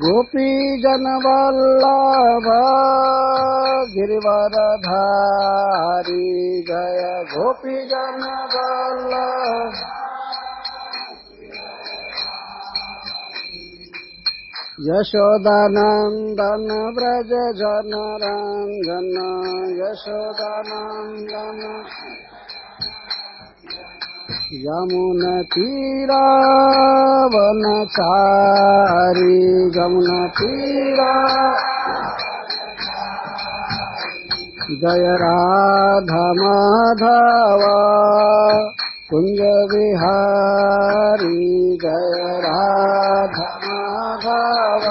गोपी जन वल्लभ गिरिवरधारी जय गोपी जन वल्लभ। यशोदानंदन व्रज जन रंजन यशोदानंदन। यमुना तीरा वनचारी यमुना तीरा। जय राधा माधव कुंज विहारी जय राधा माधव।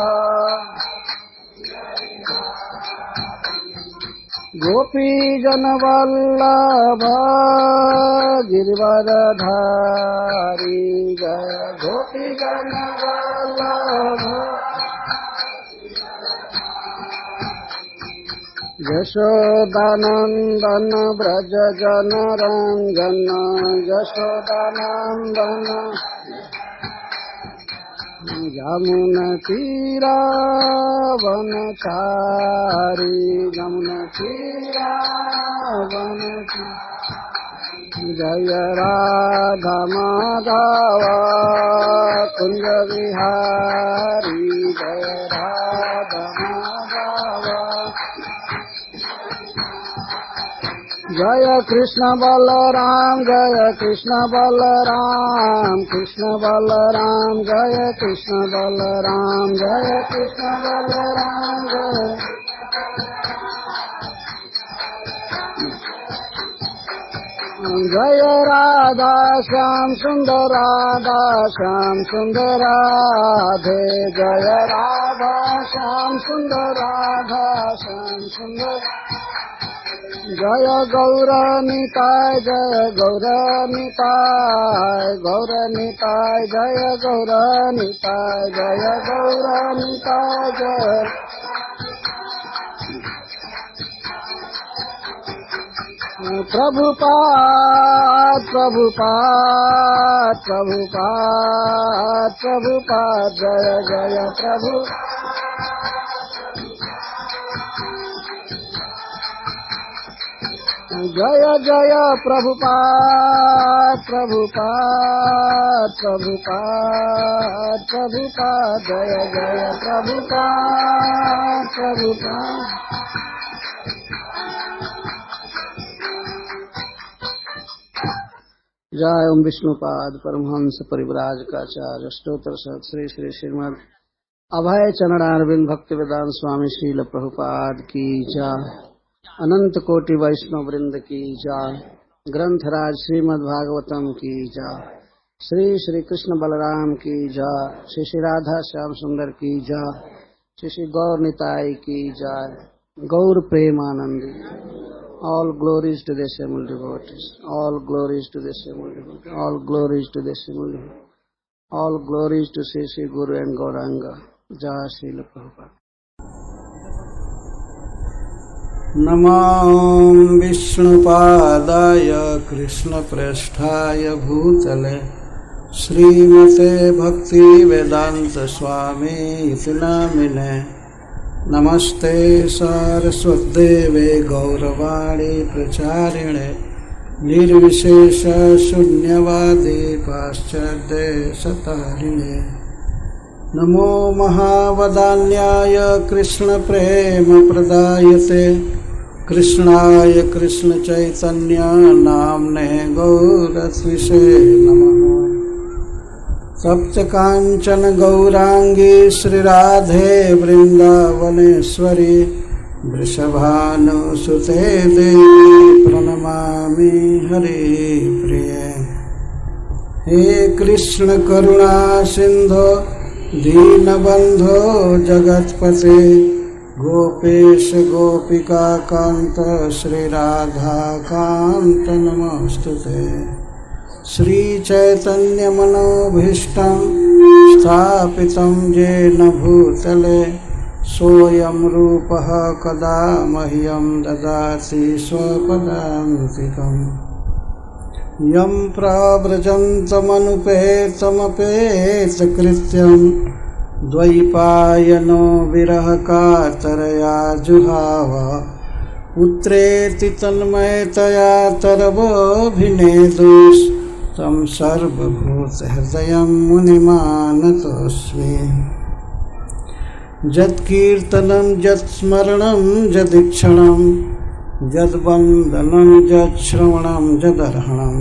गोपी जन वल्लभ गिरिवरधारी जय गोपी जन वल्लभ। यशोदानंदन व्रज जन रंजन यशोदानंदन। यमुना तीरा वनचारी यमुना तीरा वनचारी। जय राधा माधव कुंज विहारी जय राधा माधव। जय कृष्ण बलराम जय कृष्ण बलराम कृष्ण बलराम जय कृष्ण बलराम जय कृष्ण बलराम जय। जय राधा श्याम सुंदर राधा श्याम सुंदर राधे जय राधा श्याम सुंदर राधा श्याम सुंदर। जय गौरनिताय जय गौरनिताय गौरनिताय जय गौरनिताय जय गौरनिताय जय। प्रभुपाद प्रभुपाद प्रभुपाद प्रभुपाद जय जय प्रभु। जय जय प्रभुपाद प्रभुपाद प्रभुपाद प्रभुपाद जय जय प्रभुपाद प्रभुपाद। जय ओम विष्णुपाद परमहंस परिव्राजकाचार्य स्तोत्र श्री श्री श्रीमद अभय चरणारविंद भक्ति वेदांत स्वामी श्रील प्रभुपाद की जय। अनंत कोटि वैष्णव वृंद की जय। ग्रंथराज श्रीमद् भागवतम की जय। श्री श्री कृष्ण बलराम की जय। श्री श्री राधा श्याम सुंदर की जय। श्री श्री गौर निताई की जय। गौर Premanandi. All glories to the assembled devotees. All glories to the assembled devotees. All glories to the assembled devotees. All glories to Sri Sri Guru and Gauranga. Jai Srila Prabhupada. नमो विष्णुपादाय कृष्णप्रेष्ठाय भूतले श्रीमते भक्ति वेदांत स्वामी इति नामिने। नमस्ते सारस्वतदेवे गौरवाणी प्रचारिणे निर्विशेष शून्यवादी पाश्चात्य सतारिणे। नमो महावदान्याय कृष्ण प्रेम प्रदायते कृष्णाय कृष्ण चैतन्य नाम्ने गौरत्विषे नमः। सप्त कांचन गौरांगी श्रीराधे वृंदावनेश्वरी वृषभानुसुते देवी प्रणमामि हरिप्रिये। हे कृष्ण करुणा सिंधो दीनबंधो जगत्पते गोपेश गोपिका कांत श्रीराधाकांत नमोस्तुते। श्री चैतन्य मनोभीष्टं स्थापितं येन भूतले सोऽयं रूपः कदा मह्यं ददाति स्वपदान्तिकम्। यं प्रव्रजन्तमनुपेतमपेतकृत्यं द्वैपायनो विरहकातरया जुहाव पुत्रेति तन्मयतया तरवोऽभिनेदुस् तं सर्वभूतहृदयं मुनिमानतोऽस्मि। यत्कीर्तनं यत्स्मरणं यदीक्षणं यद्वन्दनं यत्श्रवणं यदर्हणं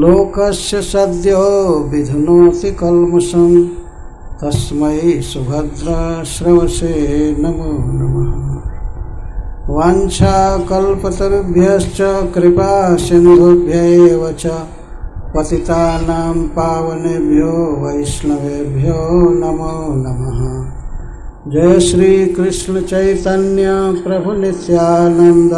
लोकस्य सद्यो विधुनोति कल्मषं तस्मै सुभद्राश्रवसे नमो नमः। वाञ्छाकल्पतरुभ्यश्च कृपा सिन्धुभ्यैव च पतितानां पावनेभ्यो वैष्णवेभ्यो नमो नमः। जय श्री कृष्ण चैतन्य प्रभु नित्यानंद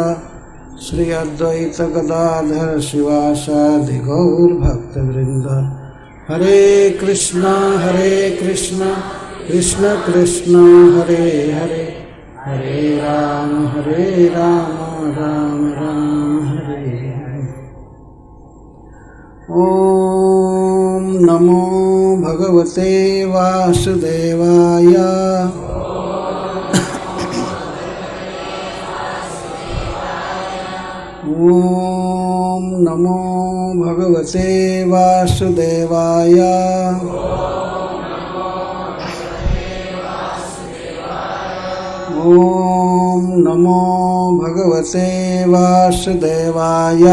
श्री अद्वैत गदाधर शिवासादि गौर भक्तवृंद। हरे कृष्ण कृष्ण कृष्ण हरे हरे, हरे राम राम राम हरे हरे। ओम नमो भगवते वासुदेवाय। ओम नमो भगवते वासुदेवाय। ओम नमो भगवते वासुदेवाय।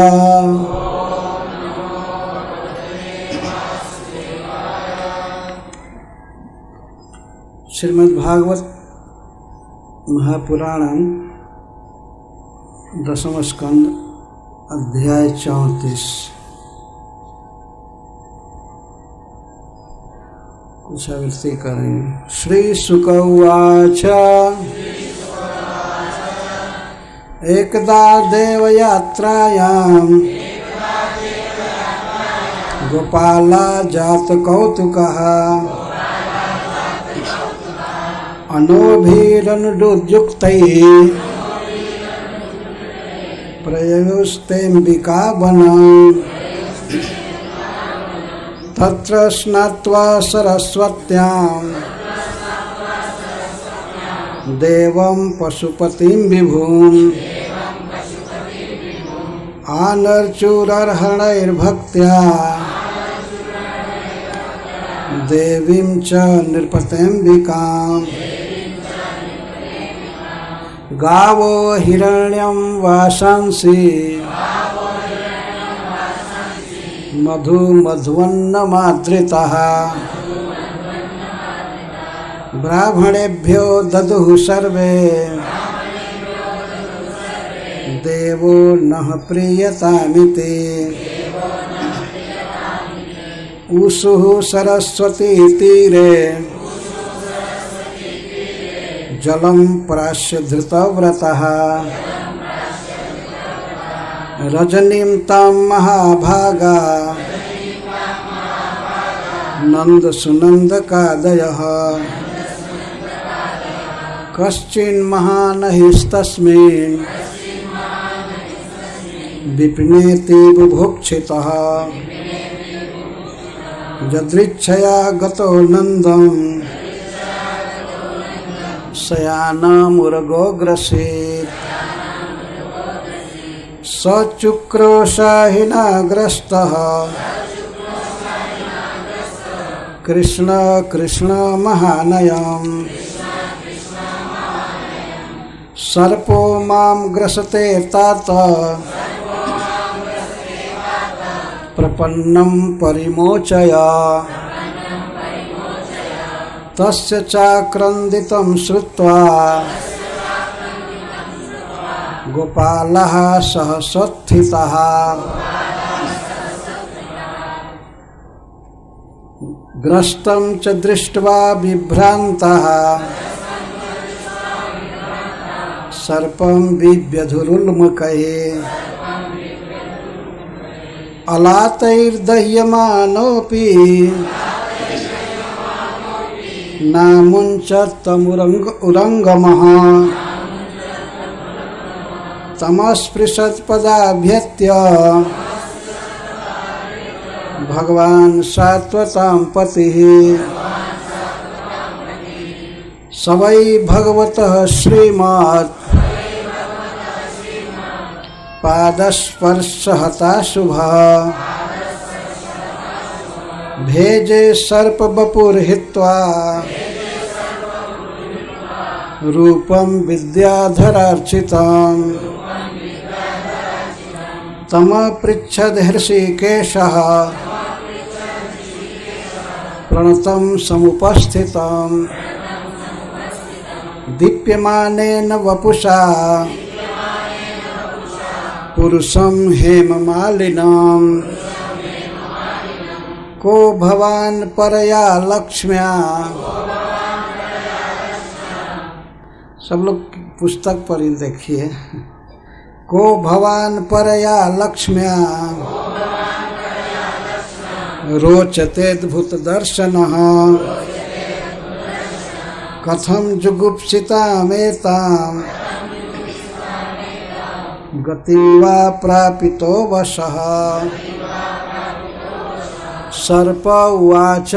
श्रीमद्भागवत महापुराणम दशम स्कंद अध्याय 34। कुछ आवृत्ति करें। श्री शुक उवाच एकदा देवयात्रायां गोपाला जात कौतुकः अनोभिरनुयुक्तैः प्रययुस्तेऽम्बिका वनं तत्र स्नात्वा सरस्वत्यां देवं पशुपतिं विभुम् आनर्चूरर्हणैर्भक्त्या देवीं च नृपतेऽम्बिकाम् गावो हिरण्यं वासांसि मधुमध्वन्नमादृतः ब्राह्मणेभ्यो ददुः सर्वे देवो नः प्रीयतामिति। ऊषुः सरस्वती तीरे जलं प्राश्य धृतव्रतः रजनीं तां महाभागा नन्दसुनन्दकादयः कश्चिन्महानहिस्तस्मिन् विपिनेति बुभुक्षितः यदृच्छया गतो नन्दं शयानमुरगोग्रसीत् सचुक्रोशाहिनाग्रस्तः कृष्ण कृष्ण महानयम् सर्पो मां ग्रसते तात प्रपन्नं परिमोचय। तस्य चाक्रन्दितं श्रुत्वा गोपालः सहसोत्थितः ग्रस्तं च दृष्ट्वा विभ्रान्तः सर्पं बिभ्यधुरुन्मुखैः अलातैर्दह्यमानोऽपि नामुञ्चत्तमुरङ्गमः तमस्पृशत्पदाभ्यत्य भगवान सात्वतां पतिः सवै भगवतः श्रीमत् पादस्पर्शहता शुभः भेजे सर्पवपुर्हित्वा रूपं विद्याधरार्चितं तमपृच्छद् हृषीकेशः प्रणतं समुपस्थितं दीप्यमानेन वपुषा पुरुषं हेममालिनं को भवान् परया लक्ष्म्या। सब लोग पुस्तक पर ही देखिए। को भवान् परया लक्ष्म्या रोचतेऽद्भुत दर्शनः कथं जुगुप्सितामेतां गतिं वा प्रापितो वशः। सर्प उवाच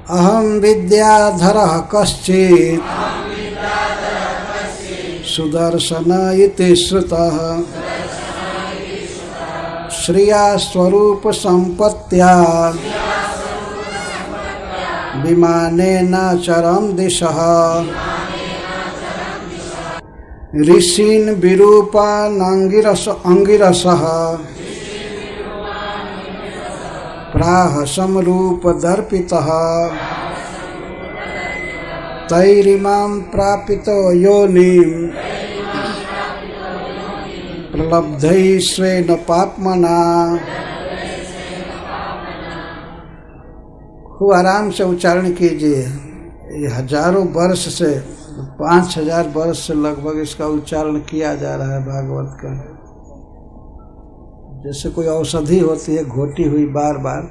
अहं विद्याधरः कश्चित् सुदर्शन इति श्रुतः श्रिया स्वरूप संपत्त्या विमानेन चरं दिशः ऋषीन् विरूपान् अंगिरसः प्राह समरूपदर्पितः तैरिमां प्रापितो योनिं प्रलब्धैः स्वेन पाप्मना। खूब आराम से उच्चारण कीजिए। ये हजारों वर्ष से 5000 वर्ष से लगभग इसका उच्चारण किया जा रहा है भागवत का। जैसे कोई औषधि होती है घोटी हुई बार बार,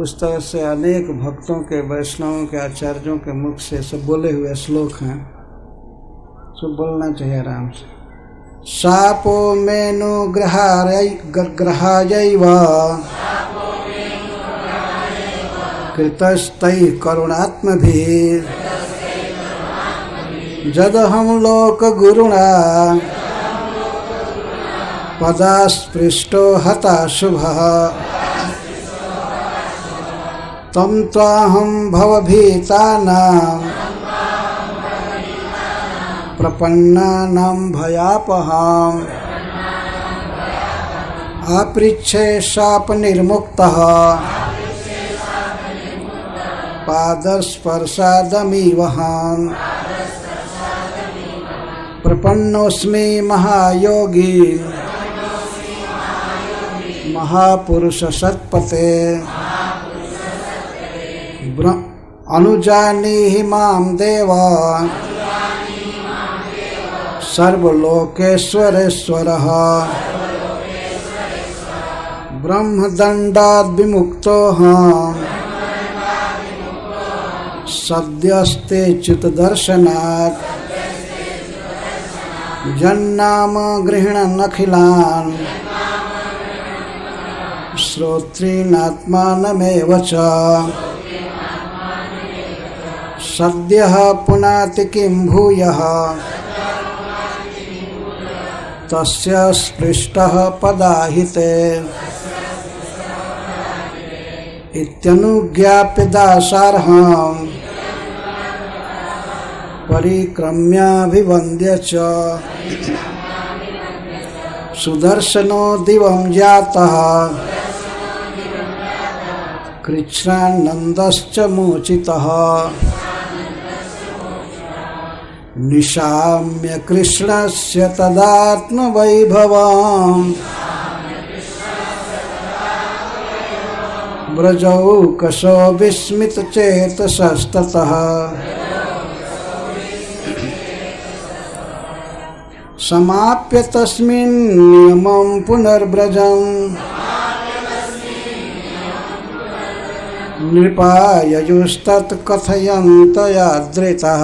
उस तरह से अनेक भक्तों के, वैष्णवों के, आचार्यों के मुख से सब बोले हुए श्लोक हैं। सब बोलना चाहिए आराम से। शापो मेनु ग्रहायैव कृतस्तैः करुणात्मभिः जदहं लोकगुरुणा पदास्पृष्टो हता शुभः तं त्वाहं भवभीतानां प्रपन्नानां भयापहाम् आपृच्छे शापनिर्मुक्तः पादस्पर्शादमीवहम् प्रपन्नोऽस्मि महायोगी महापुरुष सत्पते अनुजानीहि मां देवा सर्वलोकेश्वरेश्वरः ब्रह्मदण्डाद् विमुक्तोऽहम् सद्यस्ते चित्तदर्शनात् जन्नाम गृह्णन्नखिलान् श्रोत्रीणात्मानमेव च सद्यः पुनाति किं भूयः तस्य स्पृष्टः पदाहिते इत्यनुज्ञाप्य दासार्हम् परिक्रम्याभिवन्द्य च सुदर्शनो दिवं जातः कृच्छ्रान्नन्दश्च मूचितः निशाम्य कृष्णस्य तदात्मवैभवम् व्रजौकशो विस्मितचेतसस्ततः समाप्य तस्मिन् नियमं पुनर्व्रजम् नृपाययुस्तत् कथयन्त यादृतः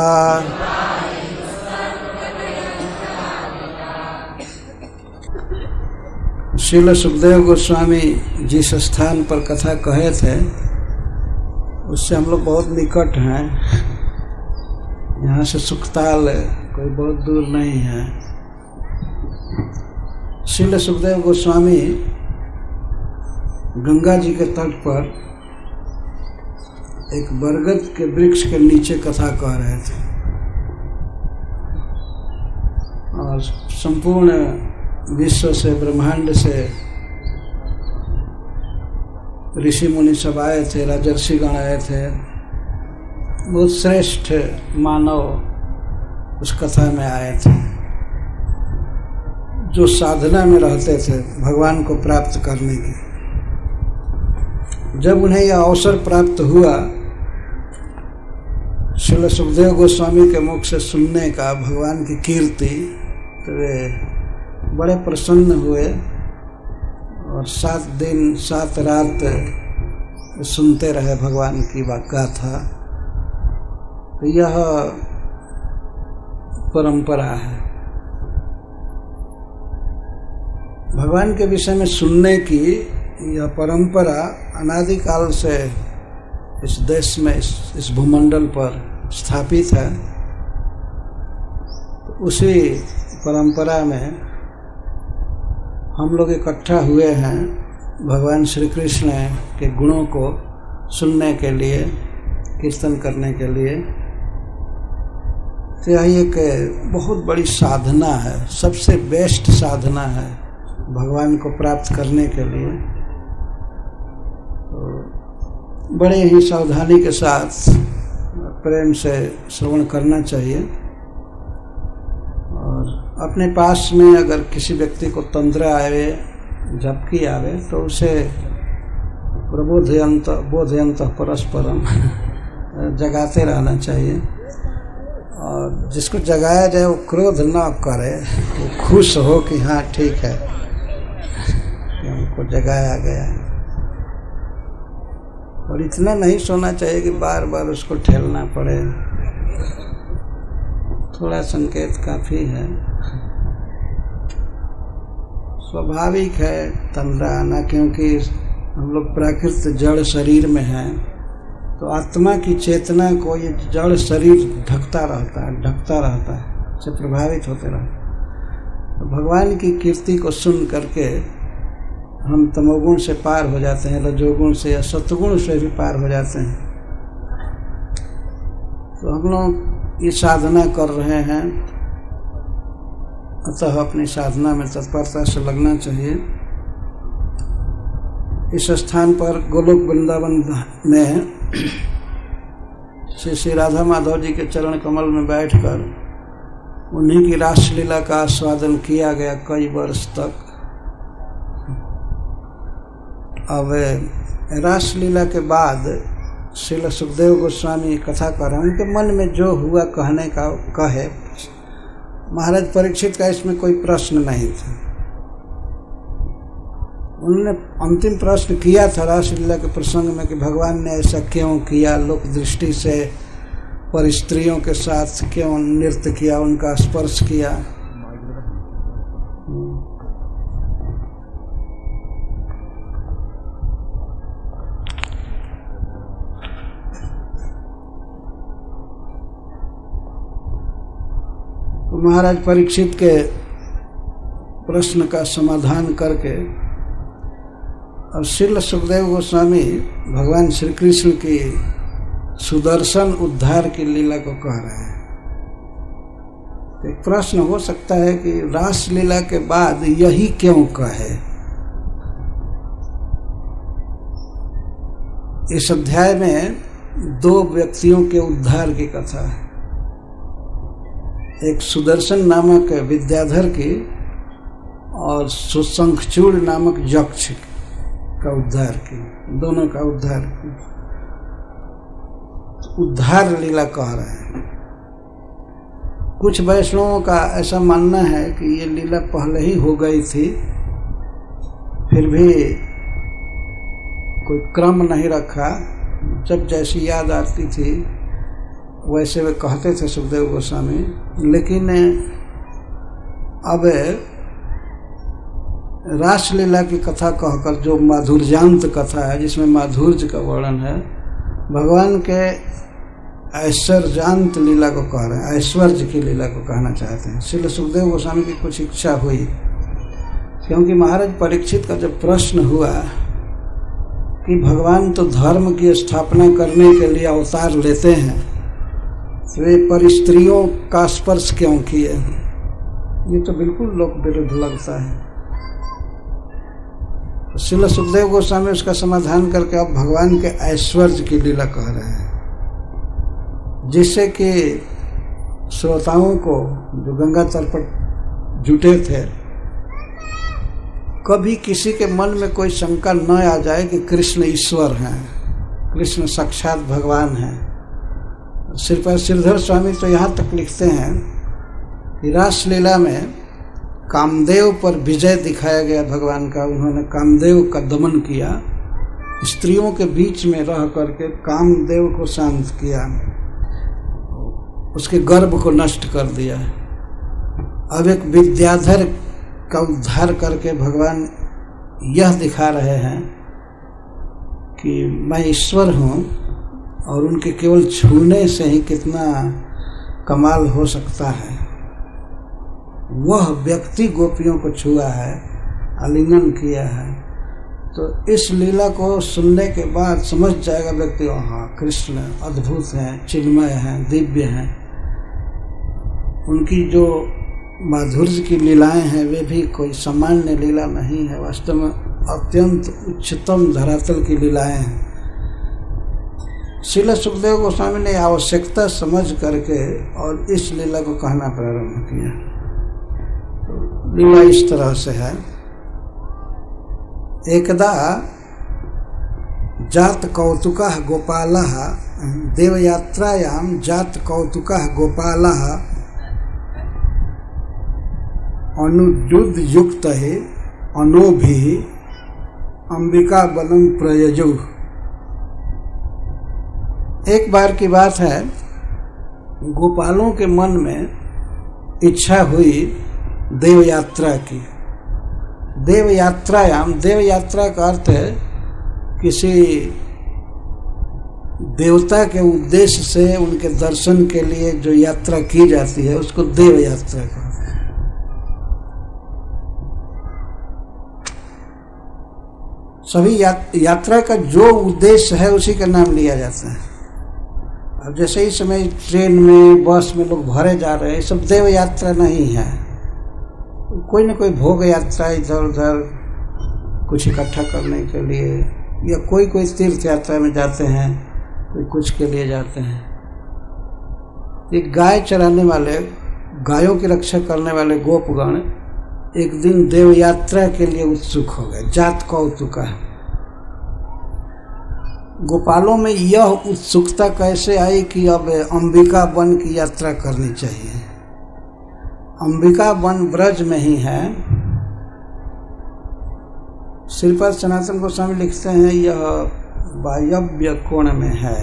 श्रील सुखदेव गोस्वामी जिस स्थान पर कथा कहे थे उससे हम लोग बहुत निकट हैं। यहाँ से सुखताल कोई बहुत दूर नहीं है। श्रील सुखदेव गोस्वामी गंगा जी के तट पर एक बरगद के वृक्ष के नीचे कथा कह रहे थे और संपूर्ण विश्व से, ब्रह्मांड से ऋषि मुनि सब आए थे, राजर्षि गण आए थे। बहुत श्रेष्ठ मानव उस कथा में आए थे जो साधना में रहते थे भगवान को प्राप्त करने की। जब उन्हें यह अवसर प्राप्त हुआ श्रील सुखदेव गोस्वामी के मुख से सुनने का भगवान की कीर्ति, तो वे बड़े प्रसन्न हुए और 7 दिन 7 रात सुनते रहे भगवान की गाथा। तो यह परंपरा है भगवान के विषय में सुनने की। यह परंपरा अनादिकाल से इस देश में, इस भूमंडल पर स्थापित है। तो उसी परंपरा में हम लोग इकट्ठा हुए हैं भगवान श्री कृष्ण के गुणों को सुनने के लिए, कीर्तन करने के लिए। तो यह एक बहुत बड़ी साधना है, सबसे बेस्ट साधना है भगवान को प्राप्त करने के लिए। तो बड़े ही सावधानी के साथ प्रेम से श्रवण करना चाहिए। और अपने पास में अगर किसी व्यक्ति को तंद्रा आवे, झपकी आवे, तो उसे बोधयंत परस्परम जगाते रहना चाहिए। और जिसको जगाया जाए वो क्रोध न करे, वो खुश हो कि हाँ ठीक है कि हमको जगाया गया। और इतना नहीं सोना चाहिए कि बार बार उसको ठेलना पड़े। थोड़ा संकेत काफी है। स्वाभाविक है तंद्रा आना, क्योंकि हम लोग प्राकृत जड़ शरीर में हैं। तो आत्मा की चेतना को ये जड़ शरीर ढकता रहता है, से प्रभावित होते रहता है। तो भगवान की कीर्ति को सुन करके हम तमोगुण से पार हो जाते हैं, रजोगुण से या सत्वगुण से भी पार हो जाते हैं। तो हम लोग ये साधना कर रहे हैं, अतः अपनी साधना में तत्परता से लगना चाहिए। इस स्थान पर गोलोक वृंदावन में श्री राधा माधव जी के चरण कमल में बैठकर उन्हीं की रासलीला का आस्वादन किया गया कई वर्ष तक। अब रासलीला के बाद श्रील सुखदेव गोस्वामी कथा कर रहे हैं, उनके मन में जो हुआ कहने का कहे। महाराज परीक्षित का इसमें कोई प्रश्न नहीं था। उन्होंने अंतिम प्रश्न किया था रासलीला के प्रसंग में कि भगवान ने ऐसा क्यों किया, लोक दृष्टि से पर स्त्रियों के साथ क्यों नृत्य किया, उनका स्पर्श किया। महाराज परीक्षित के प्रश्न का समाधान करके अब श्रील सुखदेव गोस्वामी भगवान श्री कृष्ण की सुदर्शन उद्धार की लीला को कह रहे हैं। एक प्रश्न हो सकता है कि रास लीला के बाद यही क्यों कहे। इस अध्याय में 2 व्यक्तियों के उद्धार की कथा है। एक सुदर्शन नामक विद्याधर की और सुशंखचूड़ नामक यक्ष का उद्धार की, दोनों का उद्धार की। उद्धार लीला कह रहे हैं। कुछ वैष्णवों का ऐसा मानना है कि ये लीला पहले ही हो गई थी, फिर भी कोई क्रम नहीं रखा, जब जैसी याद आती थी वैसे वे कहते थे सुखदेव गोस्वामी। लेकिन अब रासलीला की कथा कहकर, जो माधुर्यांत कथा है जिसमें माधुर्य का वर्णन है, भगवान के ऐश्वर्यांत लीला को कह रहे हैं, ऐश्वर्य की लीला को कहना चाहते हैं। श्रील सुखदेव गोस्वामी की कुछ इच्छा हुई, क्योंकि महाराज परीक्षित का जब प्रश्न हुआ कि भगवान तो धर्म की स्थापना करने के लिए अवतार लेते हैं, तो वे परिस्त्रियों का स्पर्श क्यों किए? ये तो बिल्कुल लोक विरुद्ध लगता है। श्रील सुखदेव गोस्वामी उसका समाधान करके अब भगवान के ऐश्वर्य की लीला कह रहे हैं, जिससे कि श्रोताओं को जो गंगा तट पर जुटे थे, कभी किसी के मन में कोई शंका न आ जाए कि कृष्ण ईश्वर हैं, कृष्ण साक्षात भगवान हैं। श्रीधर स्वामी तो यहाँ तक लिखते हैं कि रासलीला में कामदेव पर विजय दिखाया गया भगवान का। उन्होंने कामदेव का दमन किया, स्त्रियों के बीच में रह करके कामदेव को शांत किया, उसके गर्भ को नष्ट कर दिया। अब एक विद्याधर का उद्धार करके भगवान यह दिखा रहे हैं कि मैं ईश्वर हूँ, और उनके केवल छूने से ही कितना कमाल हो सकता है। वह व्यक्ति गोपियों को छुआ है, आलिंगन किया है। तो इस लीला को सुनने के बाद समझ जाएगा व्यक्ति, हाँ कृष्ण अद्भुत हैं, चिन्मय हैं, दिव्य हैं। उनकी जो माधुर्य की लीलाएं हैं वे भी कोई सामान्य लीला नहीं है, वास्तव में अत्यंत उच्चतम धरातल की लीलाएं हैं। श्रील सुखदेव गोस्वामी ने आवश्यकता समझ करके और इस लीला को कहना प्रारंभ किया। तो लीला इस तरह से है। एकदा जात कौतुकः गोपालः देवयात्रायां जात कौतुकः गोपालः अनुद्युद युक्त है अनोभि अंबिका बलम प्रयजु। एक बार की बात है, गोपालों के मन में इच्छा हुई देव यात्रा की। देव यात्रायाम, देव यात्रा का अर्थ है किसी देवता के उद्देश्य से उनके दर्शन के लिए जो यात्रा की जाती है उसको देव यात्रा कहते हैं। सभी यात्रा का जो उद्देश्य है उसी का नाम लिया जाता है। अब जैसे इस समय ट्रेन में, बस में लोग भरे जा रहे हैं, सब देव यात्रा नहीं है। कोई न कोई भोग यात्रा इधर उधर कुछ इकट्ठा करने के लिए, या कोई तीर्थ यात्रा में जाते हैं, कोई कुछ के लिए जाते हैं। एक गाय चराने वाले, गायों की रक्षा करने वाले गोपगण एक दिन देव यात्रा के लिए उत्सुक हो गए। जात कौतुक है। गोपालों में यह उत्सुकता कैसे आई कि अब अंबिका वन की यात्रा करनी चाहिए। अंबिका वन ब्रज में ही है। श्रीपाद सनातन गोस्वामी लिखते हैं यह वायव्य कोण में है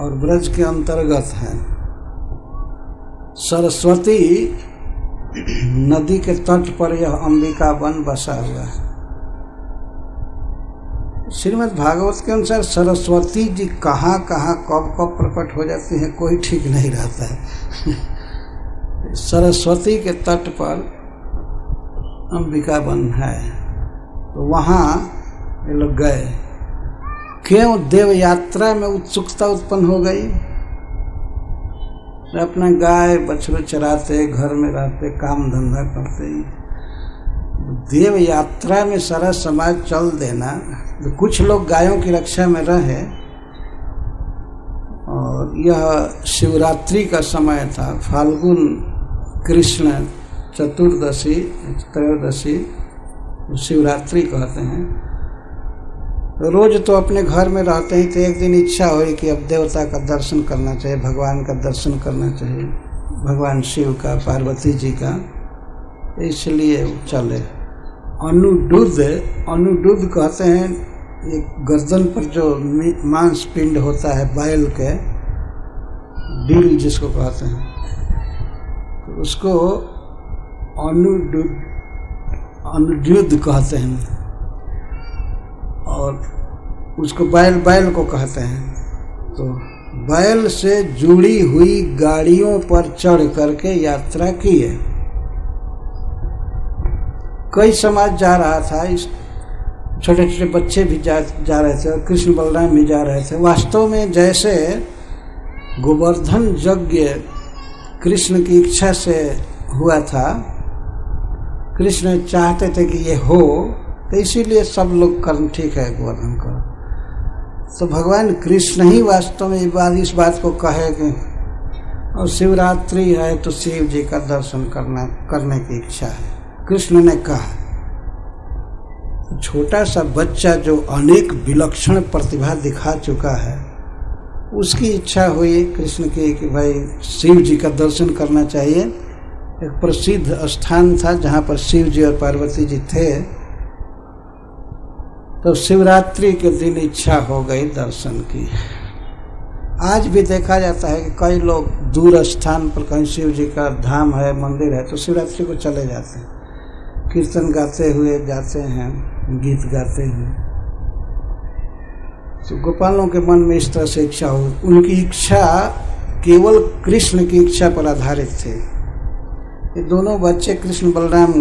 और ब्रज के अंतर्गत है। सरस्वती नदी के तट पर यह अंबिका वन बसा हुआ है। श्रीमद् भागवत के अनुसार सरस्वती जी कहाँ कहाँ कब कब प्रकट हो जाती है कोई ठीक नहीं रहता है। सरस्वती के तट पर अंबिका वन है, तो वहाँ ये लोग गए। क्यों देव यात्रा में उत्सुकता उत्पन्न हो गई? अपना गाय बछड़े चराते, घर में रहते, काम धंधा करते, देव यात्रा में सारा समाज चल देना। तो कुछ लोग गायों की रक्षा में रहे, और यह शिवरात्रि का समय था, फाल्गुन कृष्ण चतुर्दशी, त्रयोदशी शिवरात्रि कहते हैं। रोज तो अपने घर में रहते ही, तो एक दिन इच्छा हुई कि अब देवता का दर्शन करना चाहिए, भगवान का दर्शन करना चाहिए, भगवान शिव का, पार्वती जी का। इसलिए चले। अनुडुद कहते हैं एक गर्दन पर जो मांस पिंड होता है बैल के, डील जिसको कहते हैं, तो उसको अनुडुद अनुद्युत कहते हैं, और उसको बैल को कहते हैं। तो बैल से जुड़ी हुई गाड़ियों पर चढ़ करके यात्रा की है। कई समाज जा रहा था, इस छोटे छोटे बच्चे भी जा रहे थे और कृष्ण बलराम भी जा रहे थे। वास्तव में जैसे गोवर्धन यज्ञ कृष्ण की इच्छा से हुआ था, कृष्ण चाहते थे कि ये हो, तो इसीलिए सब लोग कर्म ठीक है गोवर्धन करो। तो भगवान कृष्ण ही वास्तव में इस बात को कहे कि और शिवरात्रि है तो शिव जी का दर्शन करने की इच्छा है, कृष्ण ने कहा। छोटा सा बच्चा जो अनेक विलक्षण प्रतिभा दिखा चुका है, उसकी इच्छा हुई कृष्ण की कि भाई शिव जी का दर्शन करना चाहिए। एक प्रसिद्ध स्थान था जहाँ पर शिव जी और पार्वती जी थे। तो शिवरात्रि के दिन इच्छा हो गई दर्शन की। आज भी देखा जाता है कि कई लोग दूर स्थान पर कहीं शिव जी का धाम है, मंदिर है, तो शिवरात्रि को चले जाते हैं, कीर्तन गाते हुए जाते हैं, गीत गाते हैं। तो गोपालों के मन में इस तरह से इच्छा हो, उनकी इच्छा केवल कृष्ण की इच्छा पर आधारित थे। ये दोनों बच्चे कृष्ण बलराम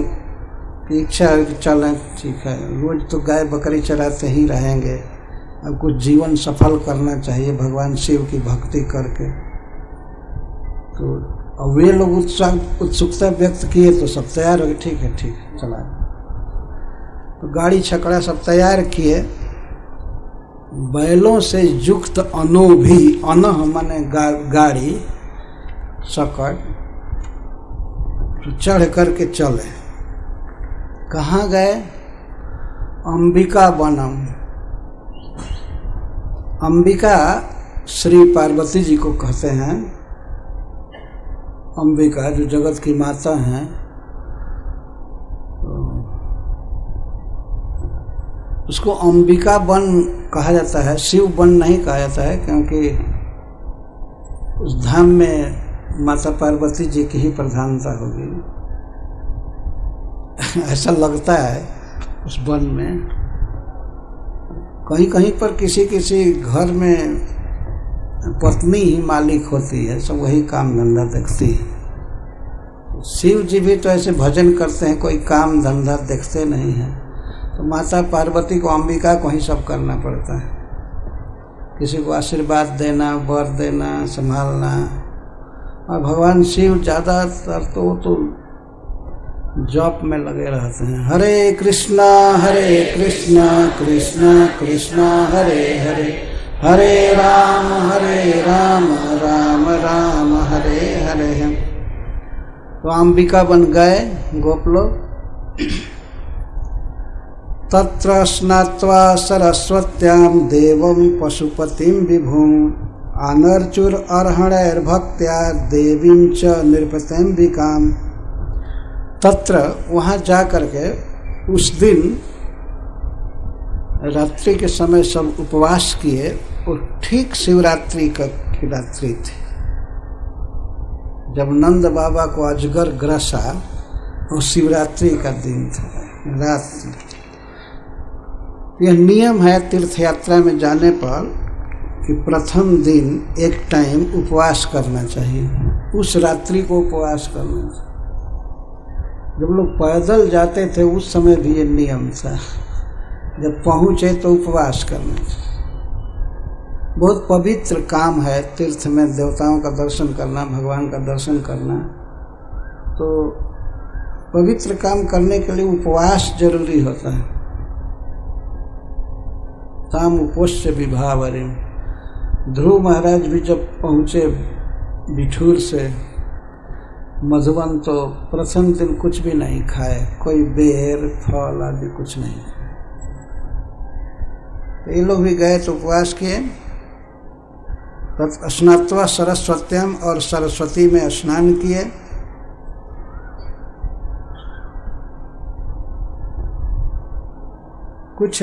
की इच्छा है कि चलें, ठीक है, रोज तो गाय बकरी चराते ही रहेंगे, अब कुछ जीवन सफल करना चाहिए भगवान शिव की भक्ति करके। तो अब वे लोग उत्सुकता व्यक्त किए तो सब तैयार हो गए, ठीक है चला। तो गाड़ी छकड़ा सब तैयार किए। बैलों से युक्त अनो भी, अनह माने गाड़ी सकट, तो चढ़ करके चले। कहाँ गए? अंबिका बनम। अंबिका श्री पार्वती जी को कहते हैं। अंबिका जो जगत की माता हैं, उसको अंबिका वन कहा जाता है, शिव वन नहीं कहा जाता है, क्योंकि उस धाम में माता पार्वती जी की ही प्रधानता होगी, ऐसा लगता है उस वन में। कहीं कहीं पर किसी किसी घर में पत्नी ही मालिक होती है, सब वही काम धंधा देखती है। शिव जी भी तो ऐसे भजन करते हैं, कोई काम धंधा देखते नहीं हैं। तो माता पार्वती को, अंबिका को ही सब करना पड़ता है, किसी को आशीर्वाद देना, वर देना, संभालना। और भगवान शिव ज़्यादातर तो जप में लगे रहते हैं। हरे कृष्णा कृष्णा कृष्णा हरे हरे, हरे राम राम राम हरे हरे। तो अंबिका बन गए गोप लोग। तत्र स्नात्वा सरस्वत्यां देवं पशुपतिं विभुं आनर्चुर अर्हणैर्भक्त्या देवीं च नृपतेम्बिकां। तत्र वहाँ जा करके उस दिन रात्रि के समय सब उपवास किए, और ठीक शिवरात्रि की रात्रि थी जब नंद बाबा को अजगर ग्रसा, और शिवरात्रि का दिन था, रात। यह नियम है तीर्थ यात्रा में जाने पर कि प्रथम दिन एक टाइम उपवास करना चाहिए, उस रात्रि को उपवास करना चाहिए। जब लोग पैदल जाते थे उस समय भी ये नियम था, जब पहुँचे तो उपवास करना चाहिए। बहुत पवित्र काम है तीर्थ में देवताओं का दर्शन करना, भगवान का दर्शन करना। तो पवित्र काम करने के लिए उपवास जरूरी होता है। ताम उपोष्य विभावरिम। ध्रुव महाराज भी जब पहुँचे बिठूर से मधुबन, तो प्रथम दिन कुछ भी नहीं खाए, कोई बेर फल आदि कुछ नहीं। ये लोग भी गए तो उपवास किए। तब स्नात्वा सरस्वत्यम, और सरस्वती में स्नान किए। कुछ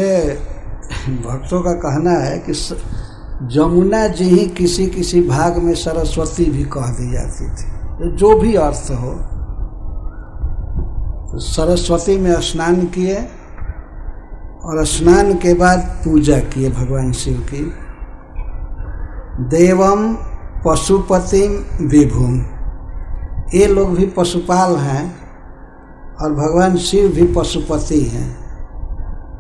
भक्तों का कहना है कि जमुना जी ही किसी किसी भाग में सरस्वती भी कह दी जाती थी, जो भी अर्थ हो। तो सरस्वती में स्नान किए और स्नान के बाद पूजा किए भगवान शिव की। देवम पशुपतिम विभुम, ये लोग भी पशुपाल हैं और भगवान शिव भी पशुपति हैं।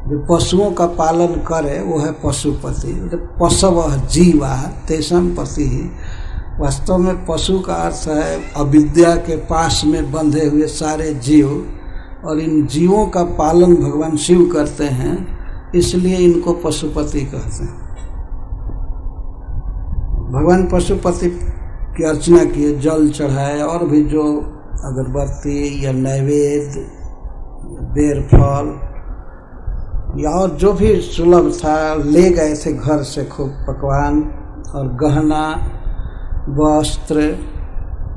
जो पशुओं का पालन करे वो है पशुपति। पशव जीवा तेषां पति ही, वास्तव में पशु का अर्थ है अविद्या के पास में बंधे हुए सारे जीव, और इन जीवों का पालन भगवान शिव करते हैं, इसलिए इनको पशुपति कहते हैं। भगवान पशुपति की अर्चना किए, जल चढ़ाए, और भी जो अगरबत्ती या नैवेद्य, बेर फल या और जो भी सुलभ था ले गए थे घर से, खूब पकवान और गहना वस्त्र,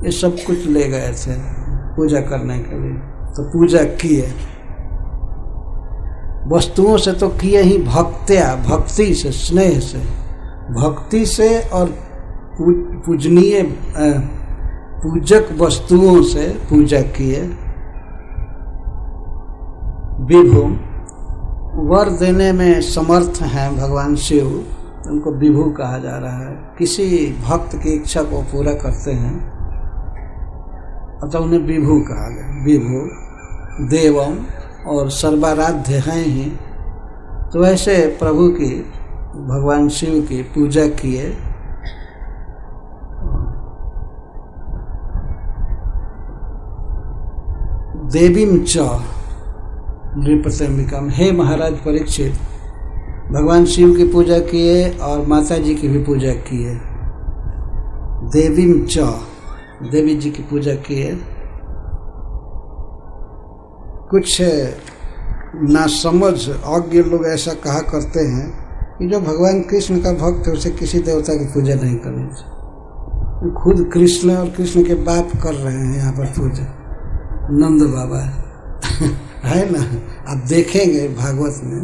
ये सब कुछ ले गए थे पूजा करने के लिए। तो पूजा किए, वस्तुओं से तो किए ही, भक्ति से, स्नेह से, भक्ति से और पूजनीय पूजक वस्तुओं से पूजा किए। विभु, वर देने में समर्थ हैं भगवान शिव, उनको विभु कहा जा रहा है। किसी भक्त की इच्छा को पूरा करते हैं, अतः उन्हें विभु कहा गया। विभु देवम, और सर्वाराध्य हैं ही। तो ऐसे प्रभु की, भगवान शिव की पूजा किए। देवीम च नृपतंबिका, हे महाराज परीक्षित, भगवान शिव की पूजा किए और माता जी की भी पूजा किए। देवीम च, देवी जी की पूजा किए। कुछ नासमझ अज्ञ लोग ऐसा कहा करते हैं कि जो भगवान कृष्ण का भक्त है उसे किसी देवता की पूजा नहीं करनी चाहिए। खुद कृष्ण और कृष्ण के बाप कर रहे हैं यहाँ पर पूजा, नंद बाबा है ना। आप देखेंगे भागवत में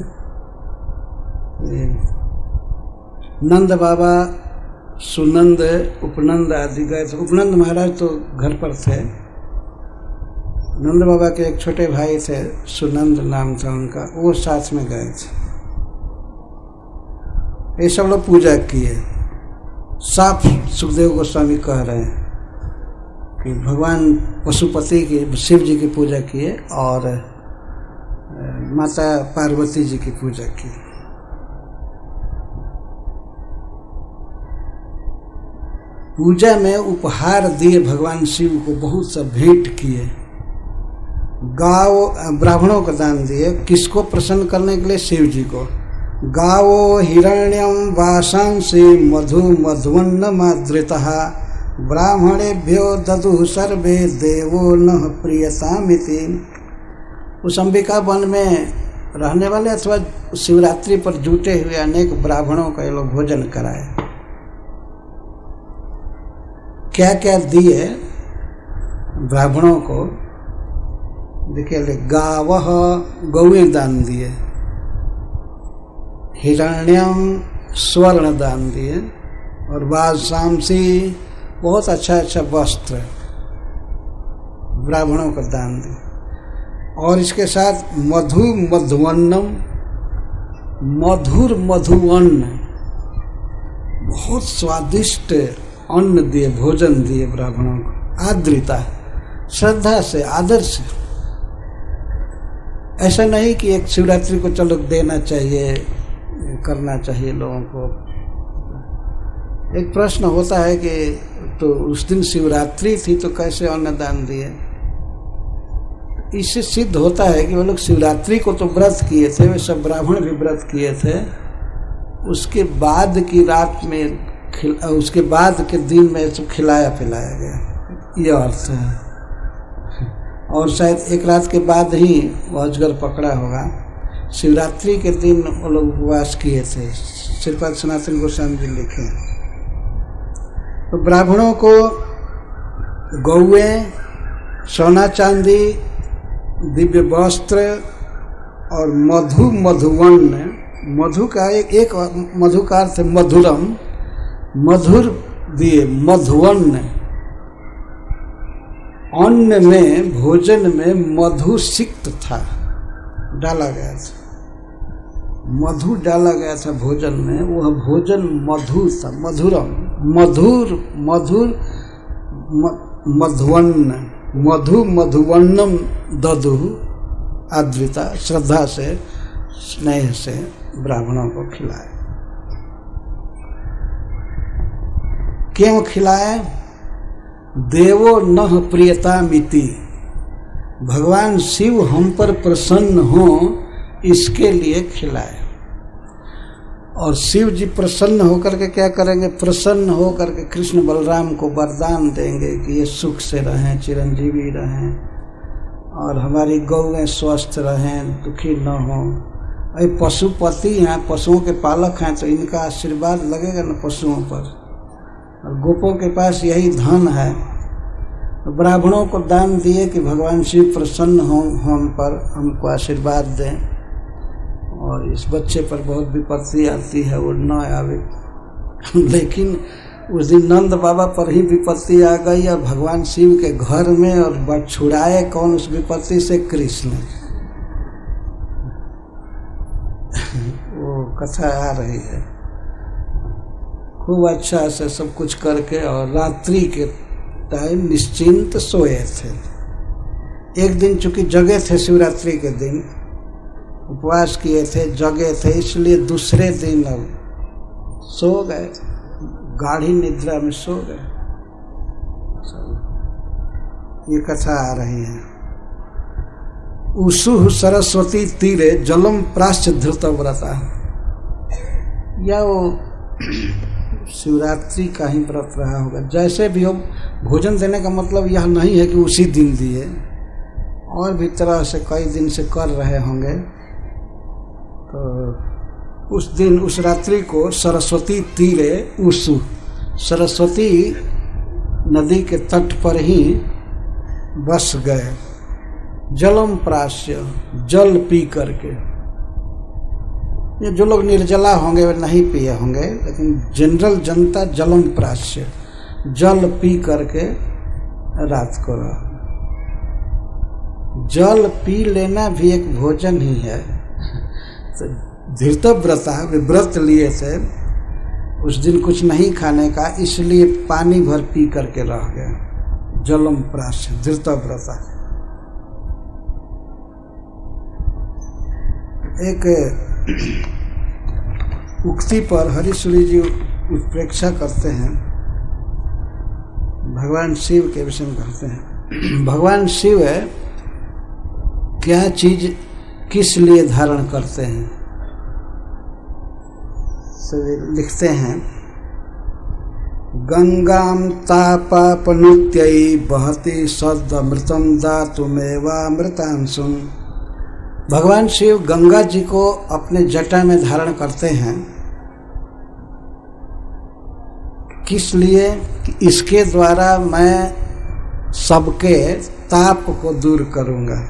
नंद बाबा, सुनंद, उपनंद आदि गए थे। उपनंद महाराज तो घर पर थे। नंद बाबा के एक छोटे भाई थे, सुनंद नाम था उनका, वो साथ में गए थे। ये सब लोग पूजा किए। साफ सुखदेव गोस्वामी कह रहे हैं कि भगवान पशुपति की, शिव जी की पूजा किए और माता पार्वती जी की पूजा की। पूजा में उपहार दिए भगवान शिव को, बहुत सा भेंट किए। गाव, ब्राह्मणों को दान दिए। किसको प्रसन्न करने के लिए? शिव जी को। गावो हिरण्यम वासांसि मधु मधुवन्नमादृतः ब्राह्मणेभ्यो ददुः सर्वे देवो नः प्रियतामिति। उस अंबिका वन में रहने वाले अथवा शिवरात्रि पर जुटे हुए अनेक ब्राह्मणों का ये लोग भोजन कराए। क्या क्या दिए ब्राह्मणों को? देखिए, गावः, गौएं दान दिए। हिरण्यम, स्वर्ण दान दिए। और वासांसी, बहुत अच्छा अच्छा वस्त्र ब्राह्मणों को दान दिए। और इसके साथ मधु मधुवन्नम, मधुर मधुवन्न, बहुत स्वादिष्ट अन्न दिए, भोजन दिए ब्राह्मणों को। आद्रिता, श्रद्धा से, आदर से। ऐसा नहीं कि एक शिवरात्रि को चलो देना चाहिए, करना चाहिए लोगों को। एक प्रश्न होता है कि तो उस दिन शिवरात्रि थी तो कैसे अन्नदान दिए? इससे सिद्ध होता है कि वो लोग शिवरात्रि को तो व्रत किए थे, वे सब ब्राह्मण भी व्रत किए थे। उसके बाद की रात में, उसके बाद के दिन में सब खिलाया पिलाया गया, यह अर्थ है। और शायद एक रात के बाद ही वो अजगर पकड़ा होगा। शिवरात्रि के दिन वो लोग उपवास किए थे, श्रीपाद सनातन गोस्वामी जी लिखे। तो ब्राह्मणों को गौएं, सोना चांदी, दिव्य वस्त्र और मधु मधुवन्न, मधु का एक मधु का अर्थ मधुरम, मधुर दिए, मधुवन्न अन्न में, भोजन में मधु सिक्त था, डाला गया था, मधु डाला गया था भोजन में। वह भोजन मधु था, मधुरम, मधुर, मधुर मधुवन्न, मधु मधुवन्नम ददु आद्रिता, श्रद्धा से, स्नेह से ब्राह्मणों को खिलाए। क्यों खिलाए? देवो नः प्रियतामिति, भगवान शिव हम पर प्रसन्न हो इसके लिए खिलाए। और शिव जी प्रसन्न होकर के क्या करेंगे? प्रसन्न होकर के कृष्ण बलराम को वरदान देंगे कि ये सुख से रहें, चिरंजीवी रहें, और हमारी गौएं स्वस्थ रहें, दुखी न हो। अरे पशुपति हैं, पशुओं के पालक हैं, तो इनका आशीर्वाद लगेगा न पशुओं पर। और गोपों के पास यही धन है। तो ब्राह्मणों को दान दिए कि भगवान शिव प्रसन्न हो हम पर, हमको आशीर्वाद दें, और इस बच्चे पर बहुत विपत्ति आती है, वो न आवे। लेकिन उस दिन नंद बाबा पर ही विपत्ति आ गई, और भगवान शिव के घर में, और छुड़ाए कौन उस विपत्ति से? कृष्ण। वो कथा आ रही है। खूब अच्छा से सब कुछ करके, और रात्रि के टाइम निश्चिंत सोए थे। एक दिन चूंकि जगे थे, शिवरात्रि के दिन उपवास किए थे, जगे थे, इसलिए दूसरे दिन अब सो गए, गाढ़ी निद्रा में सो गए। ये कथा आ रही है। उषु सरस्वती तीरे जलम प्राश्च धृतव्रता, या वो शिवरात्रि का ही व्रत रहा होगा। जैसे भी हो, भोजन देने का मतलब यह नहीं है कि उसी दिन दिए, और भी तरह से कई दिन से कर रहे होंगे। तो उस दिन, उस रात्रि को सरस्वती तीरे उषु, सरस्वती नदी के तट पर ही बस गए। जलम प्राश्य, जल पी करके। ये जो लोग निर्जला होंगे वे नहीं पिए होंगे, लेकिन जनरल जनता जलम प्राश्य, जल पी करके रात को रहा। जल पी लेना भी एक भोजन ही है। तो धृतव्रता, वे व्रत लिए थे उस दिन कुछ नहीं खाने का, इसलिए पानी भर पी करके रह गए। जलम प्राश्य, धृतव्रता। एक उक्ति पर हरीश्वरी जी उत्प्रेक्षा करते हैं, भगवान शिव के विषय में कहते हैं। भगवान शिव है क्या चीज किस लिए धारण करते हैं? लिखते हैं, गंगाम तापापनुत्यै बहति सदमृतम दातुमेवामृतांशुं। भगवान शिव गंगा जी को अपने जटा में धारण करते हैं। किस लिए? कि इसके द्वारा मैं सबके ताप को दूर करूंगा।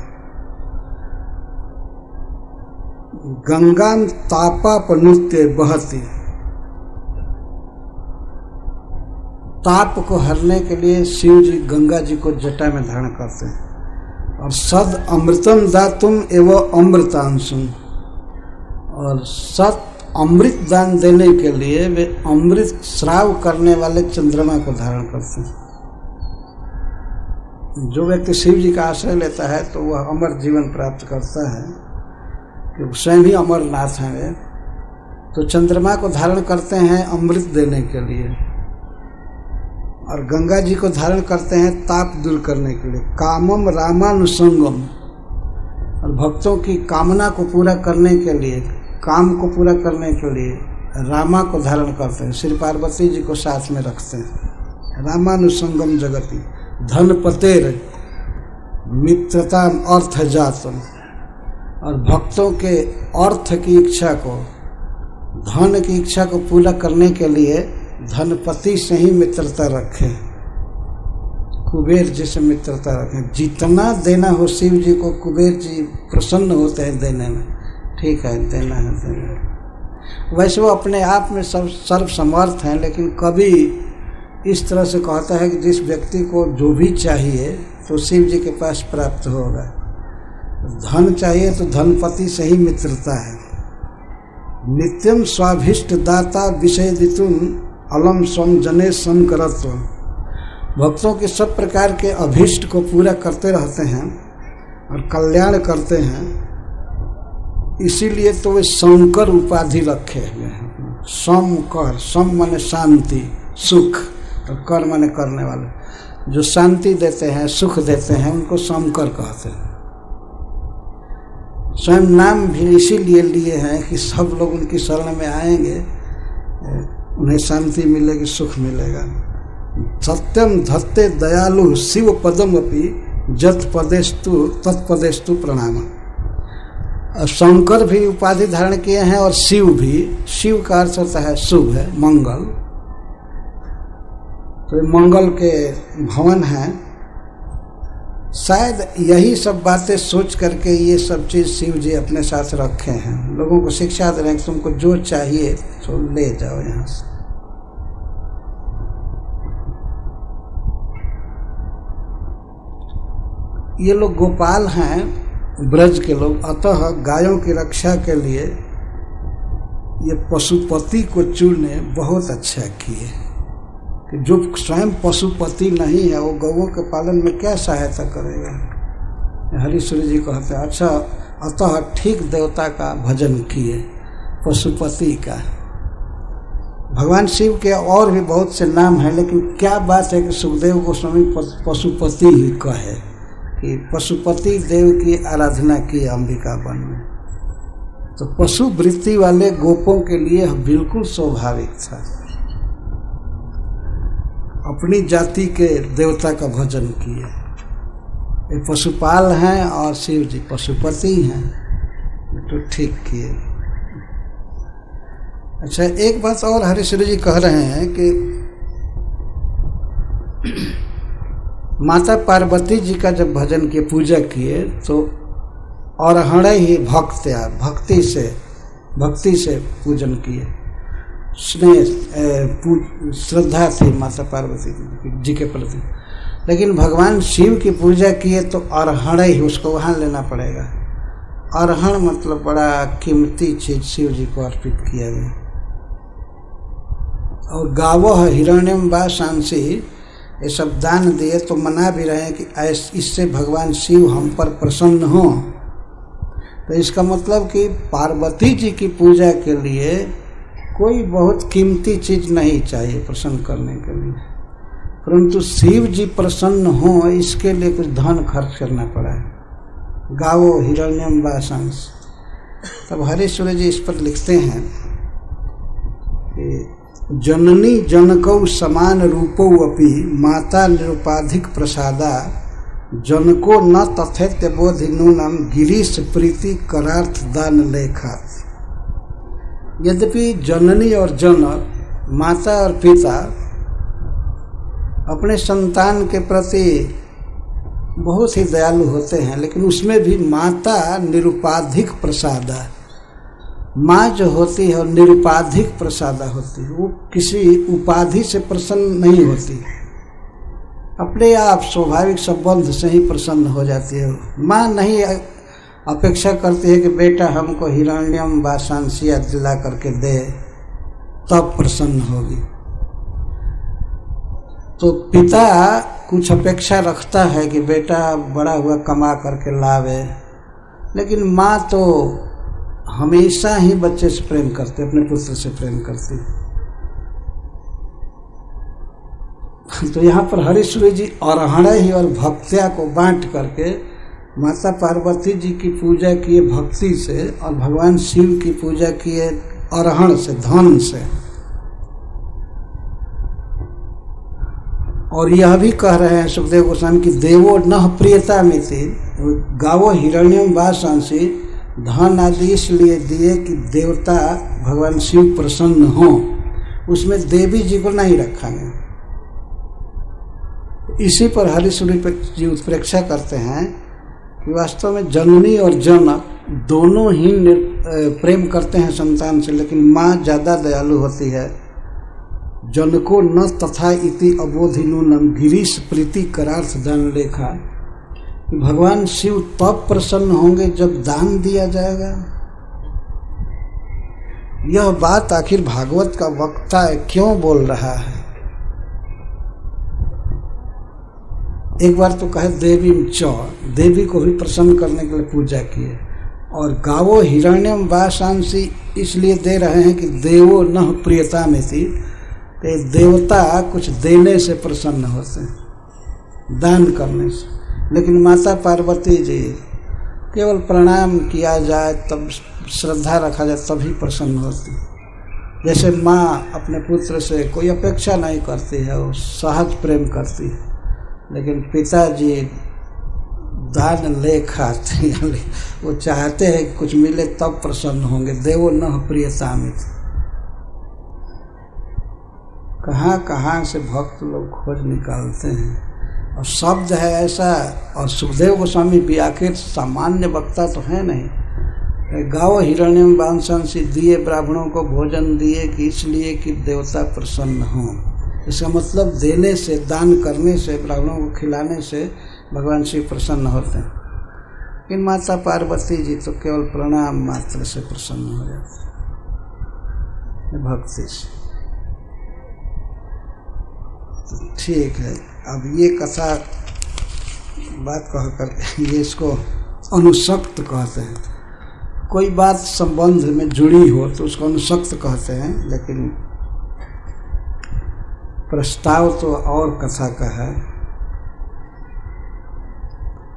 गंगाम तापापनुत्यै बहति, ताप को हरने के लिए शिव जी गंगा जी को जटा में धारण करते हैं। और सद अमृतम दातुम एवं अमृतांशुम, और सत अमृत दान देने के लिए वे अमृत स्राव करने वाले चंद्रमा को धारण करते हैं। जो व्यक्ति शिव जी का आश्रय लेता है तो वह अमर जीवन प्राप्त करता है, कि स्वयं ही अमरनाथ हैं वे। तो चंद्रमा को धारण करते हैं अमृत देने के लिए, और गंगा जी को धारण करते हैं ताप दूर करने के लिए। कामम रामानुसंगम, और भक्तों की कामना को पूरा करने के लिए, काम को पूरा करने के लिए रामा को धारण करते हैं। श्री पार्वती जी को साथ में रखते हैं। रामानुसंगम जगति धनपतेर मित्रता अर्थ जातम, और भक्तों के अर्थ की इच्छा को, धन की इच्छा को पूरा करने के लिए धनपति से ही मित्रता रखें, कुबेर जी से मित्रता रखें। जितना देना हो शिव जी को, कुबेर जी प्रसन्न होते हैं देने में। ठीक है, देना है, देना है। वैसे वो अपने आप में सब सर्वसमर्थ हैं, लेकिन कभी इस तरह से कहता है कि जिस व्यक्ति को जो भी चाहिए तो शिव जी के पास प्राप्त होगा। धन चाहिए तो धनपति से ही मित्रता है। नित्यम स्वाभिष्ट दाता विषय दितुम अलम स्वम जने संकरत्व। भक्तों के सब प्रकार के अभीष्ट को पूरा करते रहते हैं और कल्याण करते हैं, इसीलिए तो वे शंकर उपाधि रखे हुए हैं। सम कर, सम माने शांति सुख और कर माने करने वाले, जो शांति देते हैं सुख देते हैं उनको शंकर कहते हैं। स्वयं नाम भी इसीलिए लिए हैं कि सब लोग उनकी शरण में आएंगे, उन्हें शांति मिलेगी, सुख मिलेगा। सत्यम धत्ते दयालु शिव पदम अपि जत पदेस्तु तत्पदेस्तु प्रणाम। शंकर भी उपाधि धारण किए हैं और शिव भी। शिव का अर्थ होता है शुभ है, मंगल। तो मंगल के भवन हैं। शायद यही सब बातें सोच करके ये सब चीज शिव जी अपने साथ रखे हैं। लोगों को शिक्षा दे रहे हैं कि तुमको जो चाहिए तो ले जाओ यहाँ से। ये लोग गोपाल हैं, ब्रज के लोग, अतः गायों की रक्षा के लिए ये पशुपति को चुने बहुत अच्छा किए कि जो स्वयं पशुपति नहीं है वो गौओं के पालन में क्या सहायता करेगा। हरीश्वर जी कहते हैं अच्छा, अतः ठीक देवता का भजन किए, पशुपति का। भगवान शिव के और भी बहुत से नाम हैं, लेकिन क्या बात है कि सुखदेव गोस्वामी पशुपति ही कहे कि पशुपति देव की आराधना की अंबिका वन में। तो पशु वृत्ति वाले गोपों के लिए बिल्कुल स्वाभाविक था। अपनी जाति के देवता का भजन किए। ये पशुपाल हैं और शिव जी पशुपति हैं, तो ठीक किए। अच्छा, एक बात और हरीश्वर जी कह रहे हैं कि माता पार्वती जी का जब भजन किए, पूजा किए, तो अरहण ही भक्ति से पूजन किए। स्नेह श्रद्धा थी माता पार्वती जी के प्रति। लेकिन भगवान शिव की पूजा किए तो अरहण ही, उसको वहाँ लेना पड़ेगा। अरहण मतलब बड़ा कीमती चीज शिव जी को अर्पित किया गया। और गावः हिरण्यम वा सांसी, ये सब दान दिए तो मना भी रहे हैं कि इससे भगवान शिव हम पर प्रसन्न हो। तो इसका मतलब कि पार्वती जी की पूजा के लिए कोई बहुत कीमती चीज नहीं चाहिए प्रसन्न करने के लिए, परंतु शिव जी प्रसन्न हो इसके लिए कुछ धन खर्च करना पड़ा है। गावो हिरण्यम वा सांस। तब हरीश्वर जी इस पर लिखते हैं कि जननी जनकौ समान रूपौ अपि माता निरुपाधिक प्रसादा जनको न तथैत्य बोधि नूनम गिरीश प्रीति करार्थ दान लेखा। यद्यपि जननी और जनक, माता और पिता, अपने संतान के प्रति बहुत ही दयालु होते हैं, लेकिन उसमें भी माता निरुपाधिक प्रसादा, माँ जो होती है निरुपाधिक प्रसादा होती है। वो किसी उपाधि से प्रसन्न नहीं होती, अपने आप स्वाभाविक संबंध से ही प्रसन्न हो जाती है। माँ नहीं अपेक्षा करती है कि बेटा हमको हिरण्यम वा सांसिया दिला करके दे तब प्रसन्न होगी। तो पिता कुछ अपेक्षा रखता है कि बेटा बड़ा हुआ कमा करके लावे, लेकिन माँ तो हमेशा ही बच्चे से प्रेम करते, अपने पुत्र से प्रेम करती। तो यहाँ पर हरीश्वर जी अरहण ही और भक्त्या को बांट करके माता पार्वती जी की पूजा किए भक्ति से और भगवान शिव की पूजा किए अरहण से, धन से। और यह भी कह रहे हैं सुखदेव गोस्वामी की देवो न प्रियता मिति गावो हिरण्यम वा सांसी। धन आदि इसलिए दिए कि देवता भगवान शिव प्रसन्न हो, उसमें देवी जी को नहीं रखा गया। इसी पर हरीश्वर जी उत्प्रेक्षा करते हैं कि वास्तव में जननी और जनक दोनों ही प्रेम करते हैं संतान से, लेकिन माँ ज़्यादा दयालु होती है। जनको न तथा इति अबोधिनूनम गिरीश प्रीति करार्थ दान लेखा। भगवान शिव तब प्रसन्न होंगे जब दान दिया जाएगा। यह बात आखिर भागवत का वक्ता क्यों बोल रहा है? एक बार तो कहे देवी च, देवी को भी प्रसन्न करने के लिए पूजा किए, और गावो हिरण्यम वाशांसी इसलिए दे रहे हैं कि देवो न प्रियता में थी, देवता कुछ देने से प्रसन्न होते हैं, दान करने से। लेकिन माता पार्वती जी केवल प्रणाम किया जाए, तब श्रद्धा रखा जाए, तभी प्रसन्न होती। जैसे माँ अपने पुत्र से कोई अपेक्षा नहीं करती है, वो सहज प्रेम करती है, लेकिन पिताजी दान ले खाते हैं, वो चाहते हैं कि कुछ मिले तब प्रसन्न होंगे। देवो न प्रियता में। कहाँ कहाँ से भक्त लोग खोज निकालते हैं, और शब्द है ऐसा। और सुखदेव गोस्वामी भी आखिर सामान्य वक्ता तो है नहीं। गाओ हिरण्यम वांशांसी दिए, ब्राह्मणों को भोजन दिए कि इसलिए कि देवता प्रसन्न हों। इसका मतलब देने से, दान करने से, ब्राह्मणों को खिलाने से भगवान शिव प्रसन्न होते हैं। लेकिन माता पार्वती जी तो केवल प्रणाम मात्र से प्रसन्न हो जाते हैं, भक्ति से। तो ठीक है, अब ये कथा बात कह कर ये इसको अनुसक्त कहते हैं। कोई बात संबंध में जुड़ी हो तो उसको अनुसक्त कहते हैं, लेकिन प्रस्ताव तो और कथा का है।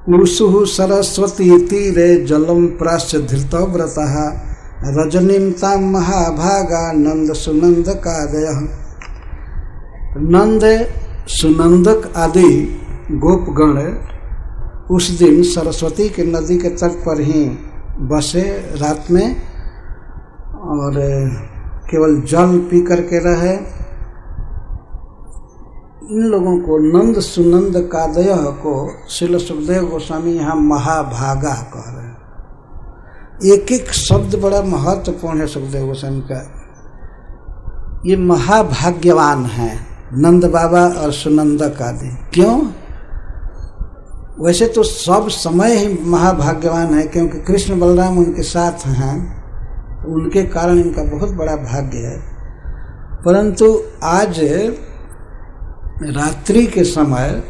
उर्सुः सरस्वती तीरे जलम प्राश्च धृतव्रतः रजनीं तां महाभागा नंद सुनंद कादयः। नंद सुनंदक आदि गोपगण उस दिन सरस्वती के नदी के तट पर ही बसे रात में, और केवल जल पी करके रहे। इन लोगों को नंद सुनंद कादय को श्रील सुखदेव गोस्वामी यहाँ महाभागा कह रहे हैं। एक एक शब्द बड़ा महत्वपूर्ण है सुखदेव गोस्वामी का। ये महाभाग्यवान है नंद बाबा और सुनंदक आदि। क्यों? वैसे तो सब समय ही महाभाग्यवान है, क्योंकि कृष्ण बलराम उनके साथ हैं, उनके कारण इनका बहुत बड़ा भाग्य है। परंतु आज रात्रि के समय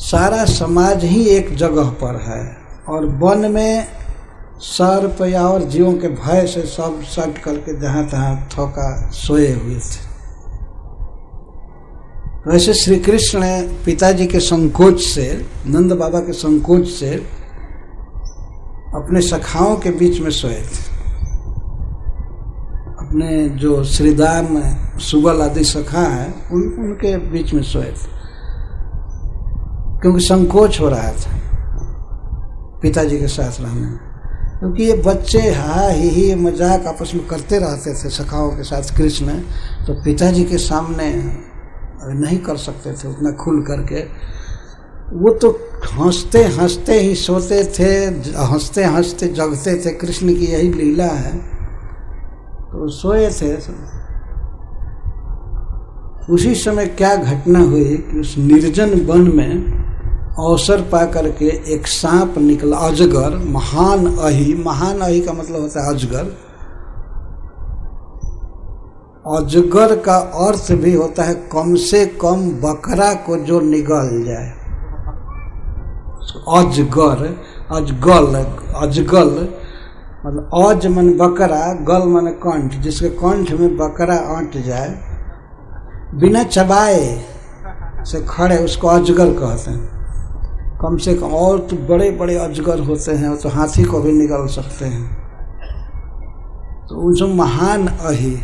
सारा समाज ही एक जगह पर है, और वन में सर्प या और जीवों के भय से सब सट करके जहाँ तहाँ थोका सोए हुए थे। वैसे श्री कृष्ण पिताजी के संकोच से, नंद बाबा के संकोच से अपने सखाओं के बीच में सोए थे। अपने जो श्रीदाम सुबल आदि सखा हैं उनके बीच में सोए थे, क्योंकि संकोच हो रहा था पिताजी के साथ रहने में। क्योंकि ये बच्चे हा ही मजाक आपस में करते रहते थे सखाओं के साथ कृष्ण, तो पिताजी के सामने नहीं कर सकते थे उतना खुल करके। वो तो हंसते हंसते ही सोते थे, हंसते हंसते जगते थे। कृष्ण की यही लीला है। तो सोए थे। उसी समय क्या घटना हुई कि उस निर्जन वन में अवसर पा करके एक सांप निकला, अजगर, महान अहि। महान अहि का मतलब होता है अजगर। अजगर का अर्थ भी होता है कम से कम बकरा को जो निगल जाए। अजगर, अजगल, अजगल मतलब अज मन बकरा, गल मन कंठ, जिसके कंठ में बकरा अट जाए बिना चबाए से खड़े, उसको अजगर कहते हैं। कम से कम। और तो बड़े बड़े अजगर होते हैं, तो हाथी को भी निगल सकते हैं। तो उन जो महान अहि,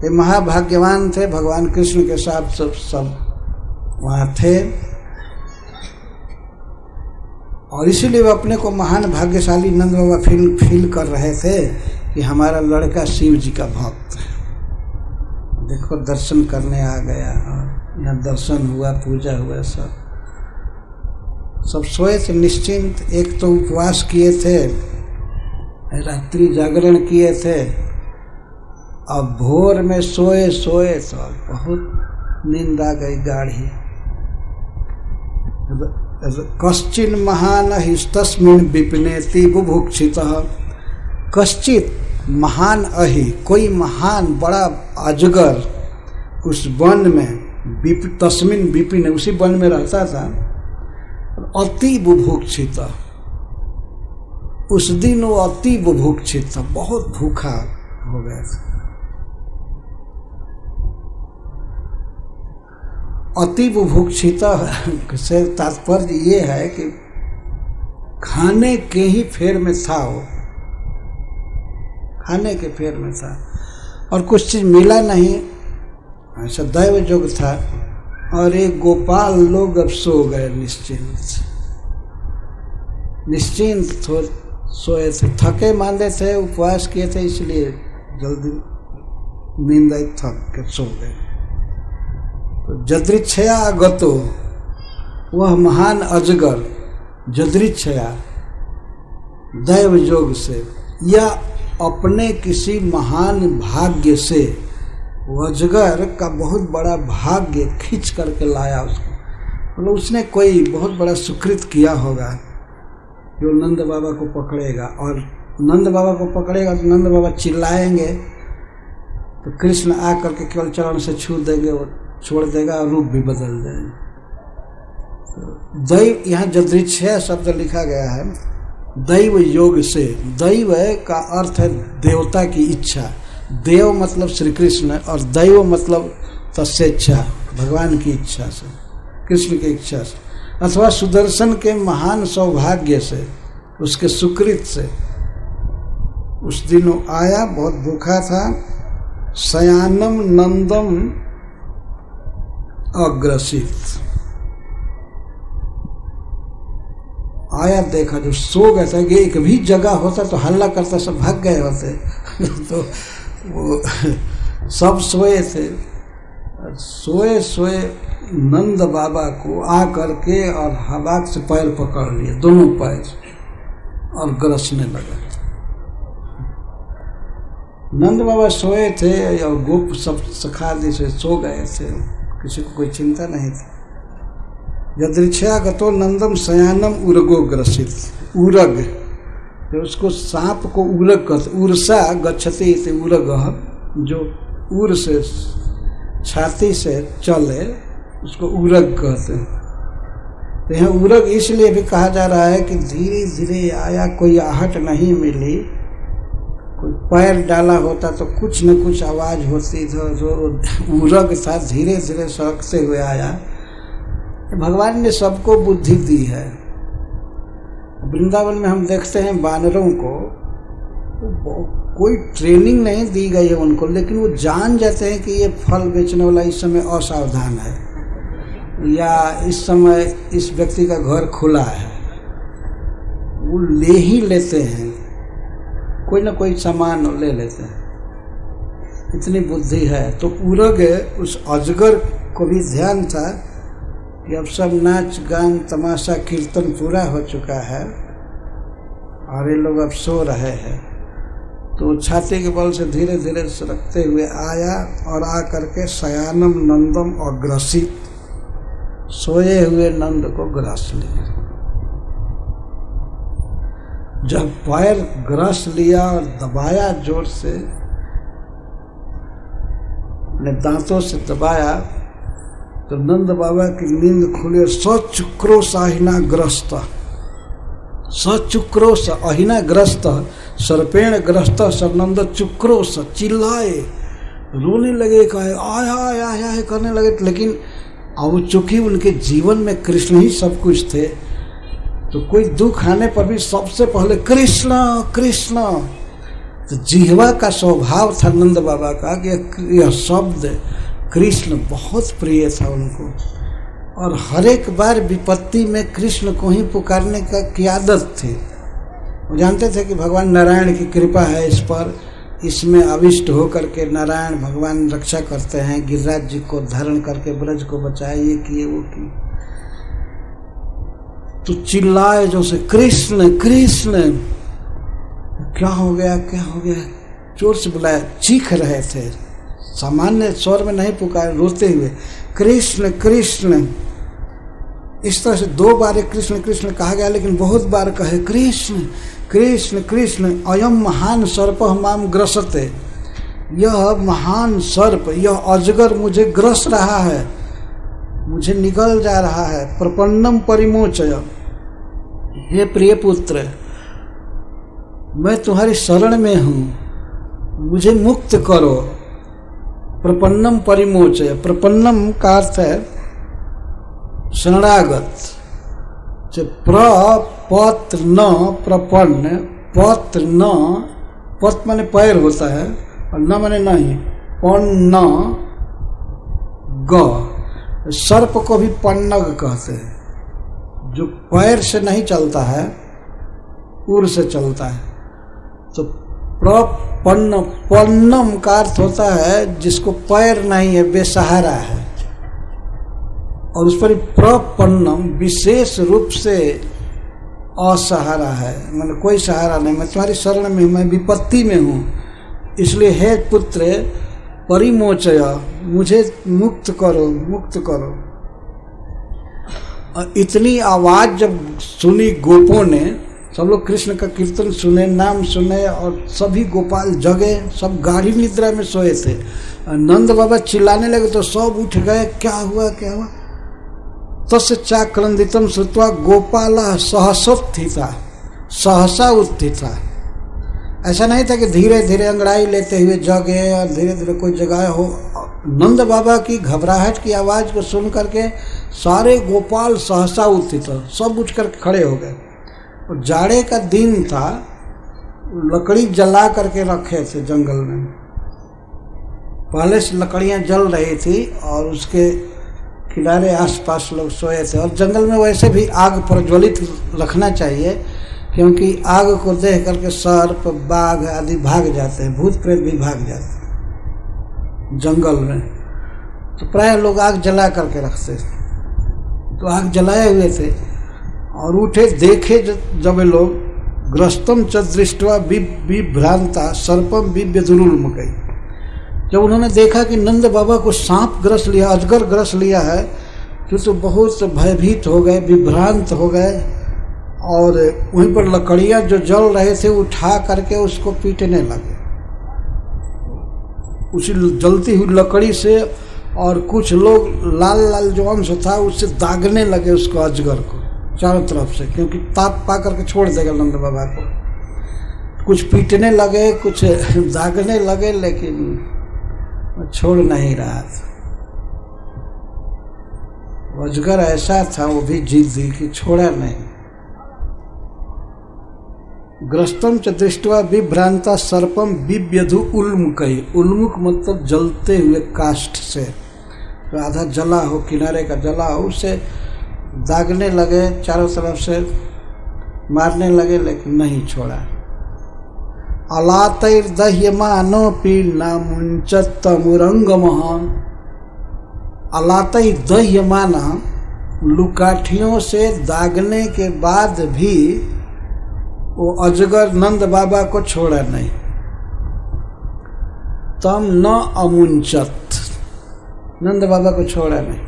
ये महाभाग्यवान थे। भगवान कृष्ण के साथ सब वहाँ थे, और इसीलिए वो अपने को महान भाग्यशाली नंद बाबा फील कर रहे थे कि हमारा लड़का शिव जी का भक्त है। देखो दर्शन करने आ गया, और यहाँ दर्शन हुआ, पूजा हुआ, सब सोए थे निश्चिंत। एक तो उपवास किए थे, रात्रि जागरण किए थे, अब भोर में सोए सोए तो बहुत नींद आ गई गाढ़ी। कश्चिन महान हिस्तस्मिन् विपिनेति बुभुक्षितः। कश्चित महान अहि, कोई महान बड़ा अजगर उस वन में, तस्मिन् विपिन, उसी वन में रहता था। अति बुभुक्षित, उस दिन वो अति बुभुक्षित था, बहुत भूखा हो गया था। अति बुभुक्षित से तात्पर्य ये है कि खाने के ही फेर में था, वो खाने के फेर में था और कुछ चीज मिला नहीं, ऐसा दैव जोग था। और एक गोपाल लोग अब सो गए निश्चिंत सोए थे, थके मांदे थे, उपवास किए थे, इसलिए जल्दी नींद आई, थक के सो गए। तो जदृच्छया गतो, वह महान अजगर जदृच्छया दैव जोग से या अपने किसी महान भाग्य से, वो अजगर का बहुत बड़ा भाग्य खींच करके लाया उसको, मतलब उसने कोई बहुत बड़ा सुकृत किया होगा कि वो नंद बाबा को पकड़ेगा, और नंद बाबा को पकड़ेगा तो नंद बाबा चिल्लाएंगे तो कृष्ण आ करके केवल चरण से छू देंगे, वो छोड़ देगा और रूप भी बदल जाएगा। तो दैव, यहाँ जदृच्छया शब्द लिखा गया है दैव योग से। दैव का अर्थ है देवता की इच्छा, देव मतलब श्री कृष्ण और दैव मतलब तस्येच्छा, भगवान की इच्छा से, कृष्ण की इच्छा से, अथवा सुदर्शन के महान सौभाग्य से, उसके सुकृत से। उस दिन वो आया, बहुत भूखा था। शयानम नंदम अग्रसित आया, देखा जो सो गए थे, कि एक भी जगह होता तो हल्ला करता, सब भाग गए होते तो वो सब सोए थे। सोए सोए नंद बाबा को आ करके और हवा से पैर पकड़ लिए, दोनों पैर, और गरजने लगा। नंद बाबा सोए थे और गोप सब सखादी से सो गए थे, किसी को कोई चिंता नहीं थी। यदृच्छया गतो नंदम शयानम उरगो ग्रसित। उरग, तो उसको सांप को उरग कहते, उर्सा गच्छति इति उरग, जो उर से छाती से चले उसको उरग कहते हैं। तो यहाँ उरग इसलिए भी कहा जा रहा है कि धीरे धीरे आया, कोई आहट नहीं मिली, कोई पैर डाला होता तो कुछ न कुछ आवाज होती थी, जो उरग था धीरे धीरे सरकते हुए आया। भगवान ने सबको बुद्धि दी है। वृंदावन में हम देखते हैं वानरों को, कोई ट्रेनिंग नहीं दी गई है उनको, लेकिन वो जान जाते हैं कि ये फल बेचने वाला इस समय असावधान है, या इस समय इस व्यक्ति का घर खुला है, वो ले ही लेते हैं, कोई ना कोई सामान ले लेते हैं, इतनी बुद्धि है। तो उरग, उस अजगर को भी ध्यान था कि अब सब नाच गान तमाशा कीर्तन पूरा हो चुका है और ये लोग अब सो रहे हैं। तो छाती के बल से धीरे धीरे सरकते हुए आया और आ करके शयानम नंदम अग्रसित, सोए हुए नंद को ग्रास लिया। जब पैर ग्रास लिया और दबाया जोर से, अपने दांतों से दबाया, तो नंद बाबा की नींद खुली। सचुक्रोश अहिनाग्रस्त, सचुक्रोश अहिनाग्रस्त सर्पेण ग्रस्त सरनंद चुक्रोश, चिल्लाए, रोने लगे, कहे आया आया आया करने लगे। लेकिन अब चूंकि उनके जीवन में कृष्ण ही सब कुछ थे, तो कोई दुख आने पर भी सबसे पहले कृष्ण कृष्ण। तो जिह्वा का स्वभाव था नंद बाबा का कि यह शब्द कृष्ण बहुत प्रिय था उनको, और हर एक बार विपत्ति में कृष्ण को ही पुकारने की आदत थी। वो जानते थे कि भगवान नारायण की कृपा है इस पर, इसमें अविष्ट होकर के नारायण भगवान रक्षा करते हैं, गिरिराज जी को धारण करके ब्रज को बचाए, ये किए वो किए। तो चिल्लाए जो से कृष्ण कृष्ण, क्या हो गया क्या हो गया, जोर से बुलाया, चीख रहे थे, सामान्य स्वर में नहीं पुकारे, रोते हुए कृष्ण कृष्ण। इस तरह से 2 बार कृष्ण कृष्ण कहा गया, लेकिन बहुत बार कहे कृष्ण कृष्ण कृष्ण। अयम महान सर्प माम ग्रसते, यह महान सर्प, यह अजगर मुझे ग्रस रहा है, मुझे निगल जा रहा है। प्रपन्नम परिमोचय, हे प्रिय पुत्र, मैं तुम्हारी शरण में हूँ, मुझे मुक्त करो। प्रपन्नम परिमोचय, प्रपन्नम का अर्थ है शरणागत। प्रपत्र न प्रपन्न, पत्र न, पत माने पैर होता है और न माने नहीं, पन्न ग। सर्प को भी पन्नग कहते हैं, जो पैर से नहीं चलता है, उर से चलता है। तो प्रपन्न, पन्नम का अर्थ होता है जिसको पैर नहीं है, बेसहारा है। और उस पर प्रपन्नम विशेष रूप से असहारा है, मतलब कोई सहारा नहीं, मैं तुम्हारी शरण में, मैं विपत्ति में हूँ, इसलिए हे पुत्र परिमोचय, मुझे मुक्त करो, मुक्त करो। और इतनी आवाज जब सुनी गोपों ने, सब लोग कृष्ण का कीर्तन सुने, नाम सुने, और सभी गोपाल जगे, सब गाढ़ी निद्रा में सोए थे। नंद बाबा चिल्लाने लगे तो सब उठ गए, क्या हुआ क्या हुआ। तस्य चाक्रंदितम श्रुत्वा गोपाला सहसोत्थिता, सहसा उत्थिता। ऐसा नहीं था कि धीरे धीरे अंगड़ाई लेते हुए जगे और धीरे धीरे कोई जगाए हो। नंद बाबा की घबराहट की आवाज को सुन करके सारे गोपाल सहसा उत्थित, सब उठ कर खड़े हो गए। और जाड़े का दिन था, लकड़ी जला करके रखे थे जंगल में, पहले से लकड़ियां जल रही थी और उसके किनारे आसपास लोग सोए थे। और जंगल में वैसे भी आग प्रज्वलित रखना चाहिए, क्योंकि आग को देख करके सर्प, बाघ आदि भाग जाते हैं, भूत प्रेत भी भाग जाते हैं जंगल में। तो प्राय लोग आग जला करके रखते थे। तो आग जलाए हुए थे और उठे, देखे जब लोग, ग्रस्तम च दृष्ट्वा विभ्रांता सर्पम विव्यधुरुल्मुखै। जब उन्होंने देखा कि नंद बाबा को सांप ग्रस लिया, अजगर ग्रस लिया है, तो बहुत भयभीत हो गए, विभ्रांत हो गए। और वहीं पर लकड़ियां जो जल रहे थे उठा करके उसको पीटने लगे, उसी जलती हुई लकड़ी से। और कुछ लोग लाल लाल जो अंश था उससे दागने लगे उसको, अजगर को चारों तरफ से, क्योंकि ताप पा करके छोड़ देगा नंद बाबा को। कुछ पीटने लगे, कुछ दागने लगे, लेकिन छोड़ नहीं रहा था। अजगर ऐसा था, वो भी जिद्दी कि छोड़ा नहीं। ग्रस्तम च दृष्ट्वा विभ्रांता सर्पम विव्यधु उल्मुकै। उल्मुख मतलब जलते हुए काष्ठ से, तो आधा जला हो, किनारे का जला हो, उसे दागने लगे, चारों तरफ से मारने लगे, लेकिन नहीं छोड़ा। अलातैर्दह्यमानो पीर्णा मुंचत्तमुरंगमः। अलातैर्दह्यमाना, लुकाठियों से दागने के बाद भी वो अजगर नंद बाबा को छोड़ा नहीं। तम न अमुंचत, नंद बाबा को छोड़ा नहीं।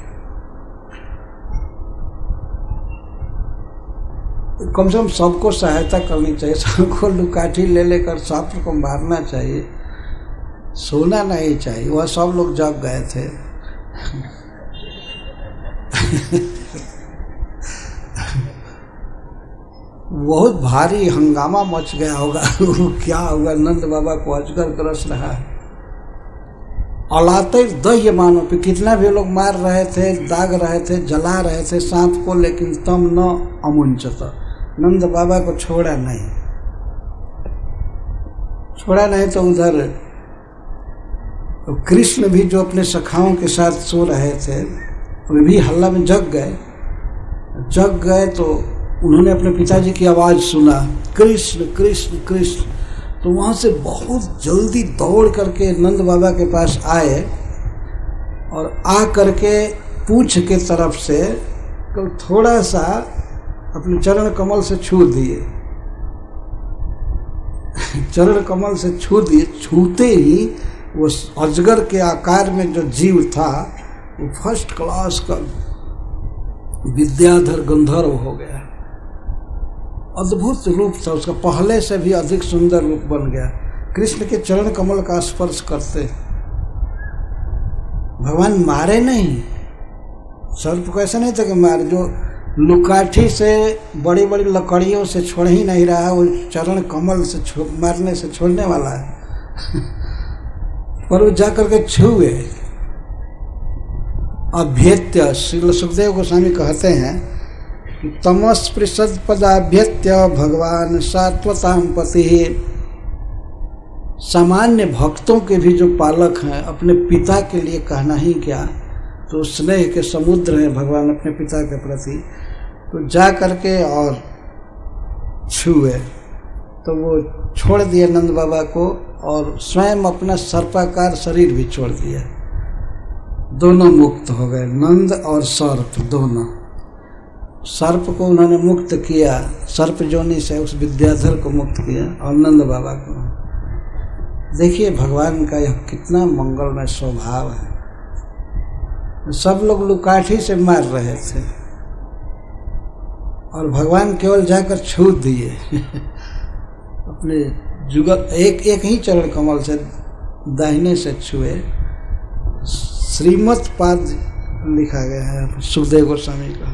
कम से कम सबको सहायता करनी चाहिए, सबको लुकाठी ले लेकर सांप को मारना चाहिए, सोना नहीं चाहिए। वह सब लोग जग गए थे। बहुत भारी हंगामा मच गया होगा। क्या हुआ, नंद बाबा को अजगर ग्रस रहा है। औलाते दह्य मानो पे कितना भी लोग मार रहे थे, दाग रहे थे, जला रहे थे सांप को, लेकिन तम न अमुंचत, नंद बाबा को छोड़ा नहीं। छोड़ा नहीं तो उधर तो कृष्ण भी जो अपने सखाओं के साथ सो रहे थे, वे भी हल्ला में जग गए। तो उन्होंने अपने पिताजी की आवाज़ सुना, कृष्ण कृष्ण कृष्ण। तो वहाँ से बहुत जल्दी दौड़ करके नंद बाबा के पास आए और आ करके पूंछ के तरफ से तो थोड़ा सा अपने चरण कमल से छू दिए। चरण कमल से छू दिए। छूते ही वो अजगर के आकार में जो जीव था वो फर्स्ट क्लास का विद्याधर गंधर्व हो गया। अद्भुत रूप था उसका, पहले से भी अधिक सुंदर रूप बन गया। कृष्ण के चरण कमल का स्पर्श करते भगवान मारे नहीं। सर्प को ऐसा नहीं था कि मारे, जो लुकाठी से बड़ी बड़ी लकड़ियों से छोड़ ही नहीं रहा, वो चरण कमल से मारने से छोड़ने वाला है पर वो जाकर के छू गए। अभ्यत्य श्री सुखदेव गोस्वामी कहते हैं कि तमस्पृशद पदाभ्यत्य भगवान सात्वताम पति। सामान्य भक्तों के भी जो पालक हैं, अपने पिता के लिए कहना ही क्या, तो स्नेह के समुद्र हैं भगवान अपने पिता के प्रति। तो जा करके और छुए तो वो छोड़ दिए नंद बाबा को और स्वयं अपना सर्पाकार शरीर भी छोड़ दिया। दोनों मुक्त हो गए, नंद और सर्प दोनों। सर्प को उन्होंने मुक्त किया, सर्प जोनी से उस विद्याधर को मुक्त किया और नंद बाबा को। देखिए भगवान का यह कितना मंगलमय स्वभाव है। सब लोग लुकाठी से मार रहे थे और भगवान केवल जाकर छू दिए अपने जुगल एक ही चरण कमल से दाहिने से छुए। श्रीमत पाद लिखा गया है सुखदेव गोस्वामी का।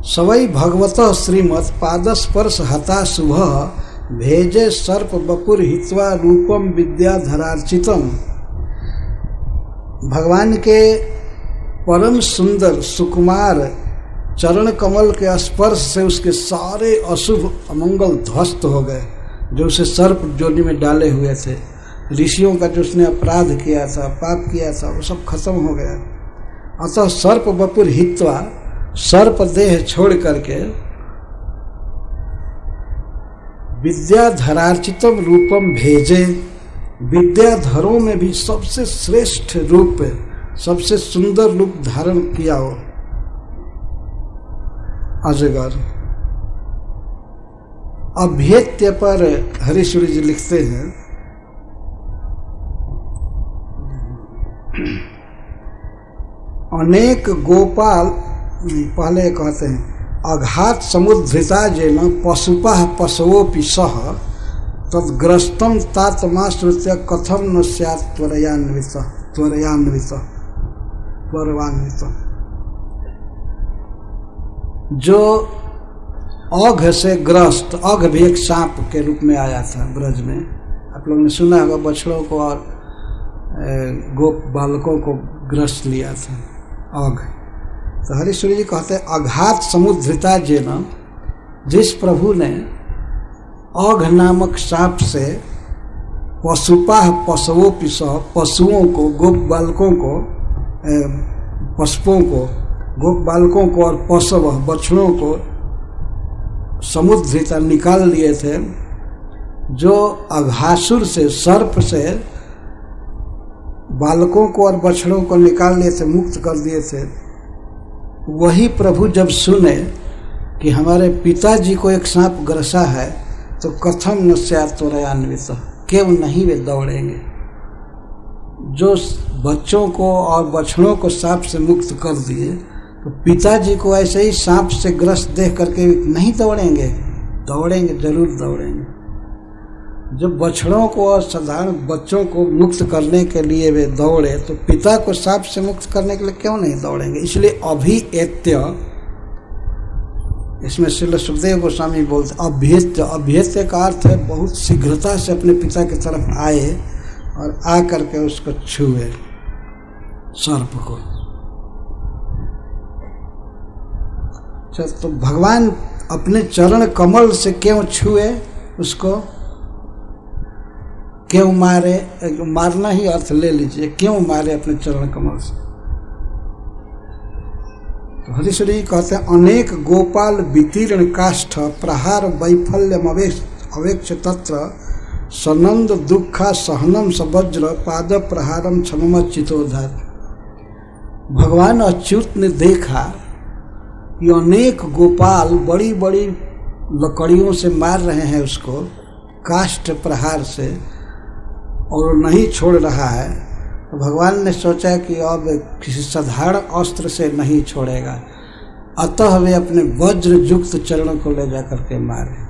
सवै भगवत श्रीमत पादस्पर्श हता शुभ भेजे सर्प बपुर हित्वा रूपम विद्याधरार्चितम। भगवान के परम सुंदर सुकुमार चरण कमल के स्पर्श से उसके सारे अशुभ अमंगल ध्वस्त हो गए जो उसे सर्प जोनी में डाले हुए थे। ऋषियों का जो उसने अपराध किया था, पाप किया था, वो सब खत्म हो गया। अतः सर्प बपुर हित्वा, सर्प देह छोड़ करके विद्याधरार्चितम रूपम भेजे। विद्याधरों में भी सबसे श्रेष्ठ रूप, सबसे सुंदर रूप धारण किया हो अजगर। अभ्यत्य पर हरीश्वरी जी लिखते हैं, अनेक गोपाल, पहले कहते हैं अघात समुद्धृता जेन पशुपः पशवोपि सह तद्ग्रस्तम तातमाश्रित्य कथम न स्यात् त्वरयान्वित। जो औघ से ग्रस्त, औघ भी एक सांप के रूप में आया था ब्रज में, आप लोगों ने सुना होगा, बछड़ों को और गोप बालकों को ग्रस्त लिया था औघ। तो हरीश्वरी जी कहते हैं अघात समुद्धृता जेन, जिस प्रभु ने औघ नामक सांप से पशुपाह पशुओं सह, पशुओं को, गोप बालकों को, पशुओं को, गोप बालकों को और पशव बछड़ों को समुद्धृता निकाल लिए थे। जो अघासुर से, सर्प से बालकों को और बछड़ों को निकाल लिए थे, मुक्त कर दिए थे, वही प्रभु जब सुने कि हमारे पिताजी को एक सांप ग्रसा है तो कथम न स्यात् त्वरयान्वित, क्यों नहीं वे दौड़ेंगे। जो बच्चों को और बछड़ों को सांप से मुक्त कर दिए तो पिताजी को ऐसे ही सांप से ग्रस्त देख करके नहीं दौड़ेंगे? दौड़ेंगे, जरूर दौड़ेंगे। जब बछड़ों को और साधारण बच्चों को मुक्त करने के लिए वे दौड़े तो पिता को सांप से मुक्त करने के लिए क्यों नहीं दौड़ेंगे। इसलिए अभिएत्य, इसमें श्रील सुखदेव गोस्वामी बोलते अभ्यत्य। अभ्यत्य का अर्थ है बहुत शीघ्रता से अपने पिता की तरफ आए और आ करके उसको छुए, सर्प को। तो भगवान अपने चरण कमल से क्यों छुए उसको, क्यों मारे, मारना ही अर्थ ले लीजिए, क्यों मारे अपने चरण कमल से। तो हरीश्वरी जी कहते हैं अनेक गोपाल वितीर्ण काष्ठ प्रहार वैफल्यम अवेक्ष तत्र सनंद दुखा सहनम सवज्र पाद प्रहारम क्षमचितोधार। भगवान अच्युत ने देखा कि अनेक गोपाल बड़ी बड़ी लकड़ियों से मार रहे हैं उसको काष्ठ प्रहार से और वो नहीं छोड़ रहा है, तो भगवान ने सोचा कि अब किसी साधारण अस्त्र से नहीं छोड़ेगा, अतः वे अपने वज्र युक्त चरणों को ले जाकर के मारे।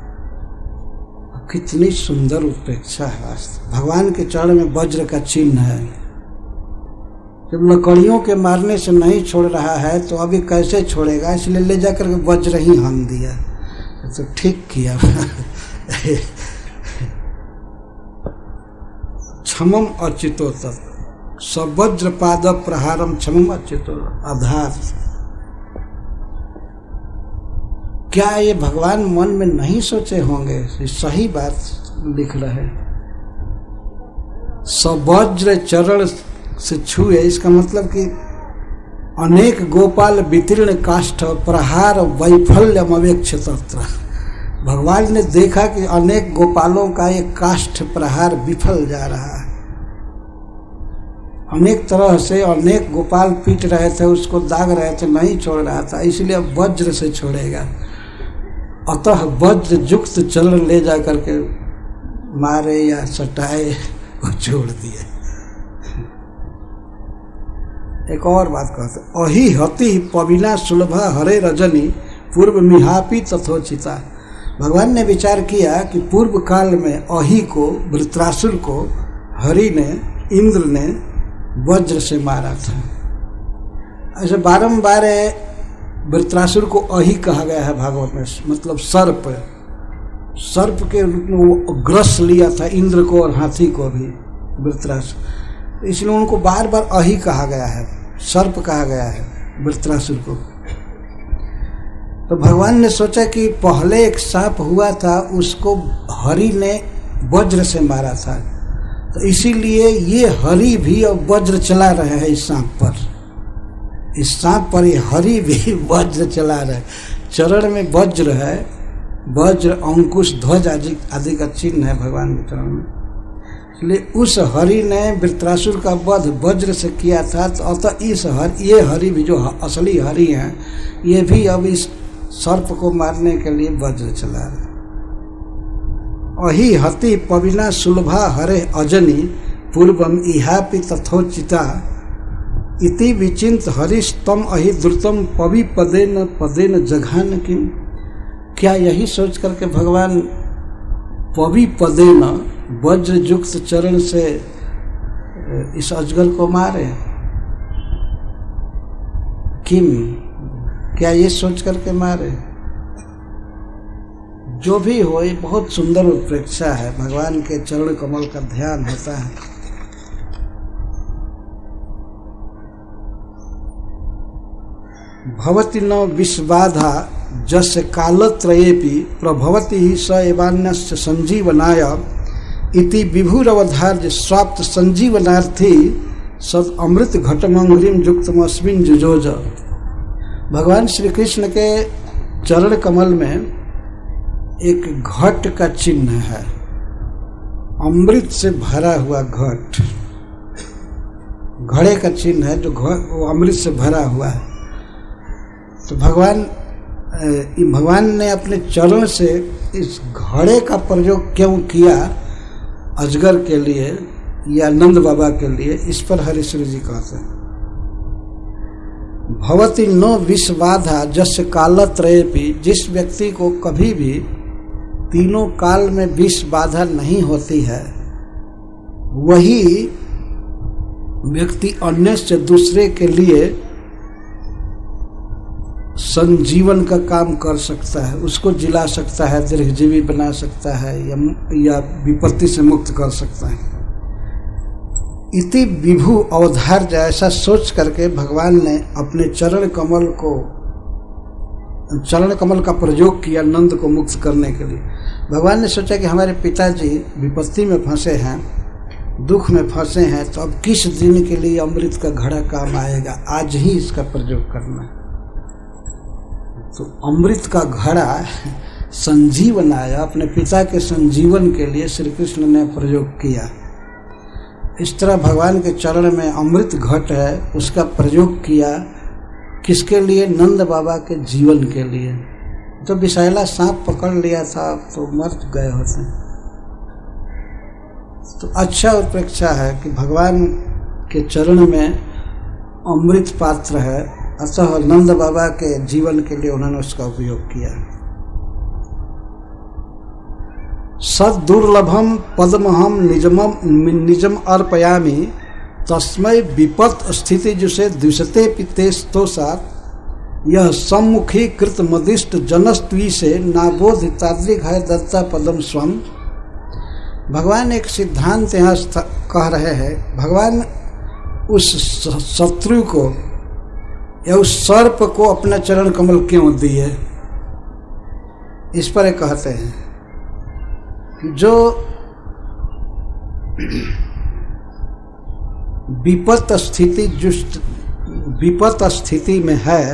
कितनी सुंदर उपेक्षा है वास्तव। भगवान के चरण में वज्र का चिन्ह है। जब लकड़ियों के मारने से नहीं छोड़ रहा है तो अभी कैसे छोड़ेगा, इसलिए ले जाकर के वज्र ही हन दिया, तो ठीक किया। क्षमम अचितो तत् सवज्र पाद प्रहारम क्षमम अचितो आधार। क्या ये भगवान मन में नहीं सोचे होंगे? सही बात लिख रहे। सवज्र चरण से छुए, इसका मतलब कि अनेक गोपाल वितीर्ण काष्ठ प्रहार वैफल्यम अवेक्ष तत्र। भगवान ने देखा कि अनेक गोपालों का ये काष्ठ प्रहार विफल जा रहा है। अनेक तरह से अनेक गोपाल पीट रहे थे, उसको दाग रहे थे, नहीं छोड़ रहा था, इसलिए अब वज्र से छोड़ेगा। अतः वज्र युक्त चरण ले जा करके मारे या सटाए और छोड़ दिए। एक और बात कहते, अहि हति पविना सुलभा हरे रजनी पूर्व मिहापी तथोचिता। भगवान ने विचार किया कि पूर्व काल में अहि को, वृत्रासुर को हरि ने, इंद्र ने वज्र से मारा था। ऐसे बारंबार वृत्रासुर को अहि कहा गया है भागवत में, मतलब सर्प। सर्प के रूप में वो ग्रस लिया था इंद्र को और हाथी को भी वृत्रासुर, इसलिए उनको बार बार अहि कहा गया है, सर्प कहा गया है वृत्रासुर को। तो भगवान ने सोचा कि पहले एक सांप हुआ था, उसको हरि ने वज्र से मारा था, तो इसीलिए ये हरि भी अब वज्र चला रहे हैं इस सांप पर। इस सांप पर ये हरि भी वज्र चला रहे। चरण में वज्र है, वज्र अंकुश ध्वज आदि का चिन्ह है भगवान के चरण में, इसलिए उस हरि ने वृत्रासुर का वध वज्र से किया था। तो अतः इस ये हरि भी जो असली हरि हैं, ये भी अब इस सर्प को मारने के लिए वज्र चला रहे। अहि हति पविना सुलभा हरे अजनी पूर्वम इहापि तथोचिता इति विचिंत हरिस्तम अहि द्रुतम पवि पदेन जघान किम। क्या यही सोच करके भगवान पवि पदेन वज्र युक्त चरण से इस अजगर को मारे? किम, क्या ये सोच करके मारे? जो भी हो, ये बहुत सुंदर उत्प्रेक्षा है। भगवान के चरण कमल का ध्यान होता है। भवति न विश्वाधा जस्य कालत्रयेपि प्रभवति ही स एवान्यस्य संजीवनाय इति विभुरवधार्य स्वाप्त संजीवनार्थी सद अमृत घटमंगरीम युक्तमस्मिन् जुजोज। भगवान श्री कृष्ण के चरण कमल में एक घट का चिन्ह है, अमृत से भरा हुआ घट, घड़े का चिन्ह है, जो वो अमृत से भरा हुआ है। तो भगवान ने अपने चरण से इस घड़े का प्रयोग क्यों किया अजगर के लिए या नंद बाबा के लिए, इस पर हरीश्वर जी कहते हैं। भवति नो विश्वाधा जस्य कालत्रयेपि, जिस व्यक्ति को कभी भी तीनों काल में विष बाधा नहीं होती है, वही व्यक्ति अन्य से दूसरे के लिए संजीवन का काम कर सकता है, उसको जिला सकता है, दीर्घजीवी बना सकता है या विपत्ति से मुक्त कर सकता है। इति विभु अवधार्य, ऐसा सोच करके भगवान ने अपने चरण कमल का प्रयोग किया नंद को मुक्त करने के लिए। भगवान ने सोचा कि हमारे पिताजी विपत्ति में फंसे हैं, दुख में फंसे हैं, तो अब किस दिन के लिए अमृत का घड़ा काम आएगा, आज ही इसका प्रयोग करना है। तो अमृत का घड़ा संजीवन आया, अपने पिता के संजीवन के लिए श्री कृष्ण ने प्रयोग किया। इस तरह भगवान के चरण में अमृत घट है, उसका प्रयोग किया किसके लिए? नंद बाबा के जीवन के लिए। तो विषैला सांप पकड़ लिया था तो मर गए होते। तो अच्छा उत्प्रेक्षा है कि भगवान के चरण में अमृत पात्र है, अतः नंद बाबा के जीवन के लिए उन्होंने उसका उपयोग किया। सद दुर्लभम पद्महम निजम अर्पयामि तस्मै विपत स्थिति जुषे द्विषते पितेस्तोषात् यह सम्मुखी कृत मदिष्ट जनस्त्वी से नाबोध ताद्रिक है दत्ता पदम स्वम। भगवान एक सिद्धांत यहाँ कह रहे हैं। भगवान उस शत्रु को या उस सर्प को अपना चरण कमल क्यों दिए, इस पर एक कहते हैं कि जो विपत स्थिति में है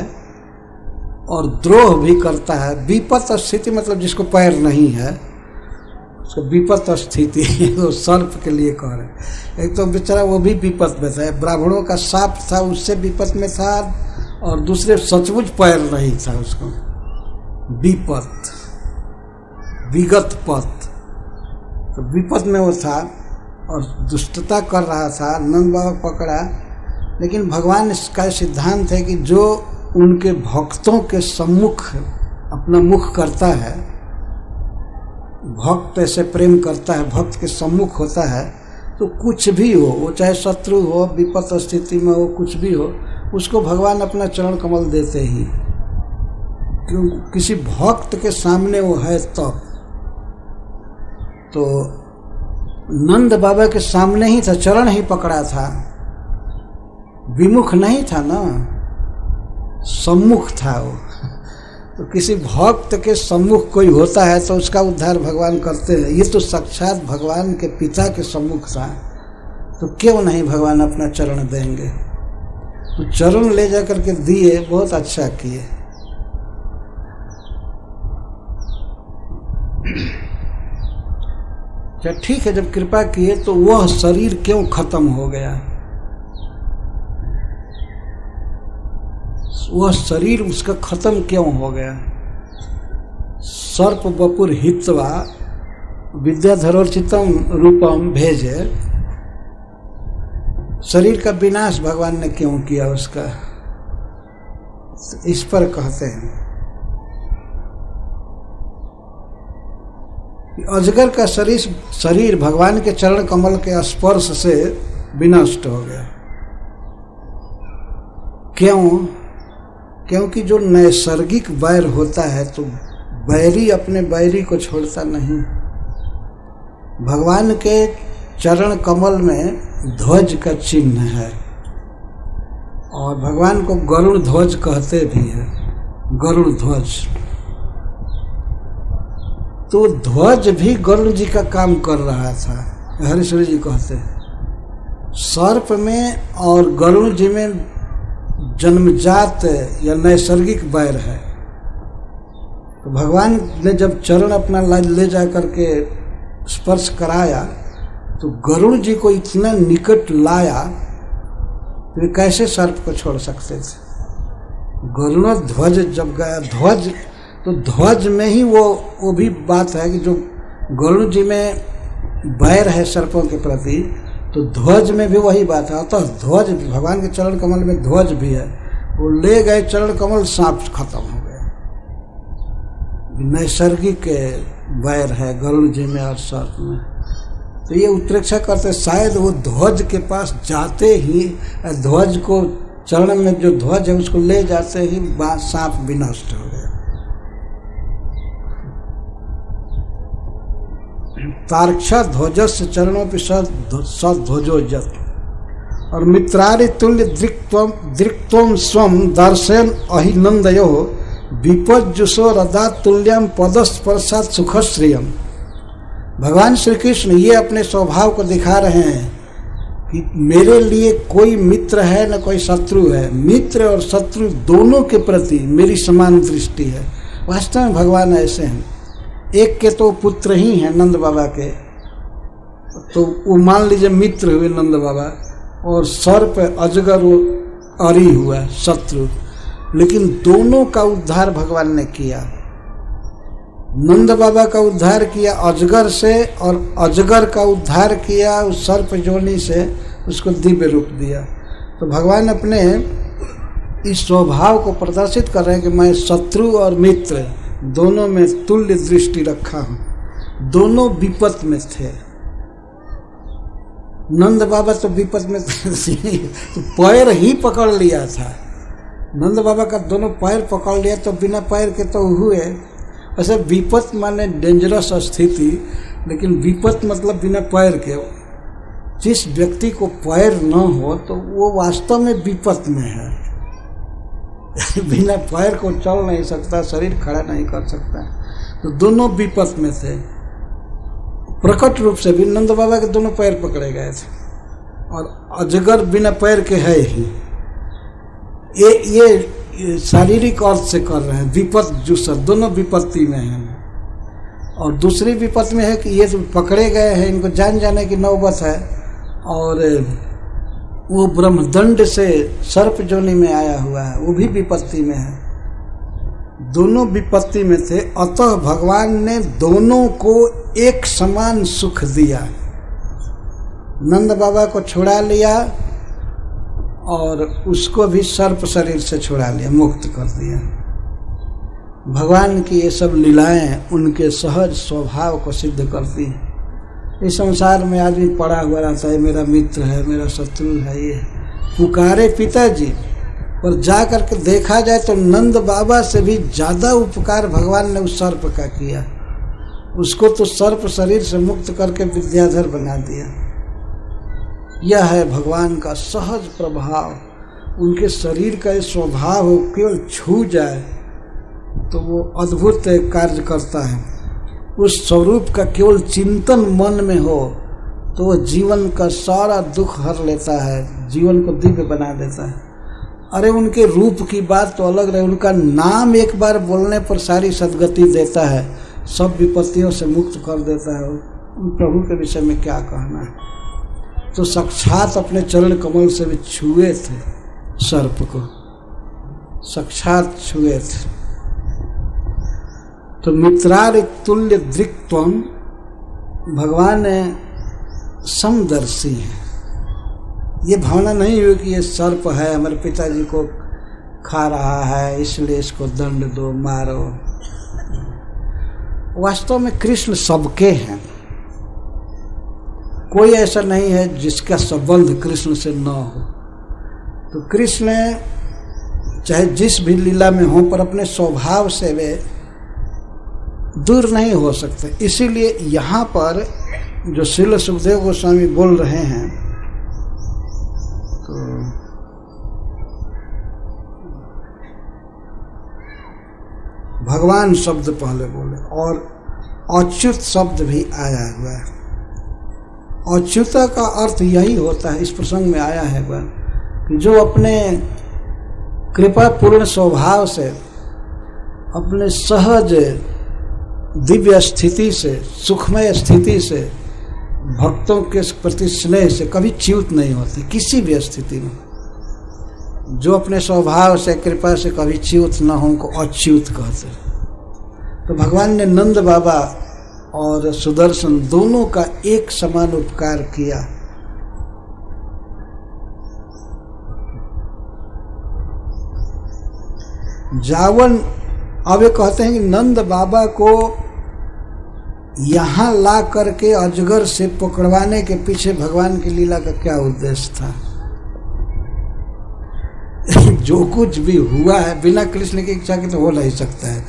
और द्रोह भी करता है। विपत स्थिति मतलब जिसको पैर नहीं है उसको विपत स्थिति वो सर्प के लिए कह रहे। एक तो बेचारा वो भी विपत में था, ब्राह्मणों का साप था उससे विपत में था, और दूसरे सचमुच पैर नहीं था उसको, विपत विगत पथ, तो विपत में वो था और दुष्टता कर रहा था। नंद बाबा पकड़ा, लेकिन भगवान इसका सिद्धांत है कि जो उनके भक्तों के सम्मुख अपना मुख करता है, भक्त ऐसे प्रेम करता है, भक्त के सम्मुख होता है, तो कुछ भी हो, वो चाहे शत्रु हो, विपत स्थिति में हो, कुछ भी हो, उसको भगवान अपना चरण कमल देते ही। क्यों? किसी भक्त के सामने वो है तब। तो नंद बाबा के सामने ही था, चरण ही पकड़ा था, विमुख नहीं था ना, सम्मुख था वो। तो किसी भक्त के सम्मुख कोई होता है तो उसका उद्धार भगवान करते हैं। ये तो साक्षात भगवान के पिता के सम्मुख था, तो क्यों नहीं भगवान अपना चरण देंगे। तो चरण ले जा करके दिए, बहुत अच्छा किए। अच्छा ठीक है, जब कृपा किए तो वह शरीर क्यों खत्म हो गया, वह शरीर उसका खत्म क्यों हो गया। सर्प बपुर हित्वा विद्याधरोचितम रूपम भेजे, शरीर का विनाश भगवान ने क्यों किया उसका, इस पर कहते हैं कि अजगर का शरीर भगवान के चरण कमल के स्पर्श से विनष्ट हो गया। क्यों? क्योंकि जो नैसर्गिक वैर होता है तो बैरी अपने बैरी को छोड़ता नहीं। भगवान के चरण कमल में ध्वज का चिन्ह है, और भगवान को गरुड़ ध्वज कहते भी हैं, गरुड़ ध्वज। तो ध्वज भी गरुड़ जी का काम कर रहा था, हरीश्वरी जी कहते हैं। सर्प में और गरुड़ जी में जन्मजात या नैसर्गिक वैर है। तो भगवान ने जब चरण अपना ले जा करके स्पर्श कराया तो गरुड़ जी को इतना निकट लाया तो वे कैसे सर्प को छोड़ सकते थे। गरुड़ ध्वज जब गया, ध्वज तो ध्वज में ही वो भी बात है कि जो गरुड़ जी में वैर है सर्पों के प्रति, तो ध्वज में भी वही बात है। तो ध्वज भगवान के चरण कमल में ध्वज भी है, वो ले गए चरण कमल, सांप खत्म हो गया। नैसर्गिक वैर है गरुड़ जी में और सर्प में। तो ये उत्प्रेक्षा करते शायद वो ध्वज के पास जाते ही, ध्वज को चरण में जो ध्वज है उसको ले जाते ही सांप विनष्ट हो गया। तारक्षा ध्वजस्य चरणों पे सध्वजोजत, और मित्रारि तुल्य दृक्त्वम स्वम दर्शयन अहिनंदयो विपज्जुषो रदा तुल्यम पदस्पर्शात सुखश्रियम। भगवान श्री कृष्ण ये अपने स्वभाव को दिखा रहे हैं कि मेरे लिए कोई मित्र है न कोई शत्रु है, मित्र और शत्रु दोनों के प्रति मेरी समान दृष्टि है। वास्तव में भगवान ऐसे हैं। एक के तो पुत्र ही हैं नंद बाबा के, तो वो मान लीजिए मित्र हुए नंद बाबा, और सर्प अजगर वो अरी हुआ शत्रु, लेकिन दोनों का उद्धार भगवान ने किया। नंद बाबा का उद्धार किया अजगर से, और अजगर का उद्धार किया उस सर्प जोनी से, उसको दिव्य रूप दिया। तो भगवान अपने इस स्वभाव को प्रदर्शित कर रहे हैं कि मैं शत्रु और मित्र दोनों में तुल्य दृष्टि रखा हूं। दोनों विपत में थे। नंद बाबा तो विपत में तो पैर ही पकड़ लिया था। नंद बाबा का दोनों पैर पकड़ लिया, तो बिना पैर के तो हुए। वैसे विपत माने डेंजरस स्थिति, लेकिन विपत मतलब बिना पैर के। जिस व्यक्ति को पैर न हो तो वो वास्तव में विपत में है। बिना पैर को चल नहीं सकता, शरीर खड़ा नहीं कर सकता। तो दोनों विपत में थे। प्रकट रूप से भी नंद बाबा के दोनों पैर पकड़े गए थे, और अजगर बिना पैर के है ही। ये शारीरिक अर्थ से कर रहे हैं। विपत जुसर दोनों विपत्ति में हैं। और दूसरी विपत्ति में है कि ये तो पकड़े गए हैं, इनको जान जाने की नौबत है, और वो ब्रह्मदंड से सर्प जोनि में आया हुआ है, वो भी विपत्ति में है। दोनों विपत्ति में थे, अतः भगवान ने दोनों को एक समान सुख दिया। नंद बाबा को छुड़ा लिया और उसको भी सर्प शरीर से छुड़ा लिया, मुक्त कर दिया। भगवान की ये सब लीलाएं उनके सहज स्वभाव को सिद्ध करती हैं। इस संसार में आदमी पड़ा हुआ रहता है, मेरा मित्र है, मेरा शत्रु है, ये पुकारे पिताजी, पर जा करके देखा जाए तो नंद बाबा से भी ज्यादा उपकार भगवान ने उस सर्प का किया। उसको तो सर्प शरीर से मुक्त करके विद्याधर बना दिया। यह है भगवान का सहज प्रभाव। उनके शरीर का ये स्वभाव हो, केवल छू जाए तो वो अद्भुत कार्य करता है। उस स्वरूप का केवल चिंतन मन में हो तो वह जीवन का सारा दुख हर लेता है, जीवन को दिव्य बना देता है। अरे उनके रूप की बात तो अलग रहे, उनका नाम एक बार बोलने पर सारी सद्गति देता है, सब विपत्तियों से मुक्त कर देता है। उन प्रभु के विषय में क्या कहना है। तो साक्षात अपने चरण कमल से भी छुए थे सर्प को, साक्षात छुए थे। तो मित्रार तुल्य दृक्त्वम, भगवान समदर्शी है। ये भावना नहीं हुई कि ये सर्प है, हमारे पिताजी को खा रहा है इसलिए इसको दंड दो, मारो। वास्तव में कृष्ण सबके हैं। कोई ऐसा नहीं है जिसका संबंध कृष्ण से न हो। तो कृष्ण चाहे जिस भी लीला में हो, पर अपने स्वभाव से वे दूर नहीं हो सकते। इसीलिए यहाँ पर जो श्रील सुखदेव गोस्वामी बोल रहे हैं, तो भगवान शब्द पहले बोले और अच्युत शब्द भी आया हुआ है। अच्युता का अर्थ यही होता है, इस प्रसंग में आया है वह कि जो अपने कृपा पूर्ण स्वभाव से, अपने सहज दिव्य स्थिति से, सुखमय स्थिति से, भक्तों के प्रति स्नेह से कभी च्युत नहीं होते। किसी भी स्थिति में जो अपने स्वभाव से, कृपा से कभी च्युत न हो, उनको अच्युत कहते। तो भगवान ने नंद बाबा और सुदर्शन दोनों का एक समान उपकार किया। जावन, अब ये कहते हैं कि नंद बाबा को यहाँ ला करके अजगर से पकड़वाने के पीछे भगवान की लीला का क्या उद्देश्य था। जो कुछ भी हुआ है बिना कृष्ण की इच्छा के तो हो नहीं सकता है,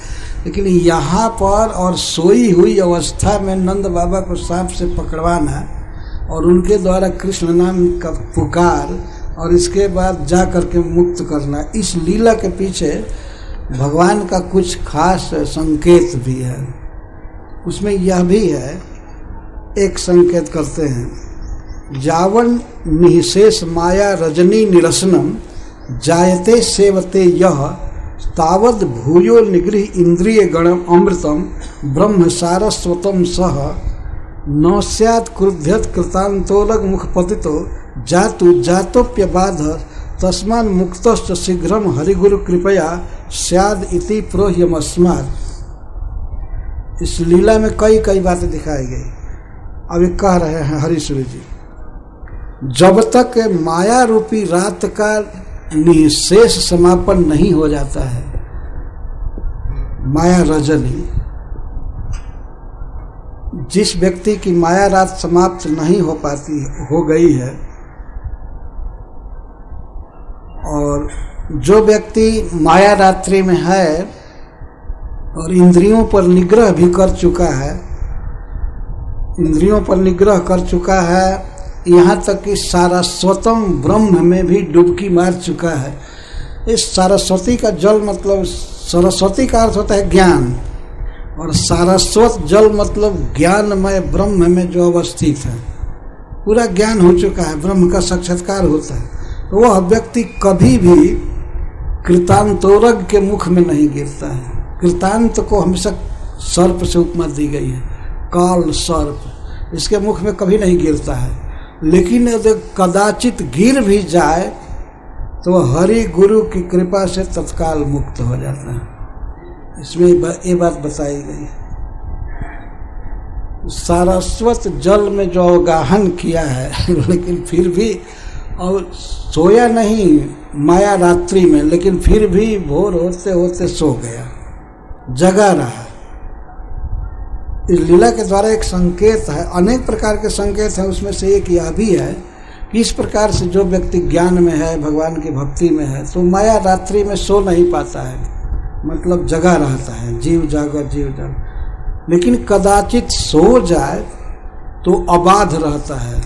लेकिन यहाँ पर और सोई हुई अवस्था में नंद बाबा को सांप से पकड़वाना और उनके द्वारा कृष्ण नाम का पुकार और इसके बाद जा करके मुक्त करना, इस लीला के पीछे भगवान का कुछ खास संकेत भी है। उसमें यह भी है, एक संकेत करते हैं, जावन निःशेष माया रजनी निरसनम जायते सेवते यह तावद भूयो निगृह इंद्रिय गणम अमृतम ब्रह्म सारस्वतम सह न स्यात् क्रुध्यत कृतांतोलग मुखपतितो जातु जातोप्यबाध तस्मान मुक्तश्च शीघ्रम हरिगुरु कृपया स्याद इति प्रोह्यमस्मात्। इस लीला में कई कई बातें दिखाई गई। अब ये कह रहे हैं हरीश्वरी जी, जब तक माया रूपी रात का निशेष समापन नहीं हो जाता है, माया रजनी, जिस व्यक्ति की माया रात समाप्त नहीं हो पाती, हो गई है, और जो व्यक्ति माया रात्रि में है और इंद्रियों पर निग्रह भी कर चुका है, इंद्रियों पर निग्रह कर चुका है, यहाँ तक कि सारस्वतम ब्रह्म में भी डुबकी मार चुका है। इस सारस्वती का जल मतलब, सरस्वती का अर्थ होता है ज्ञान, और सारस्वत जल मतलब ज्ञानमय ब्रह्म में जो अवस्थित है, पूरा ज्ञान हो चुका है, ब्रह्म का साक्षात्कार होता है, तो वह व्यक्ति कभी भी कृतांतोरग के मुख में नहीं गिरता है। कृतांत को हमेशा सर्प से उपमा दी गई है, काल सर्प, इसके मुख में कभी नहीं गिरता है। लेकिन यदि कदाचित गिर भी जाए तो हरि गुरु की कृपा से तत्काल मुक्त हो जाता है। इसमें ये बात बताई गई है। सारस्वत जल में जो अवगाहन किया है लेकिन फिर भी, और सोया नहीं माया रात्रि में, लेकिन फिर भी भोर होते होते सो गया, जगा रहा। इस लीला के द्वारा एक संकेत है, अनेक प्रकार के संकेत हैं, उसमें से एक यह भी है कि इस प्रकार से जो व्यक्ति ज्ञान में है, भगवान की भक्ति में है, तो माया रात्रि में सो नहीं पाता है, मतलब जगा रहता है, जीव जागर। लेकिन कदाचित सो जाए तो अबाध रहता है,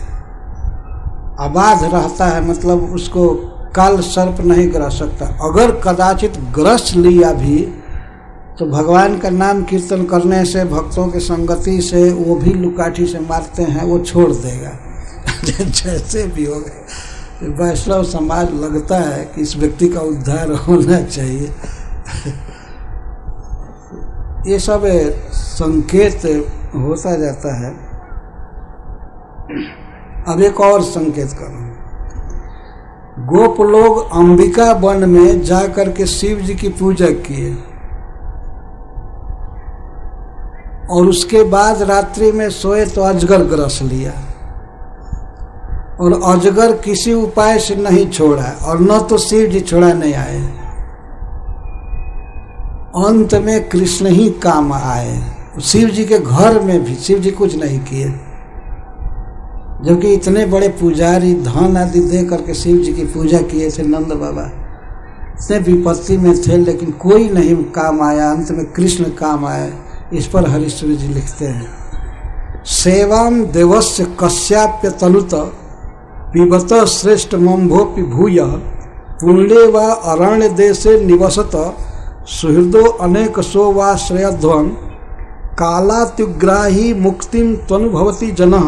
अबाध रहता है, मतलब उसको काल सर्प नहीं ग्रह सकता। अगर कदाचित ग्रस लिया भी तो भगवान का नाम कीर्तन करने से, भक्तों की संगति से, वो भी लुकाठी से मारते हैं, वो छोड़ देगा जैसे भी हो गए। वैष्णव समाज लगता है कि इस व्यक्ति का उद्धार होना चाहिए। ये सब संकेत होता जाता है। अब एक और संकेत करूं, गोप लोग अंबिका वन में जाकर के शिव जी की पूजा किए, और उसके बाद रात्रि में सोए तो अजगर ग्रस लिया, और अजगर किसी उपाय से नहीं छोड़ा, और न तो शिव जी छोड़ाने आए। अंत में कृष्ण ही काम आए। शिव जी के घर में भी शिव जी कुछ नहीं किए, जबकि इतने बड़े पुजारी धन आदि दे करके शिव जी की पूजा किए थे नंद बाबा, इतने विपत्ति में थे, लेकिन कोई नहीं काम आया। अंत में कृष्ण काम आए। इस पर हरीश्वरी जी लिखते हैं, सेवाम देवस्य कश्याप्य तनुत पिबत श्रेष्ठ मम्भोपि भूय पुण्ये वा अरण्य देशे निवसत सुहृदो अनेक सो वा श्रेयध्वन कालात्युग्राही मुक्तिम त्वनुभवति जनः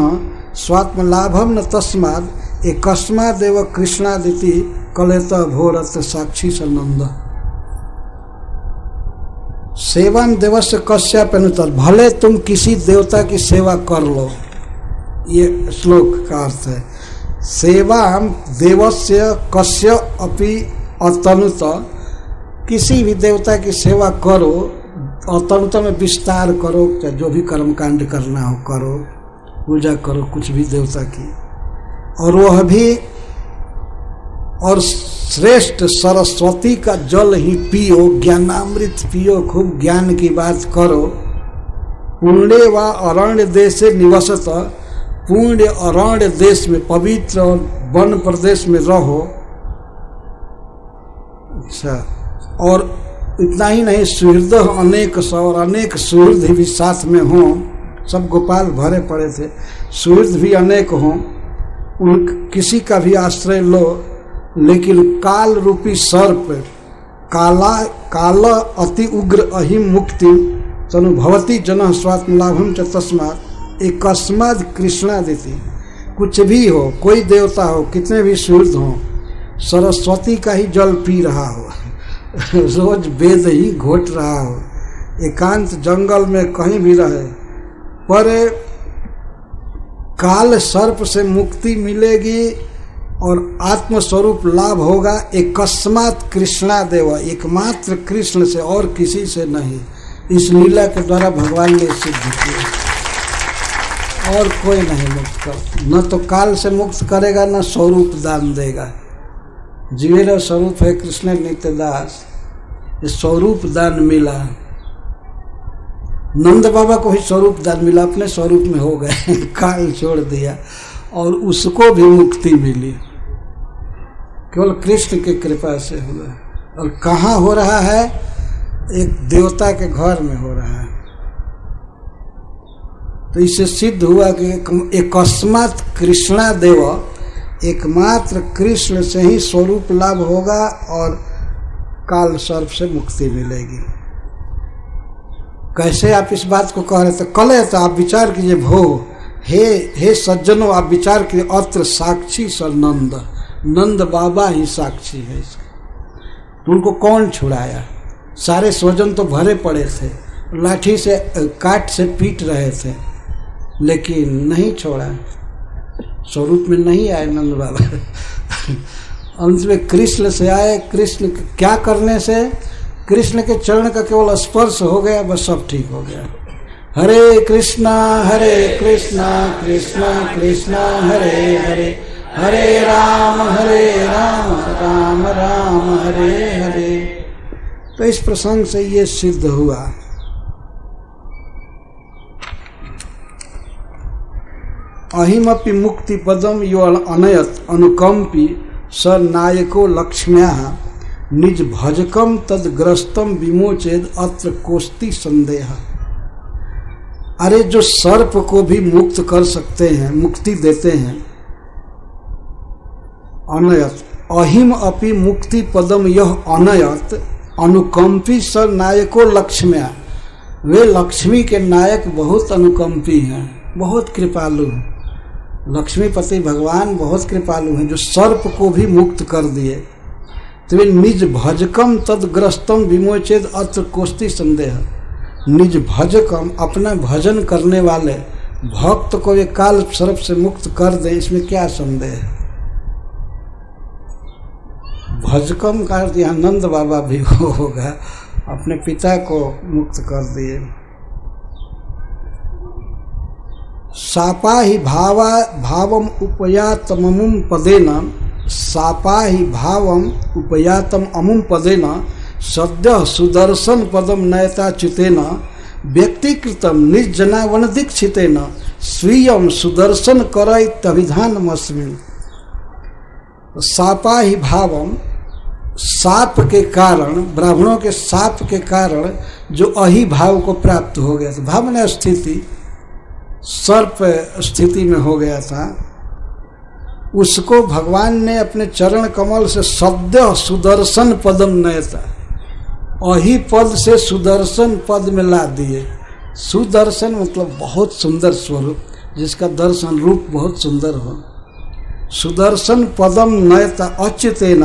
स्वात्मलाभम न तस्माद एकस्मादेव कृष्णादिति कलेत भोरत साक्षी सनंद। सेवान देवस्य कश्यपेनुतर, भले तुम किसी देवता की सेवा कर लो, ये श्लोक का अर्थ है। सेवाम देवस्य कश्य अपि अतनुत, किसी भी देवता की सेवा करो, अतनुत में विस्तार करो, चाहे जो भी कर्मकांड करना हो करो, पूजा करो कुछ भी देवता की, और वह भी, और श्रेष्ठ सरस्वती का जल ही पियो, ज्ञानामृत पियो, खूब ज्ञान की बात करो। पुण्य व अरण्य देश से निवसत, पुण्य अरण्य देश में, पवित्र और वन प्रदेश में रहो। अच्छा, और इतना ही नहीं, सुहृद अनेक सौ, और अनेक सुहृद भी साथ में हों। सब गोपाल भरे पड़े थे, सुहृद भी अनेक हों, उन किसी का भी आश्रय लो, लेकिन काल रूपी सर्प, काल अति उग्र अहिम मुक्ति तनुभवती जन स्वात्मलाभम च तस्मात् एकस्माद कृष्णादिति। कुछ भी हो, कोई देवता हो, कितने भी सुहृद हो, सरस्वती का ही जल पी रहा हो, रोज वेद ही घोट रहा हो, एकांत जंगल में कहीं भी रहे, पर काल सर्प से मुक्ति मिलेगी और आत्मस्वरूप लाभ होगा। एकस्मात् कृष्णादेव, एकमात्र कृष्ण से और किसी से नहीं। इस लीला के द्वारा भगवान ने सिद्ध किया, और कोई नहीं मुक्त कर, न तो काल से मुक्त करेगा न स्वरूप दान देगा। जीवेरा स्वरूप है कृष्ण नित्य दास, ये स्वरूप दान मिला। नंद बाबा को ही स्वरूप दान मिला, अपने स्वरूप में हो गए, काल छोड़ दिया और उसको भी मुक्ति मिली, केवल कृष्ण की कृपा से हुआ। और कहाँ हो रहा है? एक देवता के घर में हो रहा है। तो इससे सिद्ध हुआ कि अकस्मात कृष्णा देव, एकमात्र कृष्ण से ही स्वरूप लाभ होगा और काल सर्प से मुक्ति मिलेगी। कैसे आप इस बात को कह रहे थे? कल तो आप विचार कीजिए भो, हे सज्जनों, आप विचार कीजिए। अत्र साक्षी सर नंद, नंद बाबा ही साक्षी है इसका। उनको कौन छुड़ाया? सारे स्वजन तो भरे पड़े थे, लाठी से काट से पीट रहे थे, लेकिन नहीं छोड़ा, स्वरूप में नहीं आए नंद बाबा। अंत में कृष्ण से आए। कृष्ण क्या करने से? कृष्ण के चरण का केवल स्पर्श हो गया, बस सब ठीक हो गया। हरे कृष्णा कृष्णा कृष्णा हरे हरे, हरे राम राम राम हरे हरे। तो इस प्रसंग से ये सिद्ध हुआ। अहिमपि मुक्ति पदम यो अनयत अनुकंपी स नायको लक्ष्म्या निज भजकम तदग्रस्तम विमोचेद अत्र कोस्ति संदेह। अरे जो सर्प को भी मुक्त कर सकते हैं, मुक्ति देते हैं, अनयत अहिम अपि मुक्ति पदम यह अनयत अनुकंपी स नायको लक्ष्म्या, वे लक्ष्मी के नायक बहुत अनुकंपी हैं, बहुत कृपालु हैं। लक्ष्मीपति भगवान बहुत कृपालु हैं, जो सर्प को भी मुक्त कर दिए। तो वे निज भजकम तदग्रस्तम विमोचेद अत्र कोस्ति संदेह। निज भजकम, अपना भजन करने वाले भक्त को वे काल सर्प से मुक्त कर दे, इसमें क्या संदेह है? भजकम का अर्थ यहाँ नंद बाबा भी होगा, अपने पिता को मुक्त कर दिए। सापा ही भावम उपयातममुम पदेन, सापा ही भावम उपयातम अमुम पदेन सद्य सुदर्शन पदम नयता चितेन व्यक्तिकृतम निर्जनावन दीक्षितेन स्वीयम सुदर्शन करैत्यभिधानमस्मिन्। सापा ही भावम, साप के कारण, ब्राह्मणों के साप के कारण जो अहि भाव को प्राप्त हो गया था, भाव माने स्थिति, सर्प स्थिति में हो गया था, उसको भगवान ने अपने चरण कमल से सद्य सुदर्शन पदम नयता, अहि पद से सुदर्शन पद में ला दिए। सुदर्शन मतलब बहुत सुंदर स्वरूप, जिसका दर्शन रूप बहुत सुंदर हो। सुदर्शन पदम नयता अच्युतेन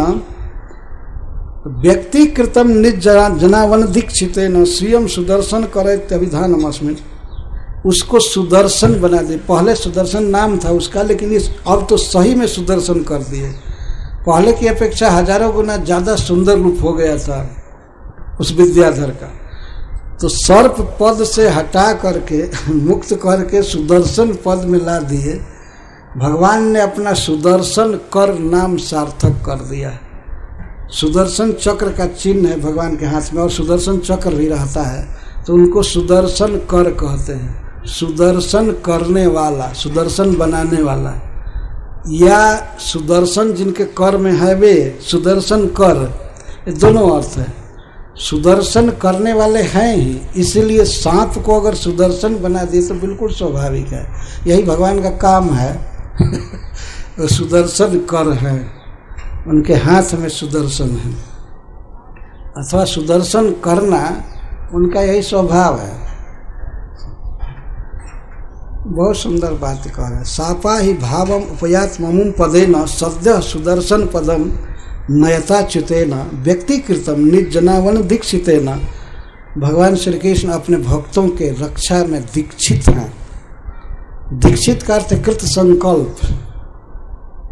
व्यक्तिकृतम निर्जनावन दीक्षितेन स्वयं सुदर्शन करैत्यभिधानमस्मिन्। उसको सुदर्शन बना दिए। पहले सुदर्शन नाम था उसका, लेकिन अब तो सही में सुदर्शन कर दिए। पहले की अपेक्षा हजारों गुना ज्यादा सुंदर रूप हो गया था उस विद्याधर का। तो सर्प पद से हटा करके, मुक्त करके सुदर्शन पद में ला दिए। भगवान ने अपना सुदर्शन कर नाम सार्थक कर दिया। सुदर्शन चक्र का चिन्ह है भगवान के हाथ में, और सुदर्शन चक्र भी रहता है, तो उनको सुदर्शन कर कहते हैं। सुदर्शन करने वाला, सुदर्शन बनाने वाला, या सुदर्शन जिनके कर में है वे सुदर्शन कर, ये दोनों अर्थ है। सुदर्शन करने वाले हैं ही, इसीलिए सांप को अगर सुदर्शन बना दिए तो बिल्कुल स्वाभाविक है, यही भगवान का काम है। सुदर्शन कर है, उनके हाथ में सुदर्शन है, अथवा सुदर्शन करना उनका यही स्वभाव है। बहुत सुंदर बात कह रहे हैं। सापा ही भावम उपयात्ममुम पदेन सद्य सुदर्शन पदम नयता चितेन व्यक्तिकृतम निर्जनावन दीक्षितेन। भगवान श्री कृष्ण अपने भक्तों के रक्षा में दीक्षित हैं। दीक्षित का अर्थ कृत संकल्प।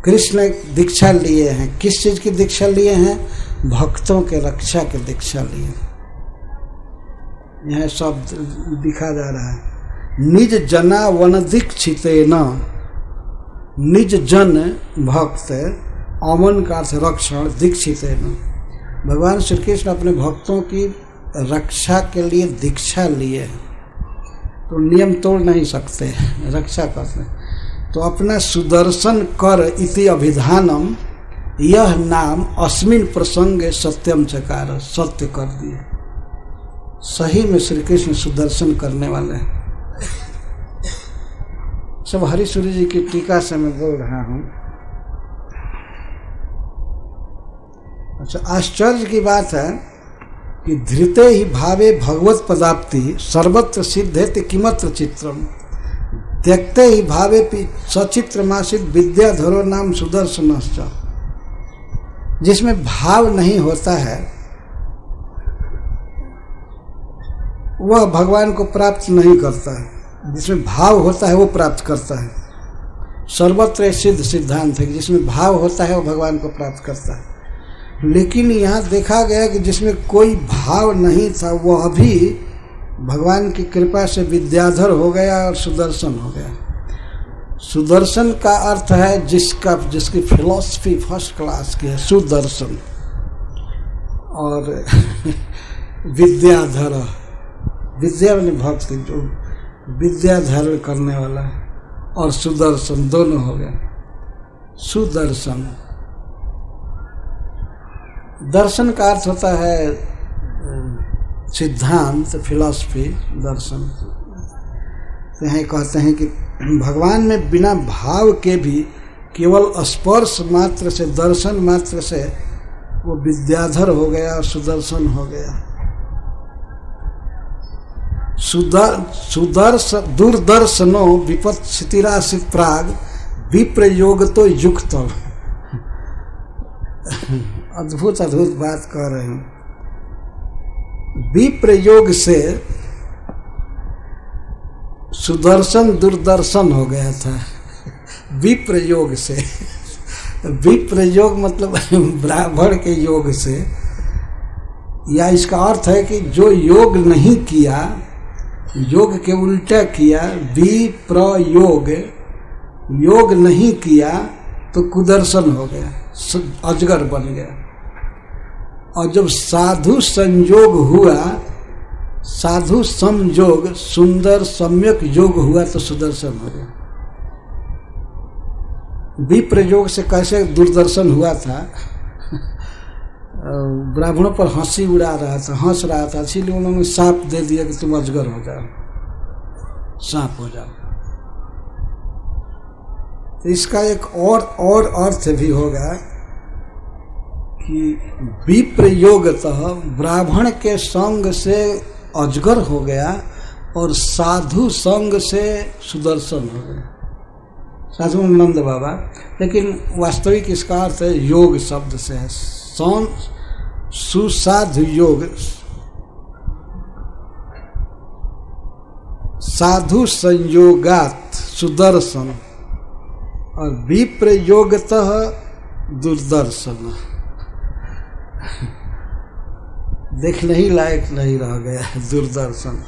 कृष्ण दीक्षा लिए हैं। किस चीज की दीक्षा लिए हैं? भक्तों के रक्षा की दीक्षा लिए। यह शब्द दिखा जा रहा है। निज जना वन दीक्षितेन, निज जन भक्त, अमन का अर्थ रक्षण, दीक्षितेन, भगवान श्री कृष्ण अपने भक्तों की रक्षा के लिए दीक्षा लिए, तो नियम तोड़ नहीं सकते, रक्षा करते। तो अपना सुदर्शन कर इति अभिधानम, यह नाम अस्मिन प्रसंगे सत्यम चकार, सत्य कर दिए। सही में श्री कृष्ण सुदर्शन करने वाले हैं। सब हरिसूरी जी की टीका से मैं बोल रहा हूं। अच्छा, आश्चर्य की बात है कि धृते ही भावे भगवत पदाप्ति सर्वत्र सिद्धेति किमत्र चित्रम, त्यक्ते ही भावे सचित्रमासित विद्याधरो नाम सुदर्शनश्च। जिसमें भाव नहीं होता है वह भगवान को प्राप्त नहीं करता है, जिसमें भाव होता है वो प्राप्त करता है। सर्वत्र सिद्ध सिद्धांत है कि जिसमें भाव होता है वो भगवान को प्राप्त करता है। लेकिन यहाँ देखा गया कि जिसमें कोई भाव नहीं था वह भी भगवान की कृपा से विद्याधर हो गया और सुदर्शन हो गया। सुदर्शन का अर्थ है जिसकी फिलॉसफी फर्स्ट क्लास की है, सुदर्शन। और विद्याधर, विद्या में भक्ति, जो विद्या धारण करने वाला है, और सुदर्शन दोनों हो गए। सुदर्शन, दर्शन का अर्थ होता है सिद्धांत, फिलॉसफी, दर्शन। तो यहाँ कहते हैं कि भगवान में बिना भाव के भी केवल स्पर्श मात्र से, दर्शन मात्र से वो विद्याधर हो गया और सुदर्शन हो गया। दूरदर्शनो विपत्सितिरासित प्राग विप्रयोग तो युक्त। अद्भुत अद्भुत बात कह रहे हैं। विप्रयोग से सुदर्शन दूरदर्शन हो गया था। विप्रयोग से, विप्रयोग मतलब ब्राह्मण के योग से, या इसका अर्थ है कि जो योग नहीं किया, योग के उल्टा किया, विप्रयोग, योग नहीं किया तो कुदर्शन हो गया, अजगर बन गया। और जब साधु संयोग हुआ, साधु समयोग, सुंदर सम्यक योग हुआ तो सुदर्शन हो गया। विप्रयोग से कैसे दूरदर्शन हुआ था, ब्राह्मणों पर हंसी उड़ा रहा था, हंस रहा था, इसीलिए उन्होंने सांप दे दिया कि तुम अजगर हो जाओ, सांप हो जाओ। तो इसका एक और अर्थ भी होगा कि विप्रयोगतः ब्राह्मण के संग से अजगर हो गया और साधु संग से सुदर्शन हो गया, साधु नंद बाबा। लेकिन वास्तविक इसका अर्थ है योग शब्द से है, सुसाधु योग, साधु संयोगात सुदर्शन, और विप्रयोगतः दुर्दर्शन। देखने ही लायक नहीं रह गया दुर्दर्शन।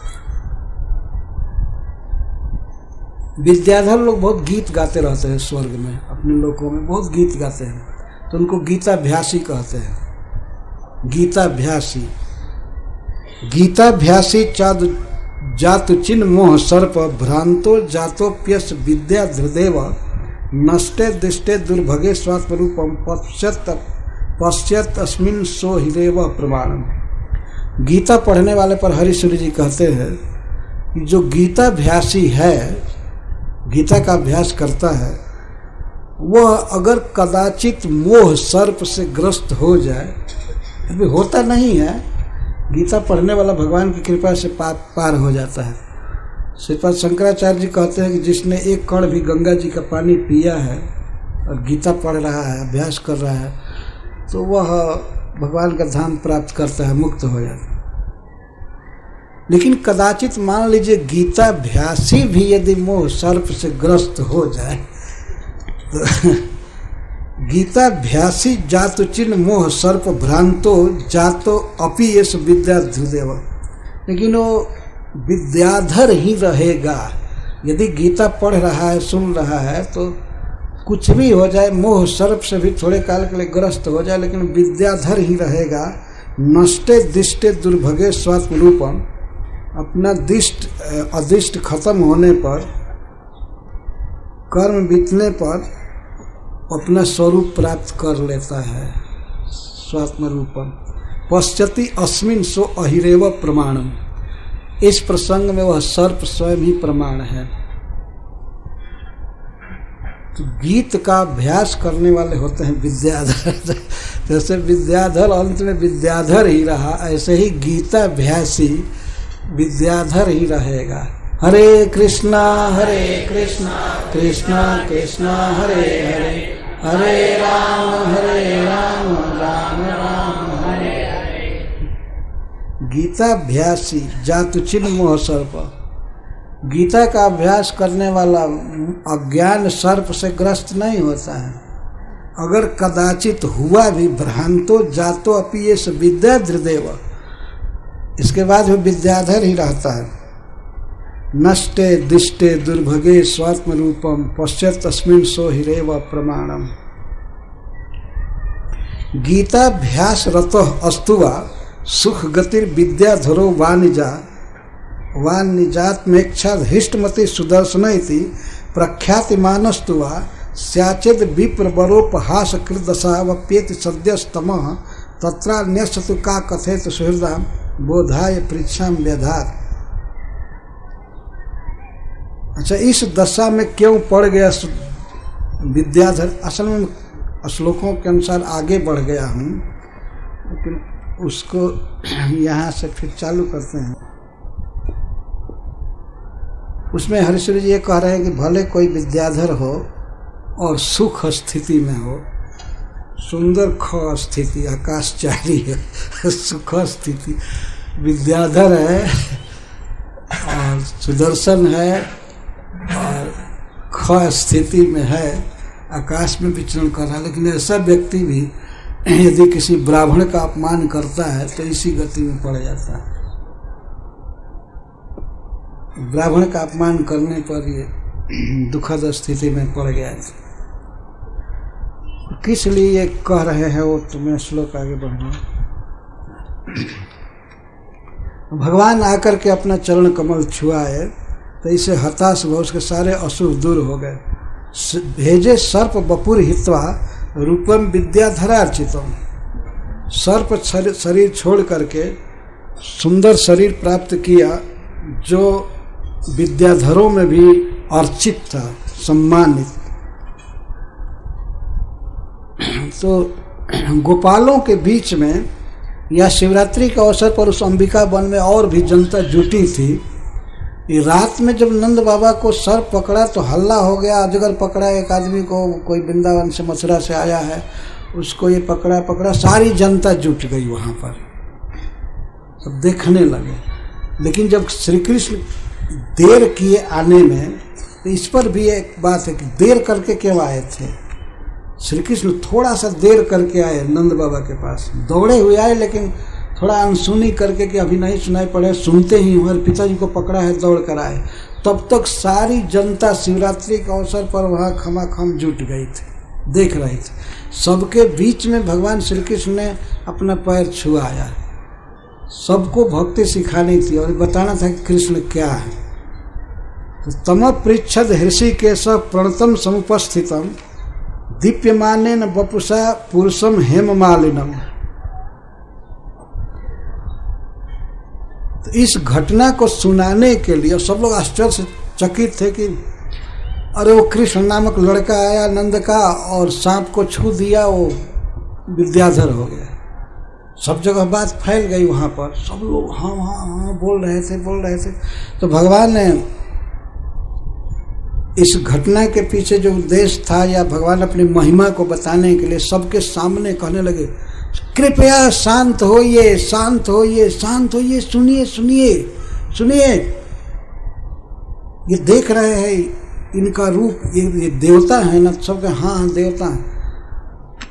विद्याधर लोग बहुत गीत गाते रहते हैं स्वर्ग में, अपने लोकों में बहुत गीत गाते हैं, तो उनको गीताभ्यासी कहते हैं। गीताभ्यासी, गीताभ्यासी चादु जातु चिन्ह मोह सर्प भ्रांतो जातोप्यस विद्या ध्रुदेव नष्टे दृष्टे दुर्भगे स्वात्मरूपम पश्यत अस्मिन् सो हिदेव प्रमाणम। गीता पढ़ने वाले पर हरिसूरी जी कहते हैं कि जो गीताभ्यासी है, गीता का अभ्यास करता है, वह अगर कदाचित मोह सर्प से ग्रस्त हो जाए, अभी होता नहीं है, गीता पढ़ने वाला भगवान की कृपा से पार हो जाता है। श्रीपाद शंकराचार्य जी कहते हैं कि जिसने एक कण भी गंगा जी का पानी पिया है और गीता पढ़ रहा है, अभ्यास कर रहा है, तो वह भगवान का धाम प्राप्त करता है, मुक्त हो जाता है। लेकिन कदाचित मान लीजिए गीताभ्यासी भी यदि मोह सर्प से ग्रस्त हो जाए, तो गीताभ्यासी जातु चिन्ह मोह सर्प भ्रांतो जातो अपि यश विद्या ध्रुदेव। लेकिन वो विद्याधर ही रहेगा। यदि गीता पढ़ रहा है, सुन रहा है, तो कुछ भी हो जाए, मोह सर्प से भी थोड़े काल के लिए ग्रस्त हो जाए, लेकिन विद्याधर ही रहेगा। नष्टे दिष्टे दुर्भगे स्वात्म रूपम, अपना दिष्ट अदिष्ट खत्म होने पर, कर्म बीतने पर अपना स्वरूप प्राप्त कर लेता है। स्वात्म रूपम पश्यति अस्मिन् सो अहिरेव प्रमाणम, इस प्रसंग में वह सर्प स्वयं ही प्रमाण है। तो गीत का अभ्यास करने वाले होते हैं विद्याधर। जैसे विद्याधर अंत में विद्याधर ही रहा, ऐसे ही गीताभ्यासी विद्याधर ही रहेगा। हरे कृष्णा कृष्णा कृष्णा हरे हरे, हरे राम राम राम हरे हरे। गीताभ्यासी जातुचिन मोह सर्प, गीता का अभ्यास करने वाला अज्ञान सर्प से ग्रस्त नहीं होता है। अगर कदाचित हुआ भी भ्रांतो जातो अपि ये विद्या धृदेव, इसके बाद भी विद्याधर ही रहता है। नष्टे दिष्टे दुर्भगे स्वात्म रूपम पश्यत तस्मिन् सो हिरेव प्रमाणम। गीताभ्यास रतः अस्तुवा सुख गतिर विद्याधरो वानिजात्मेक्षा हिष्टमति सुदर्शन इति प्रख्यातिमानस्तुवा स्याचेद विप्रवरोपहास कृदशा वप्येति सद्यस्तमः तत्रान्यस्तु का कथेत सुहृदाम बोधाय पृच्छाम व्यधात। अच्छा, इस दशा में क्यों पड़ गया विद्याधर? असल में श्लोकों के अनुसार आगे बढ़ गया हूँ, लेकिन उसको यहाँ से फिर चालू करते हैं। उसमें हरिश्वरी जी ये कह रहे हैं कि भले कोई विद्याधर हो और सुख स्थिति में हो, सुंदर ख स्थिति आकाशचारी है, सुख स्थिति विद्याधर है और सुदर्शन है और ख स्थिति में है, आकाश में विचरण कर रहा है। लेकिन ऐसा व्यक्ति भी यदि किसी ब्राह्मण का अपमान करता है तो इसी गति में पड़ जाता है। ब्राह्मण का अपमान करने पर ये दुखद स्थिति में पड़ गया। किस लिए ये कह रहे हैं वो तुम्हें श्लोक आगे बढ़ना। भगवान आकर के अपना चरण कमल छुआए तो इसे हताश हुआ, उसके सारे अशुभ दूर हो गए। भेजे सर्प बपुर हित्वा रूपम विद्याधरार्चितम, सर्प शरीर छोड़ करके सुंदर शरीर प्राप्त किया जो विद्याधरों में भी अर्चित था, सम्मानित। तो गोपालों के बीच में या शिवरात्रि के अवसर पर उस अंबिका वन में और भी जनता जुटी थी। रात में जब नंद बाबा को सर्प पकड़ा तो हल्ला हो गया, अजगर पकड़ा एक आदमी को, कोई वृंदावन से मथुरा से आया है, उसको ये पकड़ा, सारी जनता जुट गई वहाँ पर, सब देखने लगे। लेकिन जब श्री कृष्ण देर किए आने में, तो इस पर भी एक बात है कि देर करके क्यों आए थे। श्री कृष्ण थोड़ा सा देर करके आए नंद बाबा के पास, दौड़े हुए आए लेकिन थोड़ा अनसुनी करके कि अभी नहीं सुनाई पड़े, सुनते ही हमारे पिताजी को पकड़ा है, दौड़ कर आए। तब तक सारी जनता शिवरात्रि के अवसर पर वहाँ खमाखम जुट गई थी, देख रही थी। सबके बीच में भगवान श्री कृष्ण ने अपना पैर छुआया, सबको भक्ति सिखानी थी और बताना था कि कृष्ण क्या है। तो तम पृच्छद हृषिकेश प्रणतम समुपस्थितम दीप्यमानेन वपुषा पुरुषम हेममालिनम। तो इस घटना को सुनाने के लिए सब लोग आश्चर्य से चकित थे कि अरे वो कृष्ण नामक लड़का आया नंद का और सांप को छू दिया, वो विद्याधर हो गया। सब जगह बात फैल गई वहाँ पर, सब लोग हाँ हाँ हाँ बोल रहे थे। तो भगवान ने इस घटना के पीछे जो उद्देश्य था या भगवान अपनी महिमा को बताने के लिए सबके सामने कहने लगे, कृपया शांत होइए, सुनिए। ये देख रहे हैं इनका रूप, ये देवता है ना। सबके हाँ देवता है।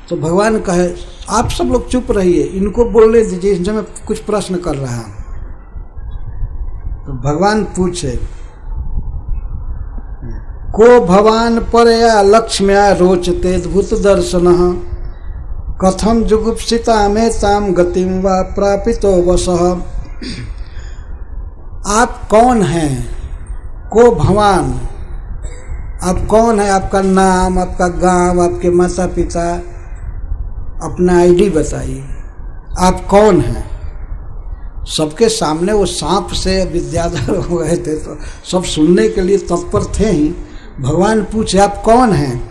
तो भगवान कहे आप सब लोग चुप रहिए, इनको बोलने दीजिए, इनसे मैं कुछ प्रश्न कर रहा हूँ। तो भगवान पूछे, को भवान परया लक्ष्म्या रोचते अद्भुत दर्शन कथम जुगुप्सिता में ताम गतिम वा प्रापितो वसः। आप कौन हैं? को भवान, आप कौन है? आपका नाम, आपका गांव, आपके माता पिता, अपना आईडी बताइए, आप कौन हैं? सबके सामने वो सांप से विद्याधर हो गए थे तो सब सुनने के लिए तत्पर थे ही। भगवान पूछे, आप कौन हैं?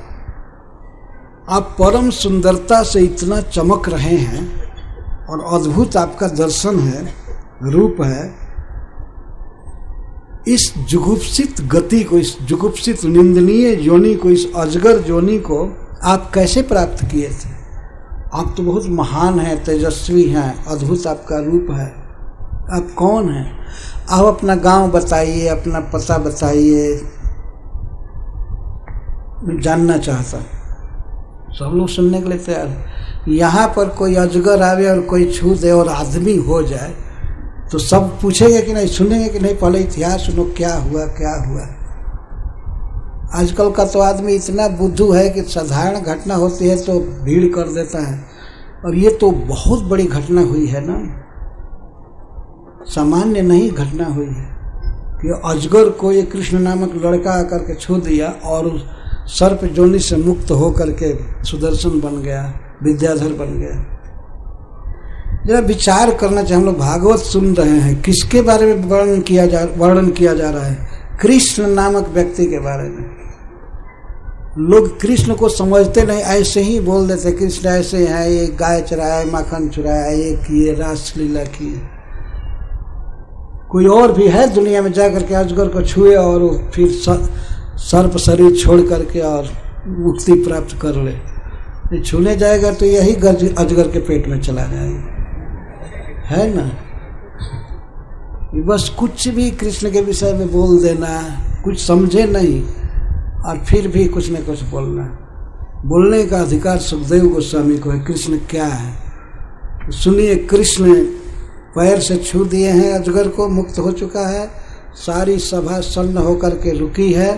आप परम सुंदरता से इतना चमक रहे हैं और अद्भुत आपका दर्शन है, रूप है। इस जुगुप्सित गति को, इस जुगुप्सित निंदनीय योनि को, इस अजगर योनि को आप कैसे प्राप्त किए थे? आप तो बहुत महान हैं, तेजस्वी हैं, अद्भुत आपका रूप है। आप कौन हैं? आप अपना गांव बताइए, अपना पता बताइए, मैं जानना चाहता हूँ। सब लोग सुनने के लिए तैयार है। यहाँ पर कोई अजगर आवे और कोई छू दे और आदमी हो जाए तो सब पूछेंगे कि नहीं, सुनेंगे कि नहीं, पहले इतिहास सुनो, क्या हुआ क्या हुआ। आजकल का तो आदमी इतना बुद्धू है कि साधारण घटना होती है तो भीड़ कर देता है, और ये तो बहुत बड़ी घटना हुई है ना, सामान्य नहीं घटना हुई है कि अजगर को ये कृष्ण नामक लड़का आकर के छू दिया और सर्प जोनि से मुक्त होकर के सुदर्शन बन गया, विद्याधर बन गया। जरा विचार करना चाहिए। हम लोग भागवत सुन रहे हैं, किसके बारे में वर्णन किया जा रहा है? कृष्ण नामक व्यक्ति के बारे में। लोग कृष्ण को समझते नहीं, ऐसे ही बोल देते कृष्ण ऐसे हैं, ये गाय चराया, माखन चुराया, ये किए, रासलीला किए। कोई और भी है दुनिया में जाकर के अजगर को छुए और फिर सर्प शरीर छोड़ करके और मुक्ति प्राप्त कर ले? छूने जाएगा तो यही अजगर के पेट में चला जाएगा, है ना। बस कुछ भी कृष्ण के विषय में बोल देना, कुछ समझे नहीं और फिर भी कुछ न कुछ बोलना। बोलने का अधिकार सुखदेव गोस्वामी को है। कृष्ण क्या है सुनिए। कृष्ण पैर से छू दिए हैं अजगर को, मुक्त हो चुका है, सारी सभा सन्न होकर के रुकी है